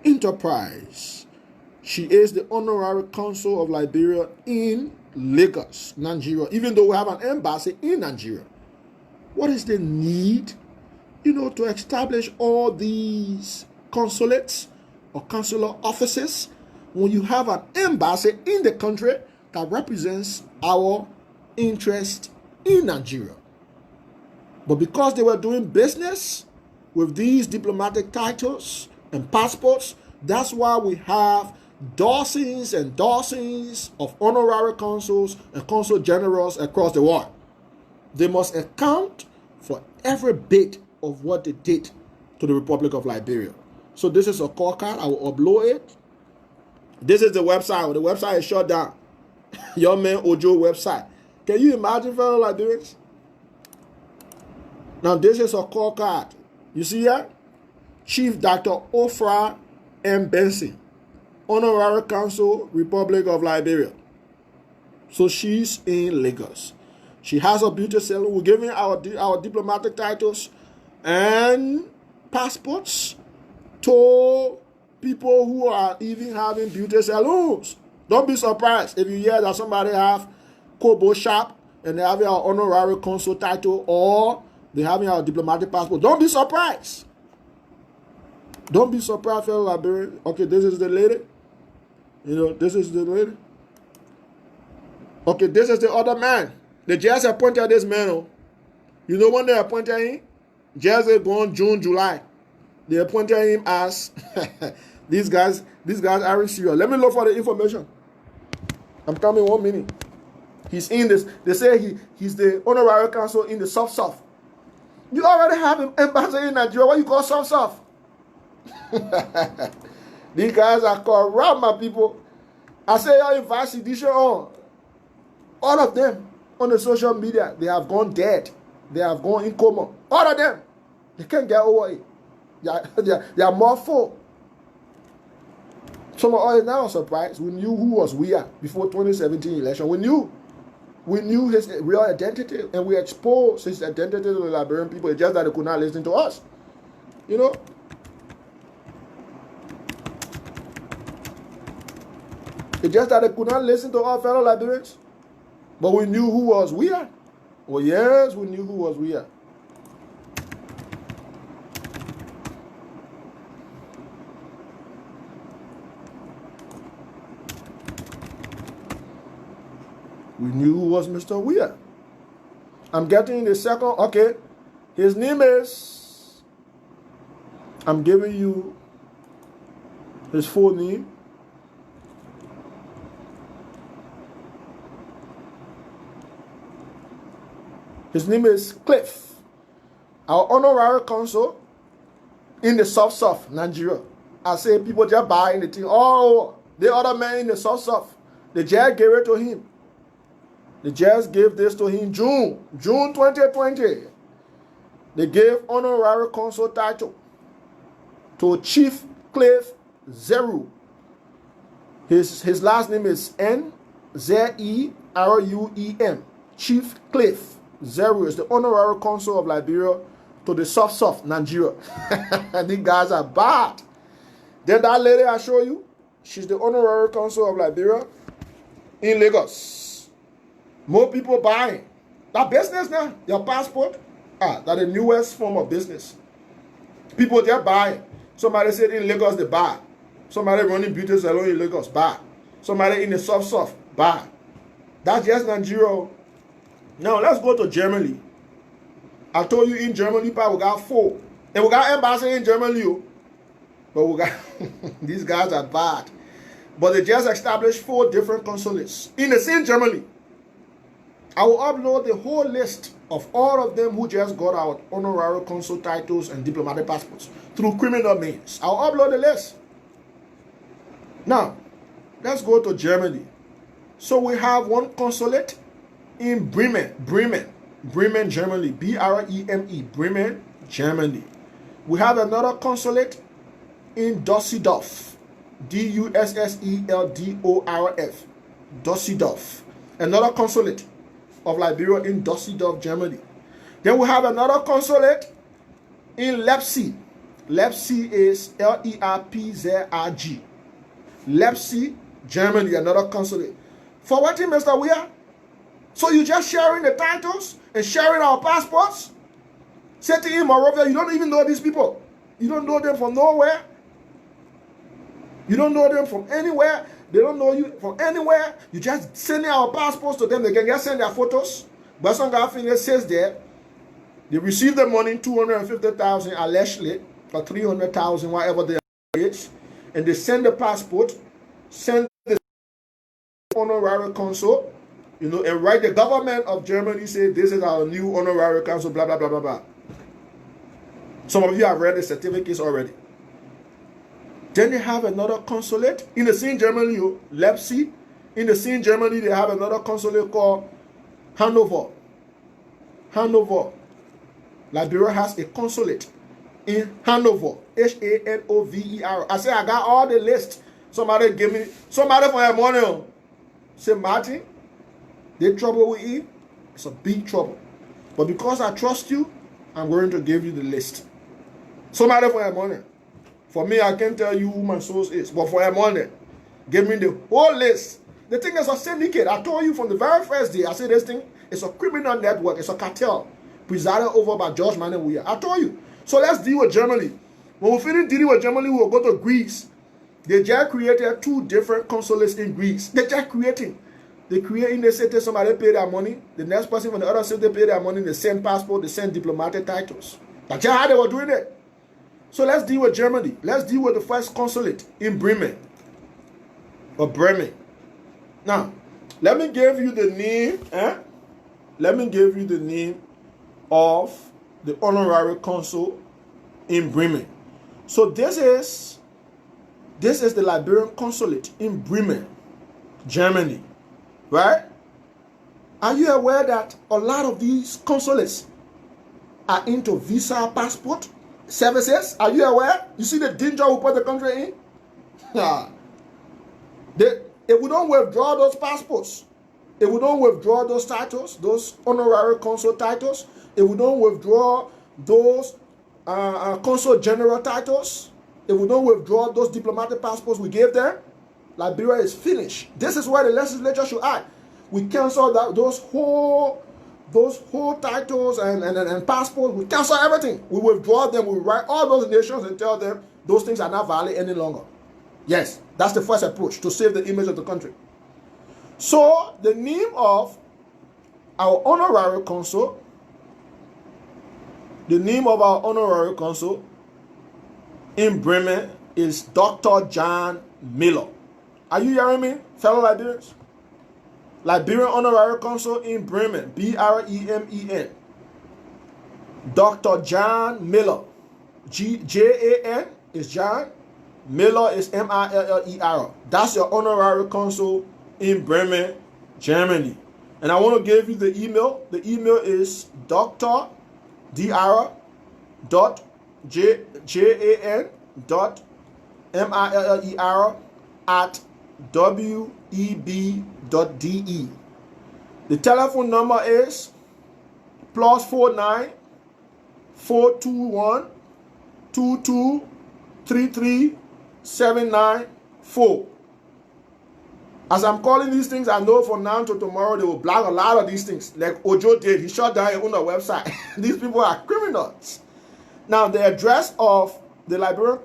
Enterprise. She is the honorary consul of Liberia in Lagos, Nigeria, even though we have an embassy in Nigeria. What is the need, to establish all these consulates or consular offices when you have an embassy in the country that represents our interest in Nigeria? But because they were doing business with these diplomatic titles and passports, that's why we have dozens and dozens of honorary consuls and consul generals across the world. They must account for every bit of what they did to the Republic of Liberia. So this is a call card. I will upload it. This is the website. The website is shut down. Your man Ojo website. Can you imagine, fellow Liberians? Now this is a call card. You see here? Chief Dr. Ofra M. Benson, Honorary Consul, Republic of Liberia. So she's in Lagos. She has a beauty salon. We're giving our diplomatic titles and passports to people who are even having beauty salons. Don't be surprised if you hear that somebody have Kobo shop and they have our honorary consul title or they have our diplomatic passport. Don't be surprised. Don't be surprised, fellow Liberians. Okay, this is the lady. This is the lady. Okay, this is the other man. They just appointed this man. You know when they appointed him? Just gone June, July. They appointed him as these guys are serious. Let me look for the information. I'm coming 1 minute. He's in this. They say he's the honorary consul in the South. You already have an ambassador in Nigeria. What you call South? These guys are corrupt, my people. I say your investigation on all of them on the social media. They have gone dead. They have gone in coma. All of them. They can't get over it. They are more full. Some of us now are surprised. We knew who was we are before 2017 election. We knew his real identity, and we exposed his identity to the Liberian people. It's just that they could not listen to us. It's just that they could not listen to our fellow Liberians. But we knew who was we are. Well, yes, we knew who was we are. We knew who was Mr. Weir. I'm getting the second. Okay. His name is. I'm giving you his full name. His name is Cliff. Our honorary consul in the South, Nigeria. I say people just buy anything. Oh, the other man in the South. They just gave it to him. They just gave this to him June 2020. They gave honorary consul title to Chief Cliff Zeru. His last name is Nzeruem. Chief Cliff Zero is the honorary consul of Liberia to the soft Nigeria. These guys are bad. Then that lady I show you, she's the honorary consul of Liberia in Lagos. More people buying. That business now, your passport, that the newest form of business. People just buy. Somebody said in Lagos they buy. Somebody running beauty salon in Lagos, buy. Somebody in the soft, buy. That's just Nigeria. Now let's go to Germany. I told you in Germany, we got 4. And we got embassy in Germany. But we got these guys are bad. But they just established 4 different consulates in the same Germany. I will upload the whole list of all of them who just got our honorary consul titles and diplomatic passports through criminal means. I'll upload the list. Now, let's go to Germany. So we have one consulate in Bremen, Germany, B-R-E-M-E, Bremen, Germany. We have another consulate in Düsseldorf, D-U-S-S-E-L-D-O-R-F, Düsseldorf. Another consulate of Liberia in Düsseldorf, Germany. Then we have another consulate in Leipzig. Leipzig is L-E-R-P-Z-I-G. Leipzig, Germany, another consulate. For what, Mr. Weir? So you just sharing the titles and sharing our passports? Say to him, moreover, you don't even know these people. You don't know them from nowhere. You don't know them from anywhere. They don't know you from anywhere. You just send our passports to them. They can just send their photos. But some guy says there, they receive the money, 250,000 allegedly, or 300,000, whatever they are, and they send the passport, send the honorary consul, and write the government of Germany, say this is our new honorary consul, blah, blah, blah, blah, blah. Some of you have read the certificates already. Then they have another consulate in the same Germany, Leipzig. In the same Germany, they have another consulate called Hanover. Liberia has a consulate in Hanover, Hanover. I say I got all the list. Somebody for your money. Say, Martin, the trouble with you, it's a big trouble. But because I trust you, I'm going to give you the list. Somebody for your money. For me, I can't tell you who my source is. But for your money, give me the whole list. The thing is a syndicate. I told you from the very first day, I said this thing is a criminal network. It's a cartel presided over by George Weir. I told you. So let's deal with Germany. When we finish dealing with Germany, we'll go to Greece. They just created 2 different consulates in Greece. They just creating. They create in the city, somebody pay their money. The next person from the other city pay their money. They send passport, they send diplomatic titles. That's how they were doing it. So let's deal with Germany. Let's deal with the first consulate in Bremen. Or Bremen. Now, let me give you the name. Let me give you the name of the honorary consul in Bremen. So this is the Liberian consulate in Bremen, Germany. Right? Are you aware that a lot of these consulates are into visa passport services? Are you aware? You see the danger we put the country in? If we don't withdraw those passports, if we don't withdraw those titles, those honorary consul titles, if we don't withdraw those consul general titles, if we don't withdraw those diplomatic passports we gave them, Liberia is finished. This is where the legislature should act. We cancel those whole titles and passports. We cancel everything. We withdraw them. We write all those nations and tell them those things are not valid any longer. Yes, that's the first approach to save the image of the country. So the name of our honorary consul, in Bremen is Dr. John Miller. Are you hearing me, fellow Liberians? Liberian honorary consul in Bremen, B-R-E-M-E-N. Dr. John Miller. J-A-N is John. Miller is M-I-L-L-E-R. That's your honorary consul in Bremen, Germany. And I want to give you the email. The email is Dr. dot J-A-N dot M-I-L-L-E-R at web.de. The telephone number is plus 49 421 22 33 794. As I'm calling these things, I know from now to tomorrow they will block a lot of these things. Like Ojo did, he shut down his own website. These people are criminals. Now, the address of the Liberian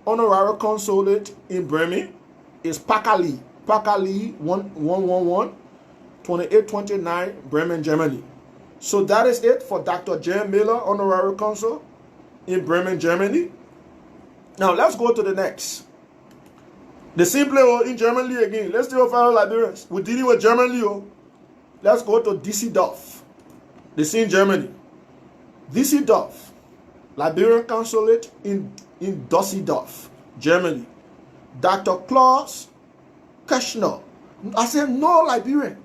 Honorary Consulate in Bremen is Pakali 1111 2829 Bremen, Germany. So that is it for Dr. Jan Miller, Honorary Consul in Bremen, Germany. Now, let's go to the next. The simple in Germany again. Let's do fellow Liberians. We're dealing with Germany. Let's go to Düsseldorf. The same in Germany. Düsseldorf, Liberian Consulate in Düsseldorf, Germany. Dr. Klaus Kirchner. I said no Liberian.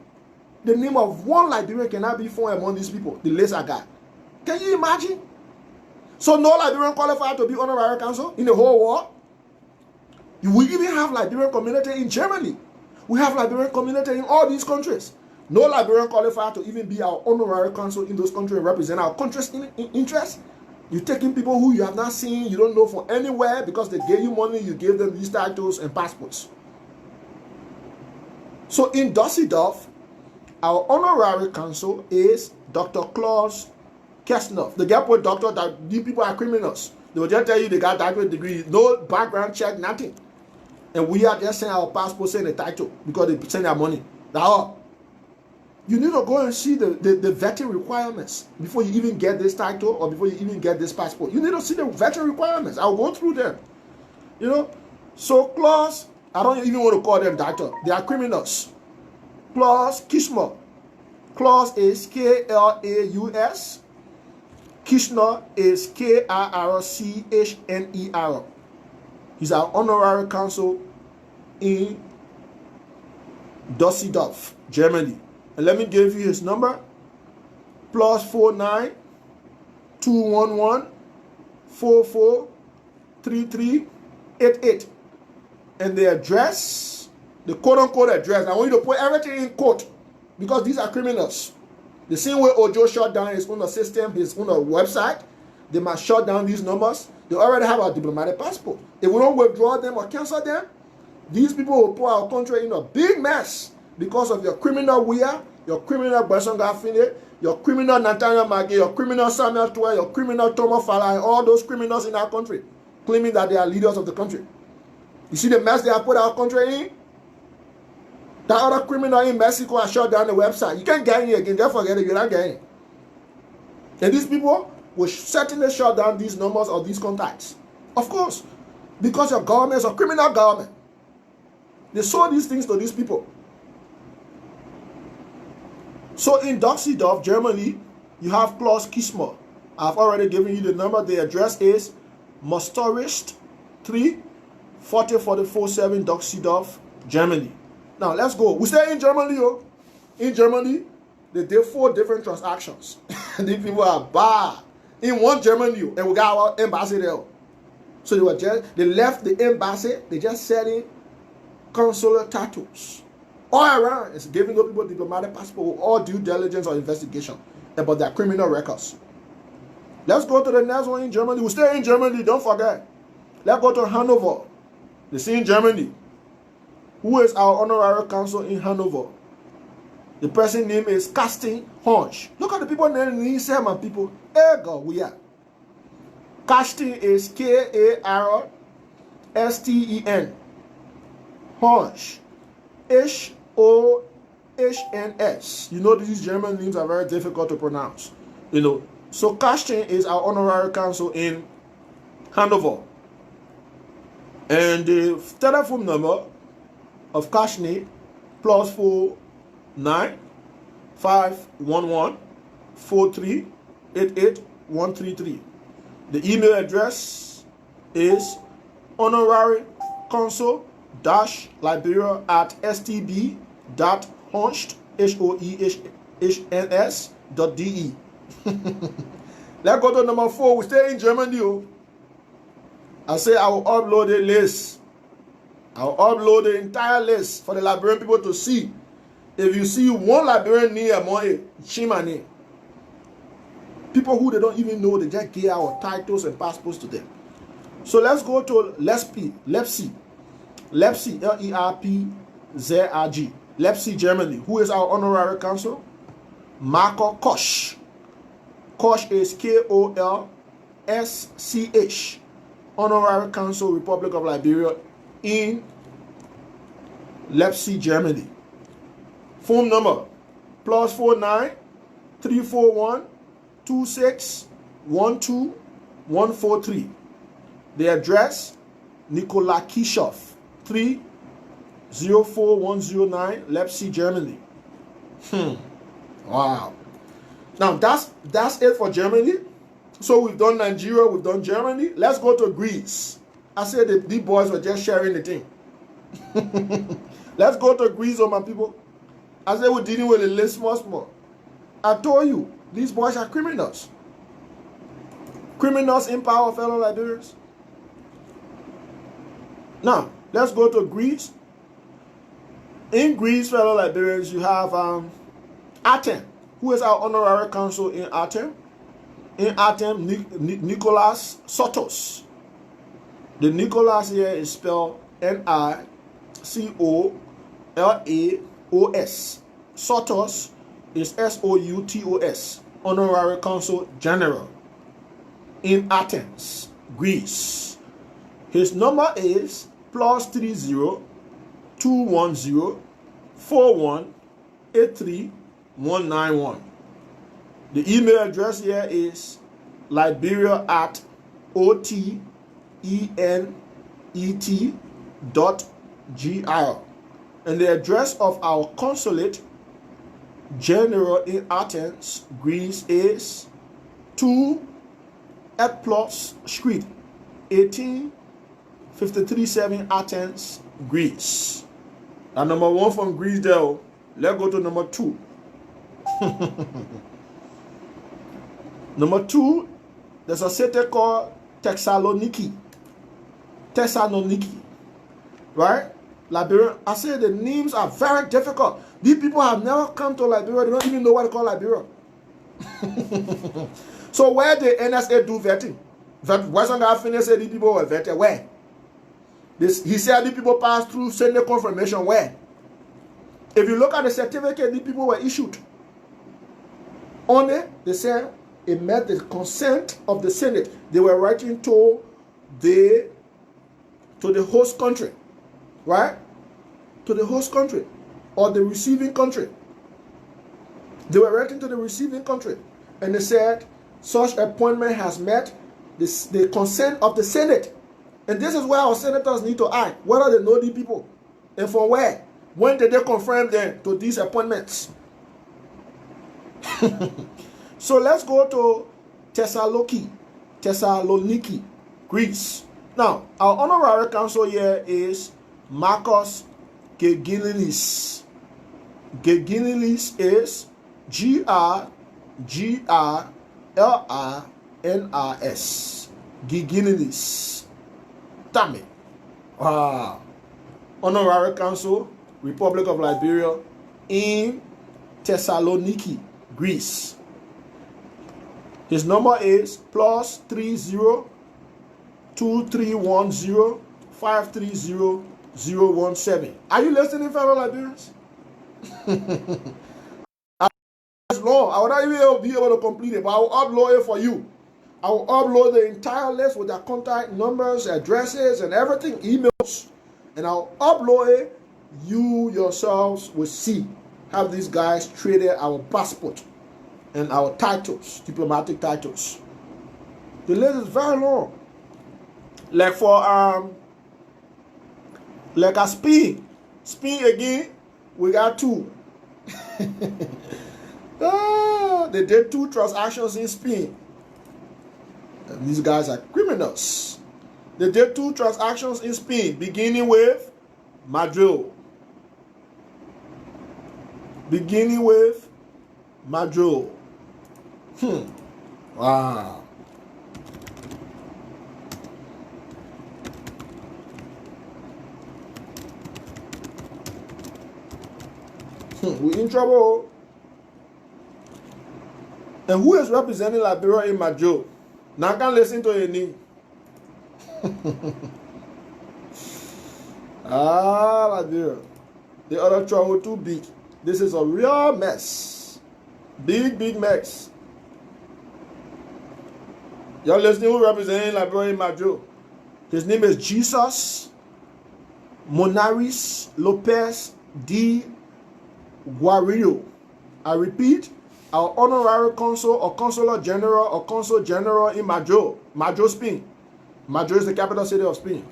The name of one Liberian cannot be found among these people. The list I got. Can you imagine? So no Liberian qualified to be honorary consul in the whole world. We even have Liberian community in Germany. We have Liberian community in all these countries. No Liberian qualified to even be our honorary consul in those countries and represent our country's interest. You're taking people who you have not seen, you don't know from anywhere because they gave you money, you gave them these titles and passports. So in Düsseldorf, our honorary consul is Dr. Klaus Kirchner. The gap with doctor that these people are criminals. They will just tell you they got doctorate degree, no background check, nothing. And we are just saying our passport, saying the title because they send their money. That's all. You need to go and see the vetting requirements before you even get this title or before you even get this passport. You need to see the vetting requirements. I'll go through them. You know? So Klaus, I don't even want to call them doctor. They are criminals. Klaus Kirchner. Klaus is Klaus. Kirchner is Kirchner. He's our honorary consul in Düsseldorf, Germany. And let me give you his number. Plus 49 211 44 33 88. And the address, the quote-unquote address. I want you to put everything in quote because these are criminals. The same way Ojo shut down his own system, his own website, they must shut down these numbers. They already have our diplomatic passport. If we don't withdraw them or cancel them, these people will put our country in a big mess because of your criminal Wia, your criminal Berson Garfine, your criminal Nathaniel Maggie, your criminal Samuel Tuer, your criminal Tomo Fala, and all those criminals in our country, claiming that they are leaders of the country. You see the mess they have put our country in? That other criminal in Mexico has shut down the website. You can't get in again. Just forget it. You're not getting. And these people will certainly shut down these numbers or these contacts. Of course. Because your government is a criminal government. They sold these things to these people. So in Düsseldorf, Germany, you have Klaus Kirchner. I've already given you the number. The address is Mostorist 3 40447 Düsseldorf, Germany. Now, let's go. We stay in Germany, yo. In Germany, they did 4 different transactions. These people are bad. In one Germany, and we got our embassy there. So they left the embassy, they just selling consular titles. All around, it's giving those people diplomatic passport with all due diligence or investigation about their criminal records. Let's go to the next one in Germany. We stay in Germany, don't forget. Let's go to Hanover. They see in Germany. Who is our honorary consul in Hanover? The person's name is Karsten Honch. Look at the people named inside my people. Hey God, we are. Karsten is Karsten. Honch. Hohns. You know these German names are very difficult to pronounce. You know. So Karsten is our honorary consul in Hanover. And the telephone number of Karsten plus 49 511 43 88 133. The email address is honorary-consul-liberian@stb.honst.de. Let's go to number 4. We stay in Germany. I say I will upload a list. I will upload the entire list for the Liberian people to see. If you see one Liberian near Moe, Chimane. People who they don't even know, they just give our titles and passports to them. So let's go to Leipzig, Lerpzg, Leipzig, Germany. Who is our honorary consul? Marco Kosch. Kosch is Kolsch, honorary consul, Republic of Liberia in Leipzig, Germany. Phone number +49 341 26 12 143. The address Nikola Kishoff 304109 Leipzig, Germany. Wow. Now that's it for Germany. So we've done Nigeria, we've done Germany. Let's go to Greece. I said the boys were just sharing the thing. Let's go to Greece, oh my people. I said we're dealing with a list small. I told you, these boys are criminals. Criminals in power, fellow Liberians. Now, let's go to Greece. In Greece, fellow Liberians, you have Athens. Who is our honorary consul in Athens? In Athens, Nicholas Sotos. The Nicholas here is spelled Nicolas. Sotos is Soutos. Honorary consul general in Athens, Greece. His number is +30 210 41 83 191. The email address here is liberia@otenet.gr. And the address of our consulate general in Athens, Greece is 2 Plus Street, 18537 Athens, Greece. Now number 1 from Greece there. Let's go to number 2. Number 2, there's a city called Thessaloniki. Right? Liberia. I say the names are very difficult. These people have never come to Liberia. They don't even know what to call Liberia. So where the NSA do vetting? Western Africa said these people were vetted. Where? He said these people passed through Senate confirmation. Where? If you look at the certificate these people were issued, on it, they said it met the consent of the Senate. They were writing to the host country, right? To the host country or the receiving country. They were writing to the receiving country, and they said such appointment has met the consent of the Senate. And this is where our senators need to act. Whether they know these people and from where. When did they confirm them to these appointments? So let's go to Thessaloniki, Greece. Now, our honorary consul here is Marcos Gegilinis. Gegilinis is GRGRLINRS. Gegilinis. Damn it. Wow. Honorary consul, Republic of Liberia in Thessaloniki, Greece. His number is +30 2310 530 017. Are you listening, fellow Liberians? It's long. I would not even be able to complete it, but I will upload it for you. I will upload the entire list with their contact numbers, addresses, and everything, emails, and I'll upload it. You yourselves will see how these guys traded our passport and our titles, diplomatic titles. The list is very long. Like for like a Spain again, we got 2. They did 2 transactions in Spain. And these guys are criminals. They did 2 transactions in Spain, beginning with Madrid. Wow. We in trouble. And who is representing Liberia in Majo? Now I can listen to any. Liberia. The other trouble too big. This is a real mess. Big mess. Y'all listening who representing Liberia in Majo? His name is Jesus Monaris Lopez D. Guarillo. I repeat, our honorary consul or consular general or consul general in Majo, Spain. Majo is the capital city of Spain.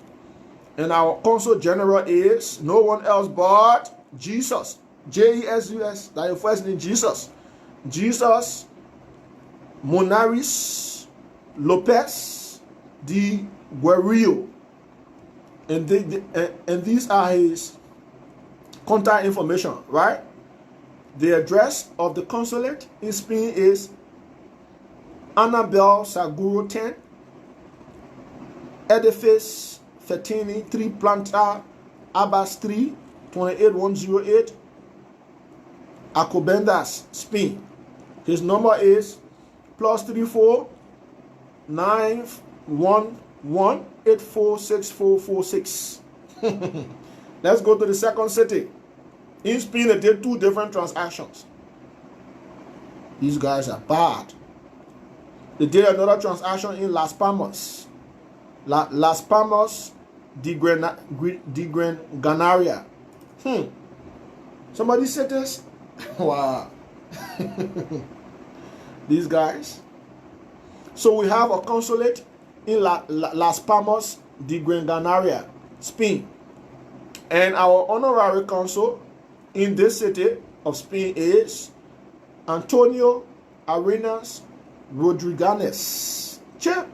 And our consul general is no one else but Jesus. Jesus. That's your first name, Jesus. Jesus Monaris Lopez D. Guarillo. And these are his contact information, right? The address of the consulate in Spain is Annabel Saguro 10, Edifice Fetini 3 Planta Abbas 3, 28108, Acobendas, Spain. His number is +34 911 846446. Let's go to the second city. In Spain, they did 2 different transactions. These guys are bad. They did another transaction in Las Palmas. Las Palmas de Ganaria. Somebody said this? Wow. These guys. So we have a consulate in Las Palmas de Ganaria, Spain. And our honorary consul in this city of Spain is Antonio Arenas Rodriguez. Check.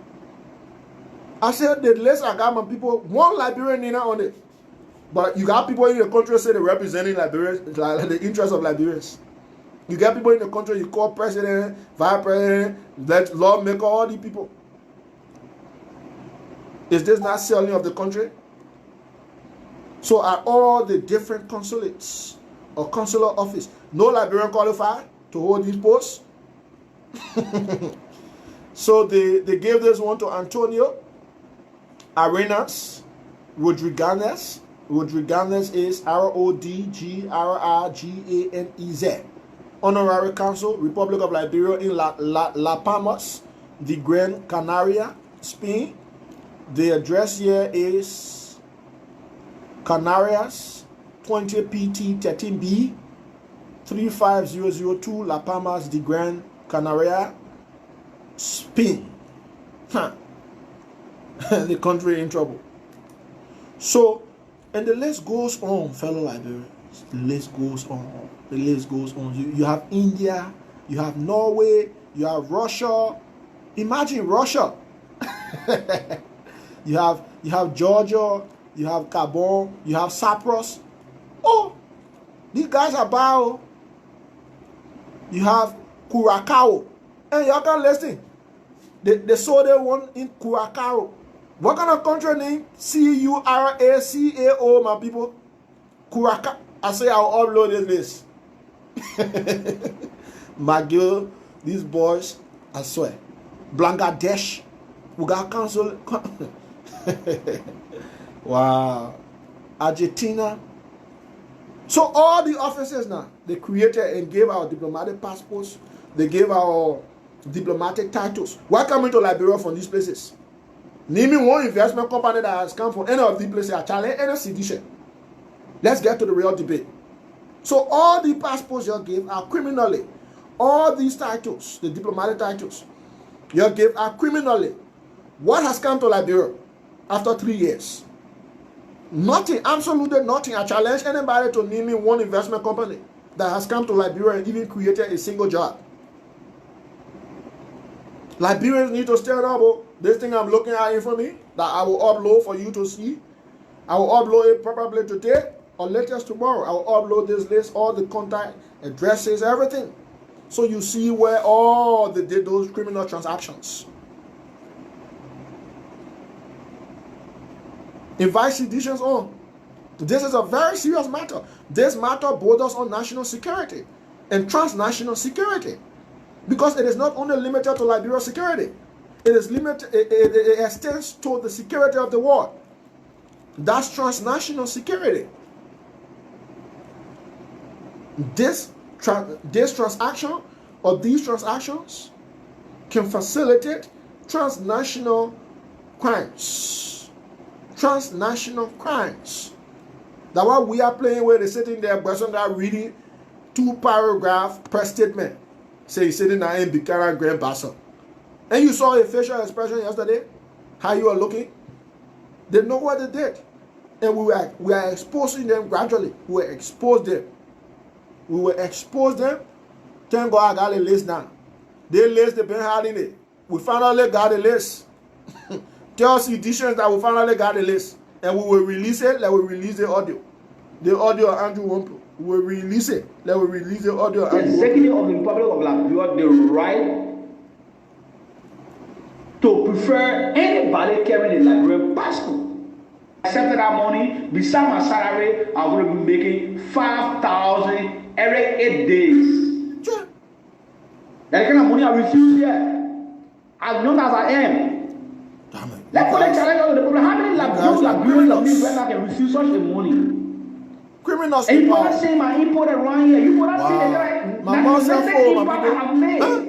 I said the list I got my people, one Liberian in on it. But you got people in the country say they're representing Liberia, like the interests of Liberians. You got people in the country you call president, vice president, lawmaker, all these people. Is this not selling of the country? So are all the different consulates or consular office no Liberian qualified to hold these posts? So they gave this one to Antonio Arenas Rodriguez. Rodriguez is Rodgrrganez. Honorary Consul, Republic of Liberia in La Palmas, the Gran Canaria, Spain. The address here is Canarias 20 PT 13B 35002 La Palmas de Gran Canaria, Spain. The country in trouble. So, and the list goes on, fellow Liberians. The list goes on. The list goes on. You have India, you have Norway, you have Russia. Imagine Russia. You have Georgia, you have Gabon, you have Cyprus. Oh, these guys are bad. You have Curacao. And y'all can listen. They saw that one in Curacao. What kind of country name? Curacao, my people. Curacao. I say I'll upload this list. McGill, these boys, I swear. Bangladesh. We got council. Wow. Argentina. So all the offices now, they created and gave our diplomatic passports. They gave our diplomatic titles. Why coming to Liberia from these places? Name me one investment company that has come from any of these places. I challenge any sedition. Let's get to the real debate. So all the passports you give are criminally. All these titles, the diplomatic titles, you give are criminally. What has come to Liberia after 3 years? Nothing, absolutely nothing. I challenge anybody to name me one investment company that has come to Liberia and even created a single job. Liberians need to stand up. This thing I'm looking at in front of me, that I will upload for you to see. I will upload it probably today or latest tomorrow. I will upload this list, all the contact addresses, everything. So you see where all they did those criminal transactions. Invite seditions on. This is a very serious matter. This matter borders on national security and transnational security. Because it is not only limited to Liberian security. It is limited. It extends to the security of the world. That's transnational security. This transaction or these transactions can facilitate transnational crimes. Transnational crimes. That's why we are playing where they're sitting there, person that reading 2-paragraph per statement. Say he's sitting there in Buchanan Grand Basel. And you saw a facial expression yesterday, how you are looking. They know what they did. And we are exposing them gradually. We will expose them. We will expose them. Thank God I got a list now. They list they've been hiding it. We finally got a list. Tell us editions that we finally got a list. And we will release it like we release the audio. The audio of Andrew Wompo. We will release it like we release the audio of Andrew Wompo. The Executive of the Republic of Liberia, the right to prefer anybody carrying a Liberian passport. Accepted that money, beside my salary, I'm going to be making 5,000 every 8 days. Sure. That kind of money I refuse here. As long as I am. Damn it. Let's put a challenge on the problem. How many Liberians right now can refuse such a money? Criminals. And you want to say my import around here. You want to say that my boss that's the impact I have made. Huh?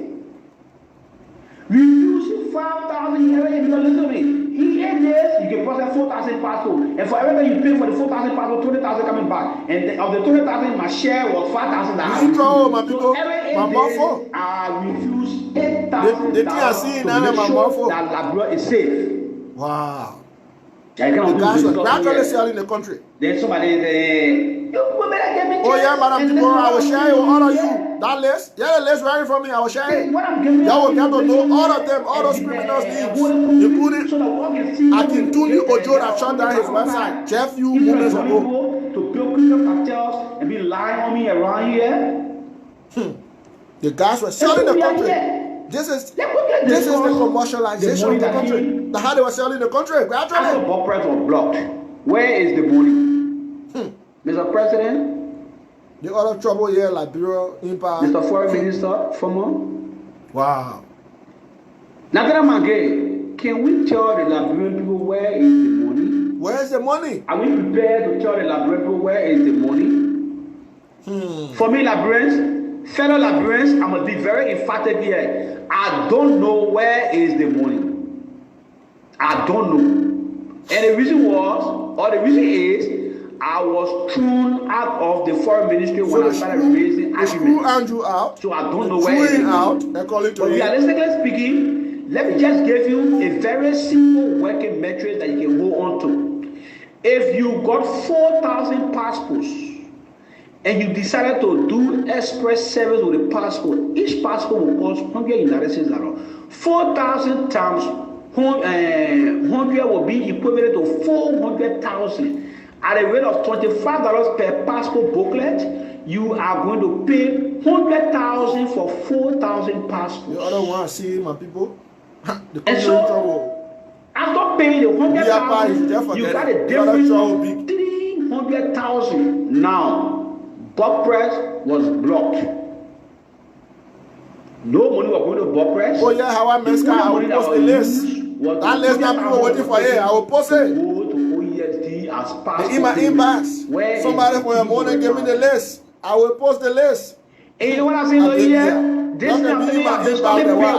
Refusing 5,000 every because listen to me. In 8 days, you can process 4,000 passport. And for everything you pay for the 4,000 passport, 20,000 coming back. And of the 20,000, my share was 5,000. So every 8 days, I refuse 8,000. The thing I see now, my mouth that Liberia is safe. Wow. I cannot the guys were gradually selling the country. Then somebody say, oh yeah, Madam Debo, I will share you, all of you. That list, yeah, the list right from me, I will share it. Y'all will get to know all of them, all those criminals names, including Akintuli Ojo that shut down his website, Jeff Yu moments ago. To build criminal cartels and be lying on me around here. The guys were selling the country. This is the commercialization of the country. That's how they were selling the country gradually. After the press was blocked, where is the money? Mr. President? The other trouble here, Liberia, Empire. Mr. Foreign Minister, former? Wow. Nathan Mange, can we tell the Liberian people where is the money? Where is the money? Are we prepared to tell the Liberian people where is the money? For me, Liberians, fellow Liberians, I must be very emphatic here. I don't know where is the money. I don't know. And the reason is, I was thrown out of the foreign ministry when I started raising arguments. Andrew out. So I don't know where it is. But realistically speaking, let me just give you a very simple working metric that you can hold on to. If you got 4,000 passports and you decided to do express service with a passport, each passport will cost 100 United States dollars. 4,000 times 100 will be equivalent to 400,000. At a rate of $25 per passport booklet, you are going to pay 100,000 for 4,000 passports. The other one, see my people. And so, after paying the 100,000, you got a difference of 300,000. Now, Bob Press was blocked. No money was going to Bob Press. Oh yeah, how I messed up. I will post the list. That list now people waiting for it. I will post it. As in my inbox, somebody for your money give me the list. I will post the list. And you know what I'm saying here? This is not per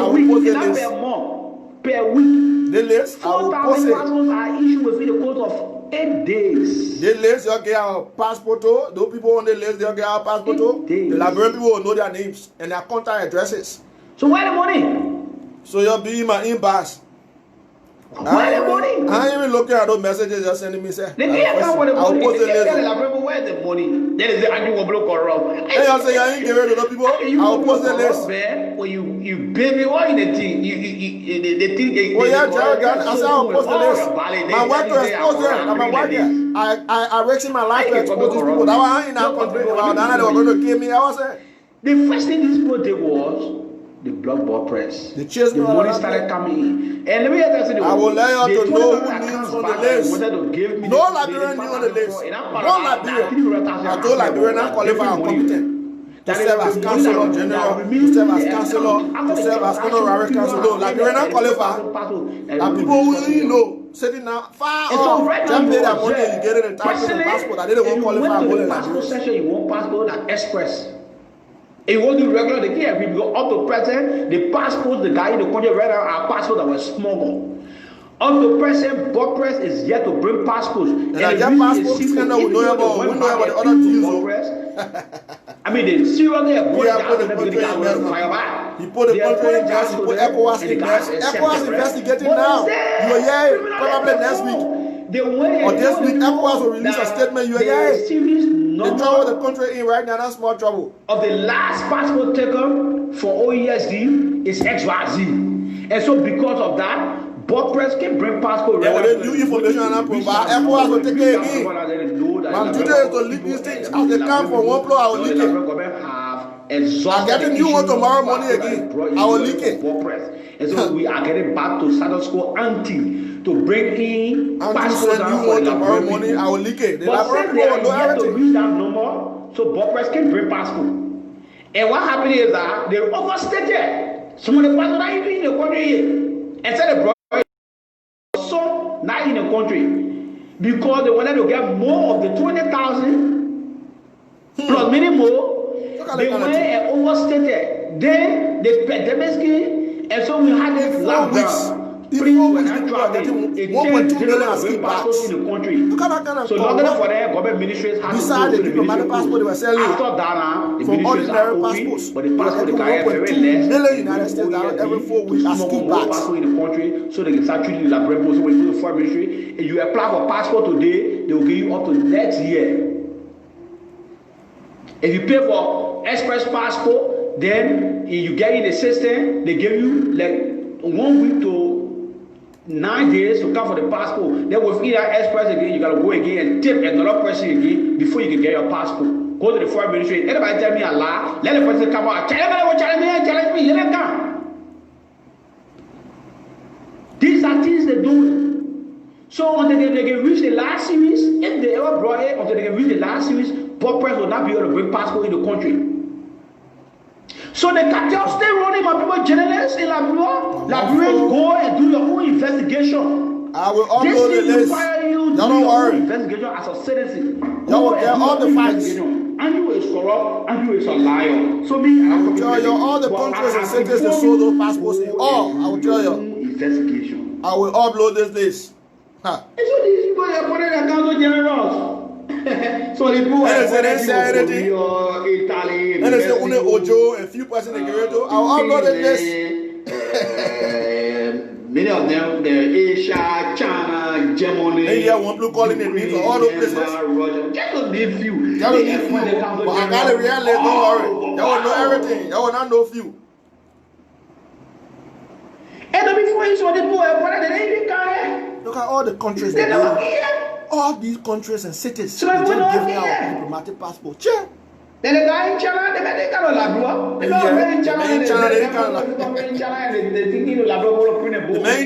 week, it's not per month, per week. The list, I will post it. 4,000 passports are issued within the course of 8 days. The list, you get our passport. Those people on the list, they get our passport. The Liberian people will know their names and their contact addresses. So where the money? So you'll be in my inbox. Where the money? I ain't even looking at those messages you're sending me. Say, they can't come with the money. They can't tell where the money. Then is the Andrew Wompo corrupt. Hey, I say you ain't giving it to the people. I'll post the list. When you baby, what in the thing? The thing. Oh yeah, Jared, I said I'll post the list. My wife to expose them. My wife here. I risking my life to expose these people. That was I ain't not complaining about. That they were going to kill me. I was saying. The first thing these people did was the blockball press. The money started coming in. And let me tell you, I will let you to know who names on the list. No Liberian knew on the list. No Liberian. I told Liberian not qualified or competent. to serve as Councillor General, to serve as Councillor, to serve as Honorary Councillor. No, Liberian not qualified. And people who really know, sitting now far off, just pay that money and you get it in time for the passport. I didn't want to qualify more than passport session, you want passport like express. If you want to do regular, they can't. We go up to present, the passports, the guy in the country right now are passports that were smuggled. Up to present, board press is yet to bring passports. And I get passports, we know about the other deals. I mean, they seriously have put He put the country in gas, he put ECOWAS in gas. ECOWAS investigating now. You are here, probably next week. Or this week, ECOWAS will release a statement. You are here. The trouble the country in right now, that's small trouble. Of the last passport taken for OESD is XYZ. And so because of that, board press can bring passport. Yeah, when they do information and provide, ECOWAS will take it again. I'm today to leak these things. As they come from one floor, I will leak it. I'm getting new one tomorrow morning again. I will leak it. And so we are getting back to status quo ante to bring in passport new one tomorrow morning. I will leak it. But since they are yet to use that number, so board press can bring passport. And what happened is that they overstated some of the passport that you in the country here. And said they brought some not in the country because they wanted to get more of the 20,000 plus many more. They went and overstated. Then they paid them skin, and so we had this last Even when I traveling, it 1.2 million skip passports in the country. Look at that kind of so not for the government ministries has beside the diplomatic passport they were selling. After that, the from ordinary passports, but the passport they carry very less. Million United States dollars every 4 weeks as skip passport in the country, so they can start treating the laboratory. So when you go to foreign ministry, and you apply for passport today, they will give you up to next year. If you pay for express passport, then you get in the system, they give you like 1 week to 9 days to come for the passport. Then with either express again, you gotta go again and tip another person again before you can get your passport. Go to the foreign ministry. Anybody tell me a lie, let the person come out. Challenge me, let them come. These are things they do. So until they can reach the last series, if they ever brought it, until they can reach the last series, board press will not be able to bring passport in the country. So the cartel stay running, my people, journalists in Liberia. Liberians go and do your own investigation. I will upload the list. Don't worry. Investigation as a citizen. Y'all will get all the facts. And you is corrupt, and you is a liar. So me, I will tell you all the countries and cities that sold those passports in all. I will tell you. Investigation. I will upload this list. Huh. And so these people are putting their council generals. So the people are Italy. And they say only Ojo and few persons in Geredo. I will upload this list. Many of them, they're Asia, China, Germany. India, one blue calling it means all those places. Russia. Just to name few. That will name few. But I got a real list, don't worry. That will know everything. That will not know few. And before you saw the boy, they didn't care. Look at all the countries. They don't care. All these countries and cities. So they just give me out diplomatic passport. Check. Then the guy in China, they can't Labrador. The man in China, the man in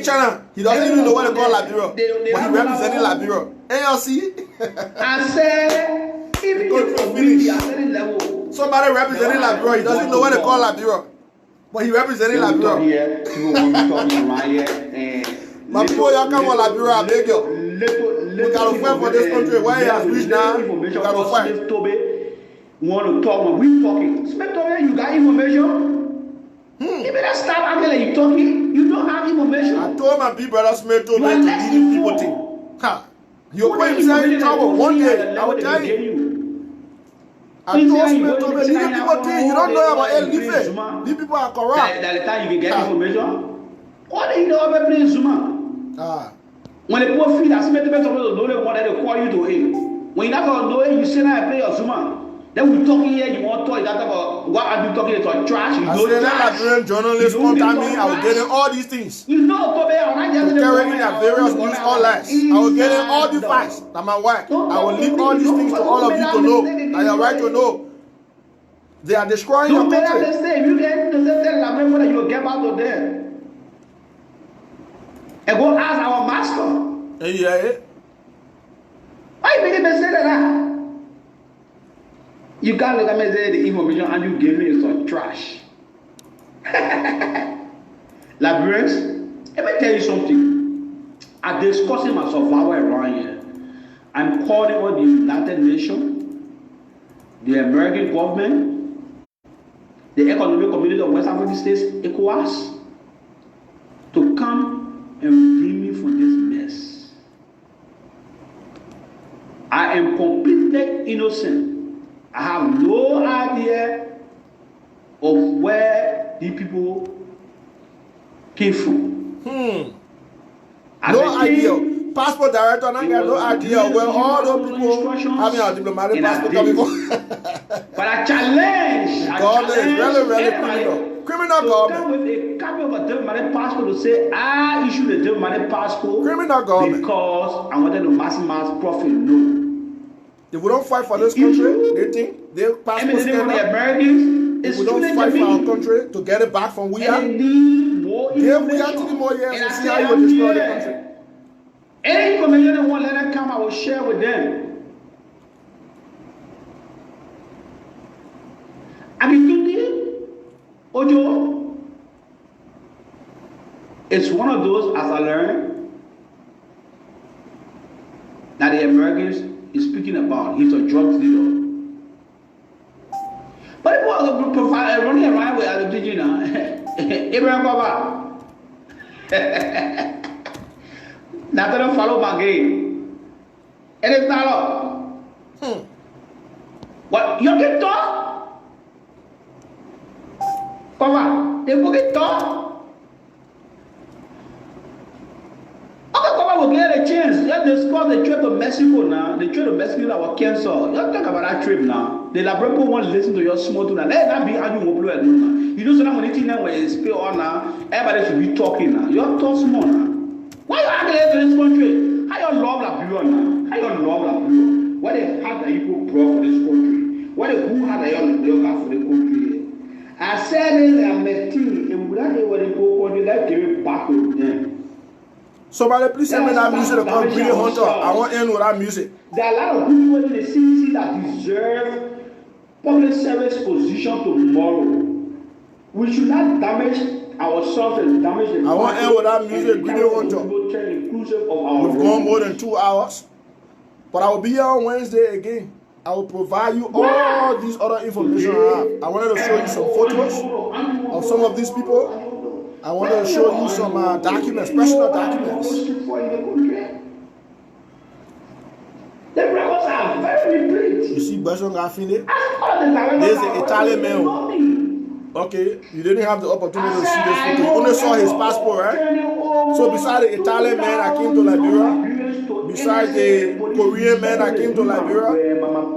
China, he doesn't even know what they call Labrador, but he representing Labrador. ALC. I said, even if you level, somebody representing Labrador, he doesn't know what they call Labrador, but he representing Labrador. My people, y'all come on Labrador, I beg you. We gotta fight for this country. Where he has reached now, we gotta fight. Want to talk when we talking. Smith Tobe, you got information? You better stop acting like you talking. You don't have information. I told my big brother Smith Tobe to leave people thing. Ha! You're putting yourself in trouble. One day, I will tell you. I told Smith Tobe, leave people thing. You don't know about El Life. These people are corrupt. That's the time you can get information. What do you know about playing Zuma? When the poor feel that Smith Tobe told me to know the one that they call you to him. When you're not going to know it, you sit there and play your Zuma. Then we talking here, you want to talk, you about what are you talking about trash? You know trash. Liberian journalists contact me, I will get in all these things. You know, Tobe, I'm not just carrying their various news all lies. I will get in all the facts. That's my wife. I will leak all these things to all of you to know. And you're right to know. They are destroying your country. Don't say you get the same Liberian that you get out of there. And go ask our master. Yeah. Why you make me say that? You can't look at me and say the information and you give me is some trash. Liberians, let me tell you something. I'm discussing my survival around here. I'm calling on the United Nations, the American government, the Economic Community of West African States, ECOWAS, to come and free me from this mess. I am completely innocent. I have no idea of where these people came from. No idea. Passport director, I got no idea where all those people having a diplomatic passport coming from. But I challenge. Government is really criminal. Criminal government. Come with a copy of a diplomatic passport to say, I issued a diplomatic passport. Criminal government. Because I wanted to maximize profit. No. If we don't fight for this country, they think their passport the Americans, if we don't fight for our country to get it back from we are, give we are 3 more years and see how you will destroy the country. Any information they want, let them come, I will share with them. Abitundi, Ojo, it's one of those, as I learned, that the Americans is speaking about. He's a drug dealer. But it was running around with Abitundi now. Abraham Baba. Now they don't follow my game. It is not up. What? You get talk? Come on. They will get talk. Okay, come on, we'll get a chance. Let's discuss the trip to Mexico now. The trip to Mexico that was canceled. Let's talk about that trip now. The Labrador won't listen to your small tune. Let that be how you will blow it now. You know, so now when you think that when you spill on now, everybody should be talking now. You're talk small now. Why you angry to this country? How you love Liberia now? How you love Liberia? What the heart that you brought for this country? What the who heart that you got for the country? I said it, I'm a team, and without it, what they go for, let's give it back to them. Somebody please send me that music to come Billy Hunter. I want to end with that music. There are a lot of people in the CDC that deserve public service position tomorrow. We should not damage ourselves and damage the I want to end with that music, Billy Hunter. We've gone more than 2 hours. But I will be here on Wednesday again. I will provide you all these other information I have. I wanted to show you some photos of some of these people. I wanted to show you some documents, personal documents. The records are very big. You see Besson Gaffini? There's an Italian man. Okay, you didn't have the opportunity to see this photo. You only saw his passport, right? So beside the Italian man that came to Liberia, beside the Korean man that came to Liberia,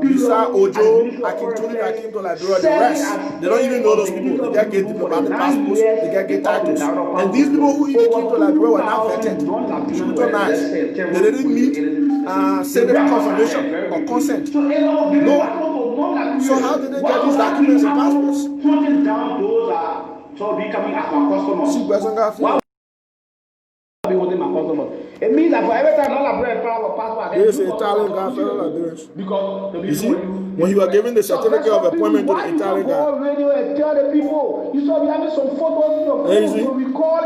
beside Ojo Akintuni that came to Liberia, the rest, they don't even know those people. They get diplomatic passports, they get titles. And these people who even came to Liberia were not vetted, scrutinized. They didn't meet Senate confirmation or consent. No. So how did they get these documents and passports? Hunting down those so becoming as my customers. See, Why be hunting my customers? It means that for every time all I bring a passport, there's an Italian guy, fellow Liberians. Because you see, when you are given the certificate of appointment to the Italian guy, radio and tell the people, you saw me having some photos in your phone. You see,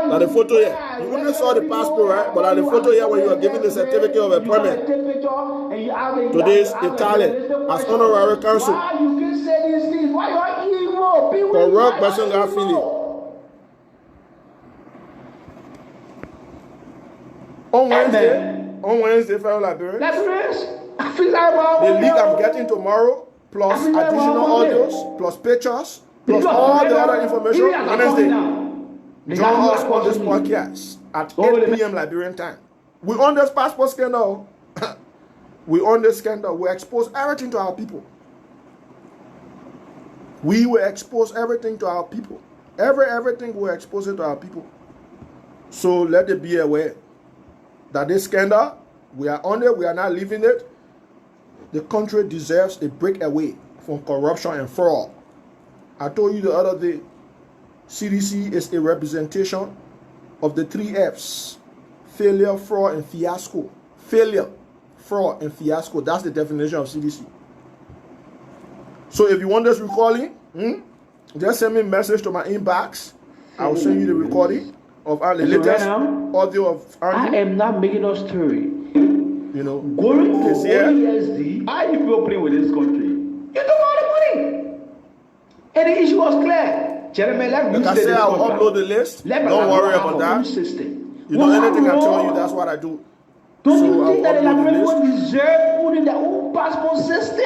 now the photo here, you only saw the passport, right? But the photo here, when you are given the certificate of appointment to this Italian as honorary consul. Why you can say these things? Why you are evil? Corrupt person got feeling. On Wednesday, fellow Liberians, the link I'm getting tomorrow, plus additional audios, plus pictures, plus all the other information, Wednesday. Join us on this podcast at 8 p.m. Liberian time. We on this passport scandal. We on this scandal. We expose everything to our people. We will expose everything to our people. Everything we expose it to our people. So let it be aware that this scandal, we are on it, we are not leaving it. The country deserves a breakaway from corruption and fraud. I told you the other day, CDC is a representation of the 3 F's. Failure, fraud, and fiasco. Failure, fraud, and fiasco. That's the definition of CDC. So if you want this recording, just send me a message to my inbox. I will send you the recording of our latest audio of Andrew. I am not making a story. You know, going to OESD, how you people play with this country? You don't know the money. And the issue was clear. Jeremy, like I said, I'll upload the list. Don't worry about that. System. You know, anything I'm telling you, that's what I do. Don't you think that the Liberian people deserve owning their own passport system?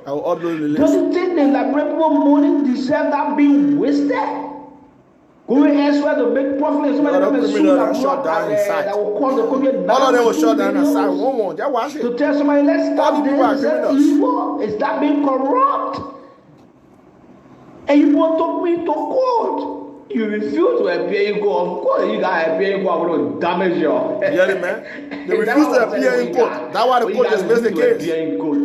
I will upload the list. Don't you think the Liberian people money deserve that being wasted? Going elsewhere to make profit. Some of them will shut down inside. That will cause the country. All of them will shut down inside. One. Just watch it. To tell somebody, let's stop this. Is that evil? Is that being corrupt? And you want to me to court. You refuse to appear in court. Of course, you got to appear in court. I'm going to damage you. Yeah, man. They refuse to appear in court. That's why the court just missed the case.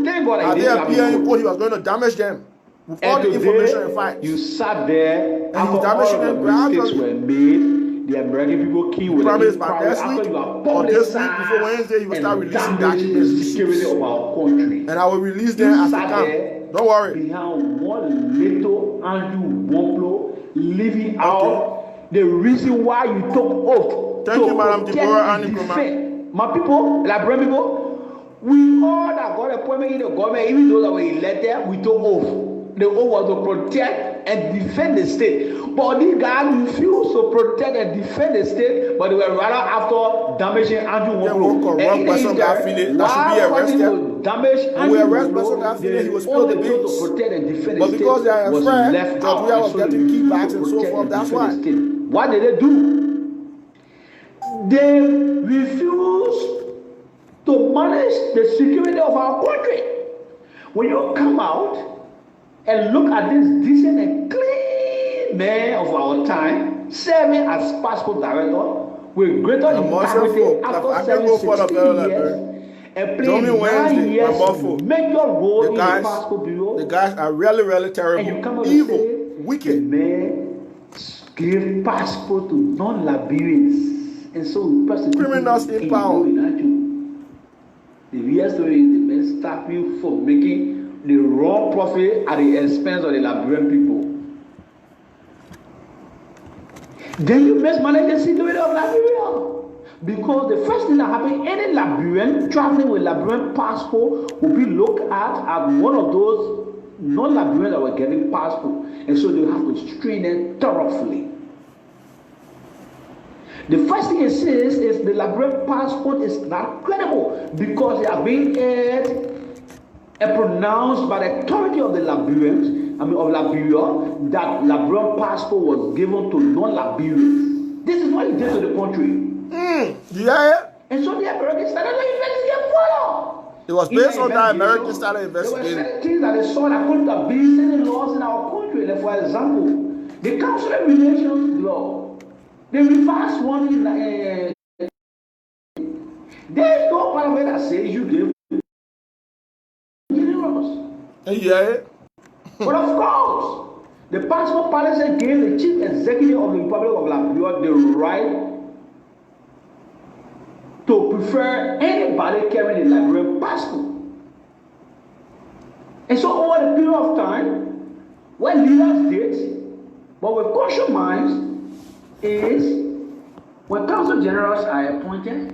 Thank God they appear in court, he was going to damage them. With all the information and facts. You sat there and you damaged them. Mistakes were made. The American people key with promise by next week or this week before Wednesday, you will start releasing documents. The security of our country. And I will release them as they come. Don't worry. Behind one little Andrew Woplo living out the reason why you took oath. Thank you, Madam Deborah and Nkrumah. My people, Liberian people, we all that got appointment in the government, even those that were elected, we took oath. The oath was to protect and defend the state. But these guys refused to protect and defend the state, but they were rather after damaging Andrew Woplo. That should be arrested. Damage and we arrest person that feeling he was spilled the beans. To protect and defend but the because they are afraid, George we was getting kickbacks and so forth, that's why. What did they do? They refused to manage the security of our country. When you come out and look at this decent and clean man of our time serving as passport director with greater integrity after serving 16 years and playing 9 years major role in the passport bureau. The guys are really, really terrible, and you come evil, wicked. Man give passport to non-Liberians, and so criminals in power. The real story is the men stop you for making the raw profit at the expense of the Liberian people. Then you mismanage the security of Liberia. Because the first thing that happened, any Liberian traveling with Liberian passport will be looked at as one of those non-Liberians that were getting passport. And so they have to screen them thoroughly. The first thing it says is the Liberian passport is not credible because they are being aired and pronounced by the authority of the Liberians, of Liberia, that Liberian passport was given to non-Liberians. This is what it did to the country. Yeah. And so the Americans started to investigate further. It was based on that Americans started investigating. There were certain things that they saw that couldn't have been any laws in our country. Like for example, the Council of Relations law, the reverse one in there is no parliament that says you give. Yeah. But of course, the passport policy gave the chief executive of the Republic of Liberia the right to prefer anybody carrying the Liberian passport. And so over the period of time, what leaders did, but with cautious minds, is when council generals are appointed,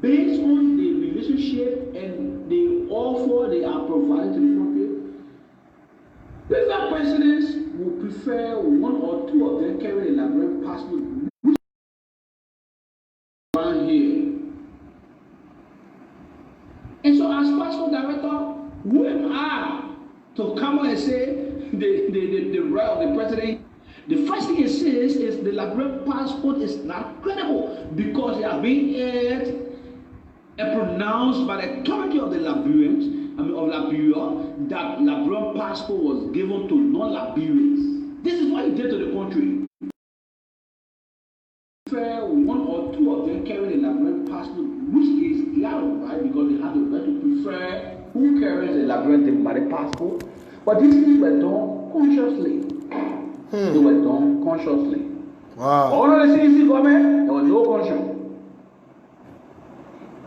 based on the relationship and the offer they are providing to the country, president presidents will prefer one or two of them carrying a Liberian passport around here. And so as passport director, who am I to come and say the right of the president? The first thing it says is the Liberian passport is not credible because they are being aired and pronounced by the authority of the Liberians, of Liberia, that Liberian passport was given to non-Liberians. This is what it did to the country. One or two of them carrying a Liberian passport, which is their right because they have the right to prefer who carries a Liberian diplomatic passport. But these things were done consciously. They were done consciously. Wow. All of the CDC government, there was no conscience.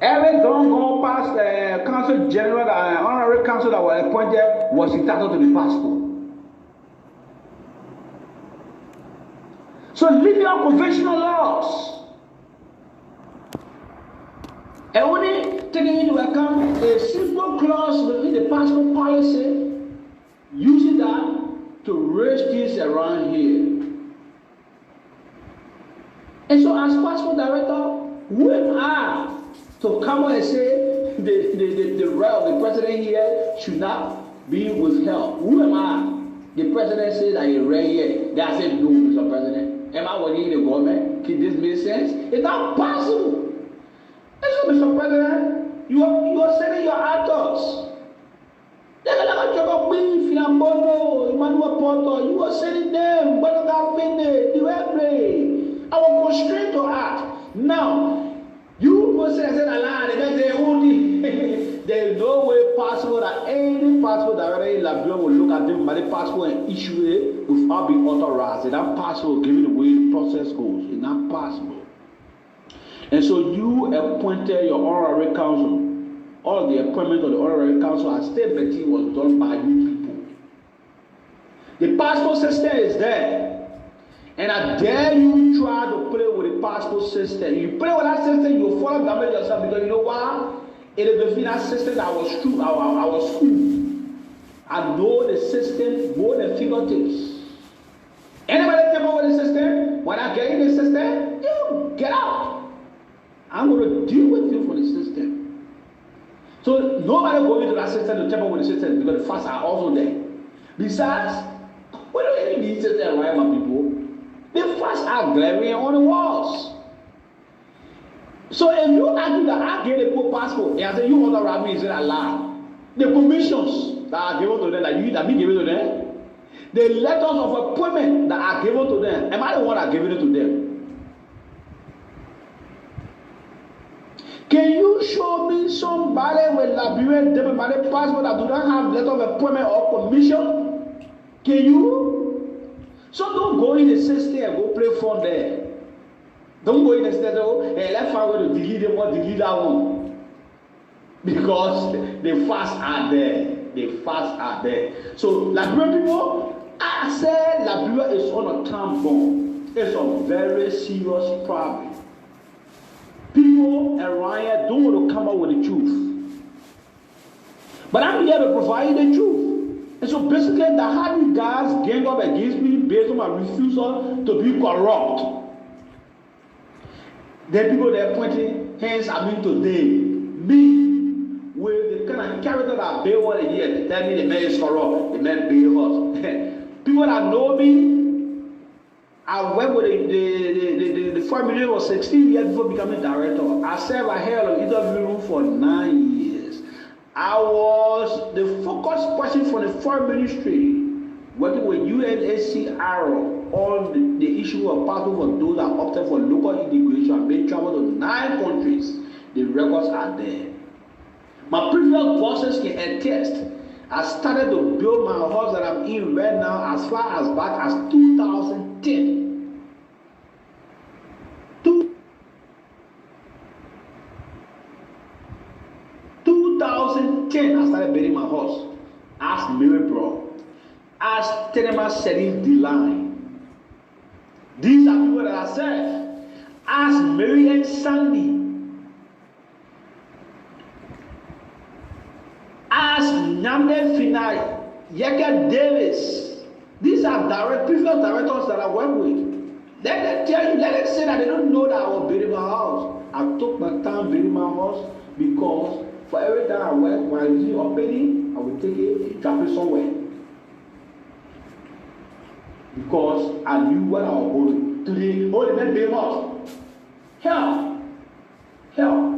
Every gone past the council general, honorary council that were appointed was entitled to the passport. criminal conventional laws. And only taking into account a simple clause within the passport policy, using that to raise things around here. And so as passport director, who am I to come and say the right of the president here should not be withheld? Who am I? The president says that he ran here. They said, no, Mr. President. Am I working in the government? Can this make sense? It's not possible. And so, Mr. President, you are sending your actors. You are sending them, but I will constrain to act. Now, you will say, there is no way possible that any passport director in Liberia will look at them by the passport and issue it without being authorized. It's not possible given the way the process goes. It's not possible. And so you appointed your honorary council. All of the appointment of the honorary council at state meeting was done by you people. The passport system is there. And I dare you try to play with the passport system. You play with that system, you will follow damage yourself, because you know why? It is within that system that I was true. I was school. I know the system more than fingertips. Anybody tamper with the system? When I get in the system, you get out. I'm going to deal with you for the system. So nobody go into that system to tamper with the system, because the facts are also there. Besides, we don't even need system, right, my people? The facts are glaring on the walls. So if you argue that I get a poor passport and I say you want to rob me, is it allowed? The commissions that are given to them, that be given to them, the letters of appointment that are given to them, am I the one that giving it to them? Can you show me somebody with Liberian diplomatic passport that do not have letter of appointment or commission? Can you? So don't go in the system and go play fun there. Don't go in the system, hey, let's find a way to delete them or delete that one. Because the facts are there. The facts are there. So, Liberian people, I said Liberia is on a time bomb. It's a very serious problem. People around here don't want to come out with the truth. But I'm here to provide the truth. And so basically, the Hardy guys gang up against me based on my refusal to be corrupt. Then people they're pointing hands at me today. Me, with the kind of character that Bill was a year, tell me the man is corrupt, the man Bill us. People that know me, I went with the family was 16 years before becoming director. I served a hell of interview room for 9 years. I was the focus person for the foreign ministry, working with UNHCR on the issue of passport for those that opted for local immigration and made travel to 9 countries. The records are there. My previous bosses can attest. I started to build my house that I'm in right now as far as back as 2010. 2010, I started building my house. Ask Mary Bro. Ask Tenema Sheriff D-Line. These are people that I serve. Ask Mary and Sandy. Ask Nyamde Finai, Yekeh Davis. These are previous directors that I work with. Let them tell you, let them say that they don't know that I was building my house. I took my time building my house because for every time I work, when I use a penny, I will take it and drop it somewhere. Because I knew what I was going to do. Oh, the man build house. Hell.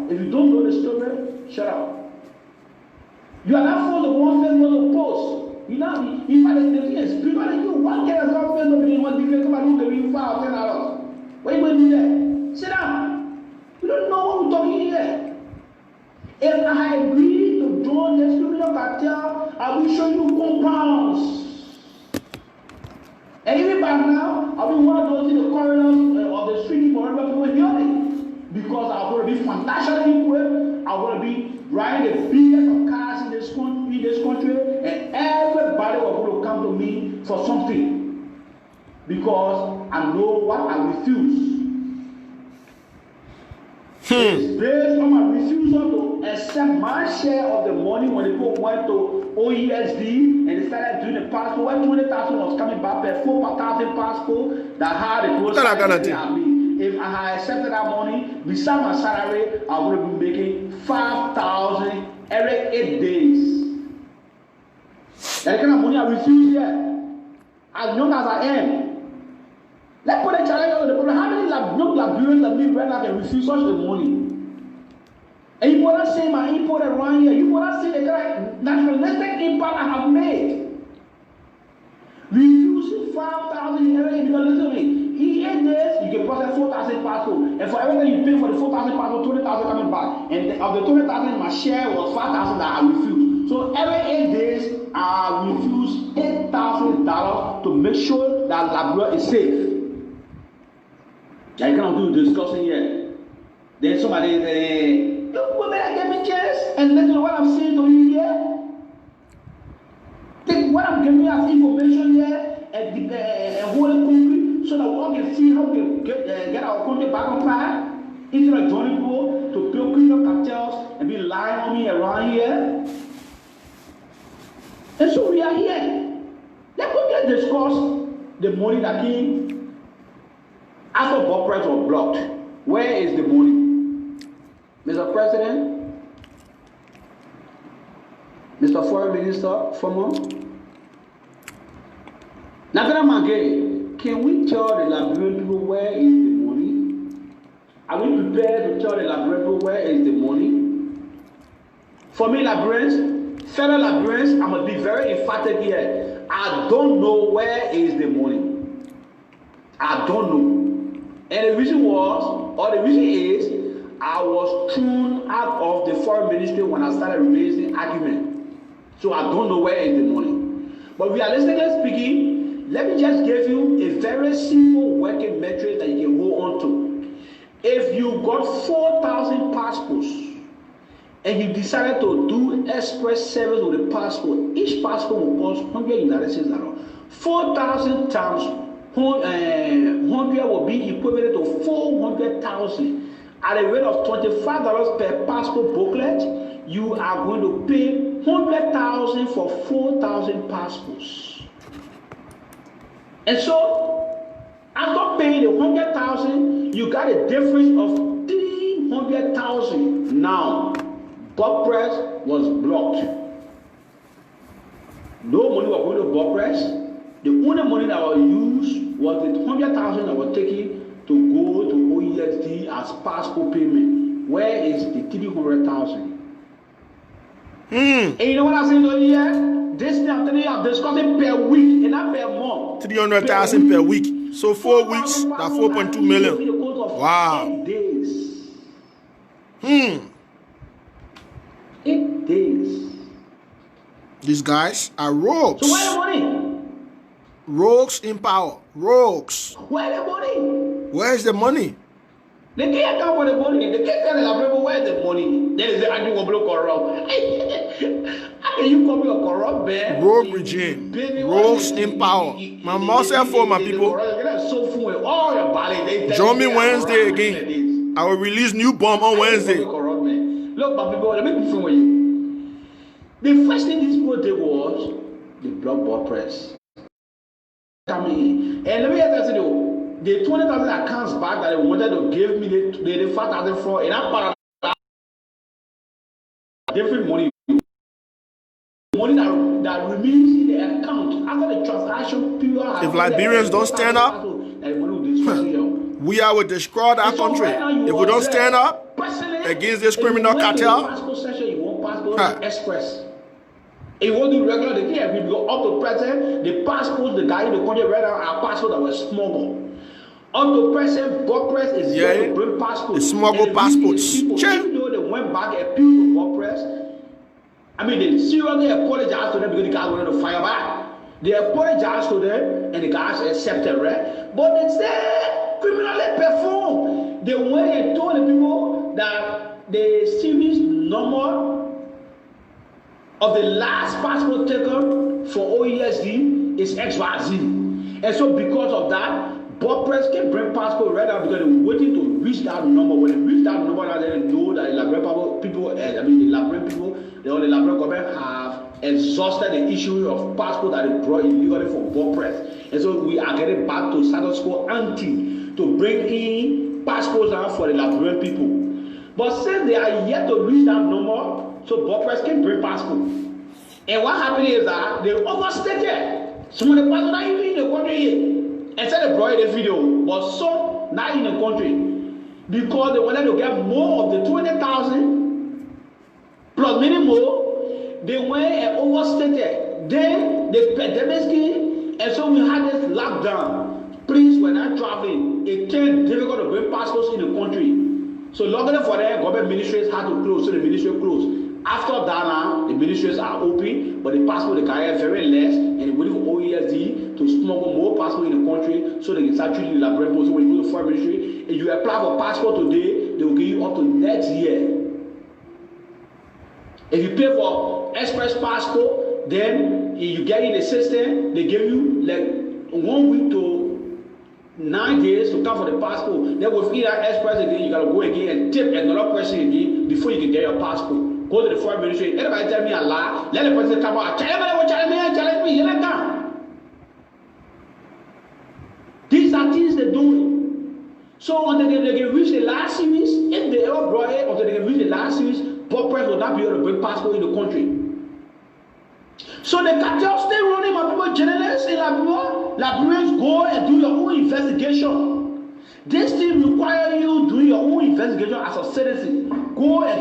If you don't know the story, shut up. You are not for the one Facebook post. You know, if I didn't yes, people like you, what can I say Facebook in one different come and look at you $5 10? Why you going to do that? Sit down. You don't know what we're talking here. If I agree to join this criminal cartel, I will show you compounds. And even by now, I'll be one of those in the corridors of the street for every people hearing. Because I'm going to be financially equipped. I'm going to be riding the biggest of cars in this country, and everybody will going to come to me for something. because I know what I refuse. It's based on my refusal to accept my share of the money when the people went to OESD and they started doing the passport. When 20,000 was coming back per 4,000 passport that had the close at me. If I had accepted that money, beside my salary, I would have been making 5,000 every 8 days. That kind of money I refuse here. As young as I am. Let's put a challenge on the problem. How many young Liberians that live right now can refuse such the money? And you want to say my import around here. You want to say the kind of nationalistic impact I have made. Refusing 5,000 every because listen to me. In 8 days, you can process 4,000 passport. And for everything you pay for the 4,000 passport, 20,000 coming back. And of the 20,000, my share was 5,000 that I refused. So every 8 days, I refuse $8,000 to make sure that Liberia is safe. I cannot do discussing here. Then somebody say, look, women are giving chance and listen to what I'm saying to you here. Take what I'm giving you as information here and hold it concrete so that we all can see how we can get our country back on track. Instead of joining people to build criminal cartels and be lying on me around here. And so we are here. Let's discuss the money that came after Bob Price was blocked. Where is the money? Mr. President, Mr. Foreign Minister, former. Nathaniel Mange, can we tell the Liberian people where is the money? Are we prepared to tell the Liberian people where is the money? For me, Liberians, fellow Liberians, I must be very emphatic here. I don't know where is the money. I don't know. And the reason is, I was thrown out of the foreign ministry when I started raising argument. So I don't know where is the money. But realistically speaking, let me just give you a very simple working metric that you can hold on to. If you got 4,000 passports and you decided to do express service with a passport, each passport will cost $100. 4,000 times 100 will be equivalent to 400,000. At a rate of $25 per passport booklet, you are going to pay 100,000 for 4,000 passports. And so, after paying the 100,000, you got a difference of 300,000. Now, Bob Press was blocked. No money was going to Bob Press. The only money that was used was the 100,000 that was taken to go to OESD as passport payment. Where is the 300,000? And you know what I'm saying over here? This thing I'm telling you, I'm discussing per week and not per month. 300,000 per week. So 4 weeks, that's 4.2 million. Wow. 8 days. 8 days. These guys are rogues. So where the money? Rogues in power. Rogues. Where the money? Where's the money? They can't come for the money. They can't tell the people where the money. Then they say, I do want to corrupt. How can you call me a corrupt man? Rogue regime. Rogues in power. My myself for my people. Join me Wednesday again. I will release new bomb on Wednesday. Look, my people, let me be frank with you. The first thing these people did was the blockboard press. Coming in. And let me tell you, the 20,000 accounts back that they wanted to give me, the 5,000 fraud, and I'm part of that different money. Money that remains in the account after the transaction period. If Liberians don't stand up, we are with destroy our country. If we don't stand up against this criminal cartel, express. It won't do regular, they can't go up to present. The passports, the guy in the country right now are passports that were smuggled. Up to present, Bob Press is here to bring passports. Smuggled passports. Even though they went back and appealed to Bob Press, I mean, they seriously apologized to them because the guys wanted to fire back. They apologized to them and the guys accepted, right? But they said criminally performed. They went and told the people that the series number of the last passport taken for OESD is XYZ. And so because of that, board press can bring passport right now because they're waiting to reach that number. When they reach that number, now they know that the Liberian people, the Liberian people, the Liberian government have exhausted the issue of passport that they brought illegally from board press. And so we are getting back to status quo ante to bring in passports out for the Liberian people. But since they are yet to reach that number, so board press can bring passport. And what happened is that they overstated. Some of the passports not even in the country yet. And said they brought the video, but some not in the country. Because they wanted to get more of the 20,000 plus many more. They went and overstated. Then the pandemic came, and so we had this lockdown. Please, when I'm traveling, it turned difficult to bring passports in the country. So luckily for them, government ministries had to close, so the ministry closed. After that now, the ministries are open, but the passport they carry very less, and they're waiting for OESD to smuggle more passport in the country so they can start treating the Liberian people. So when you go to foreign ministry, if you apply for passport today, they will give you up to next year. If you pay for express passport, then you get in the system, they give you like 1 week to 9 days to come for the passport. Then with either express again, you gotta go again and tip another person again before you can get your passport. Go to the foreign ministry. Anybody tell me a lie? Let the person come out. Challenge me. You let down. These are things they're doing. So until they can reach the last series, if they ever brought it, until they can reach the last series, board press will not be able to bring passport in the country. So the cartel stay running, my people, journalists in Liberians go and do your own investigation. This thing requires you doing your own investigation as a citizen. Go and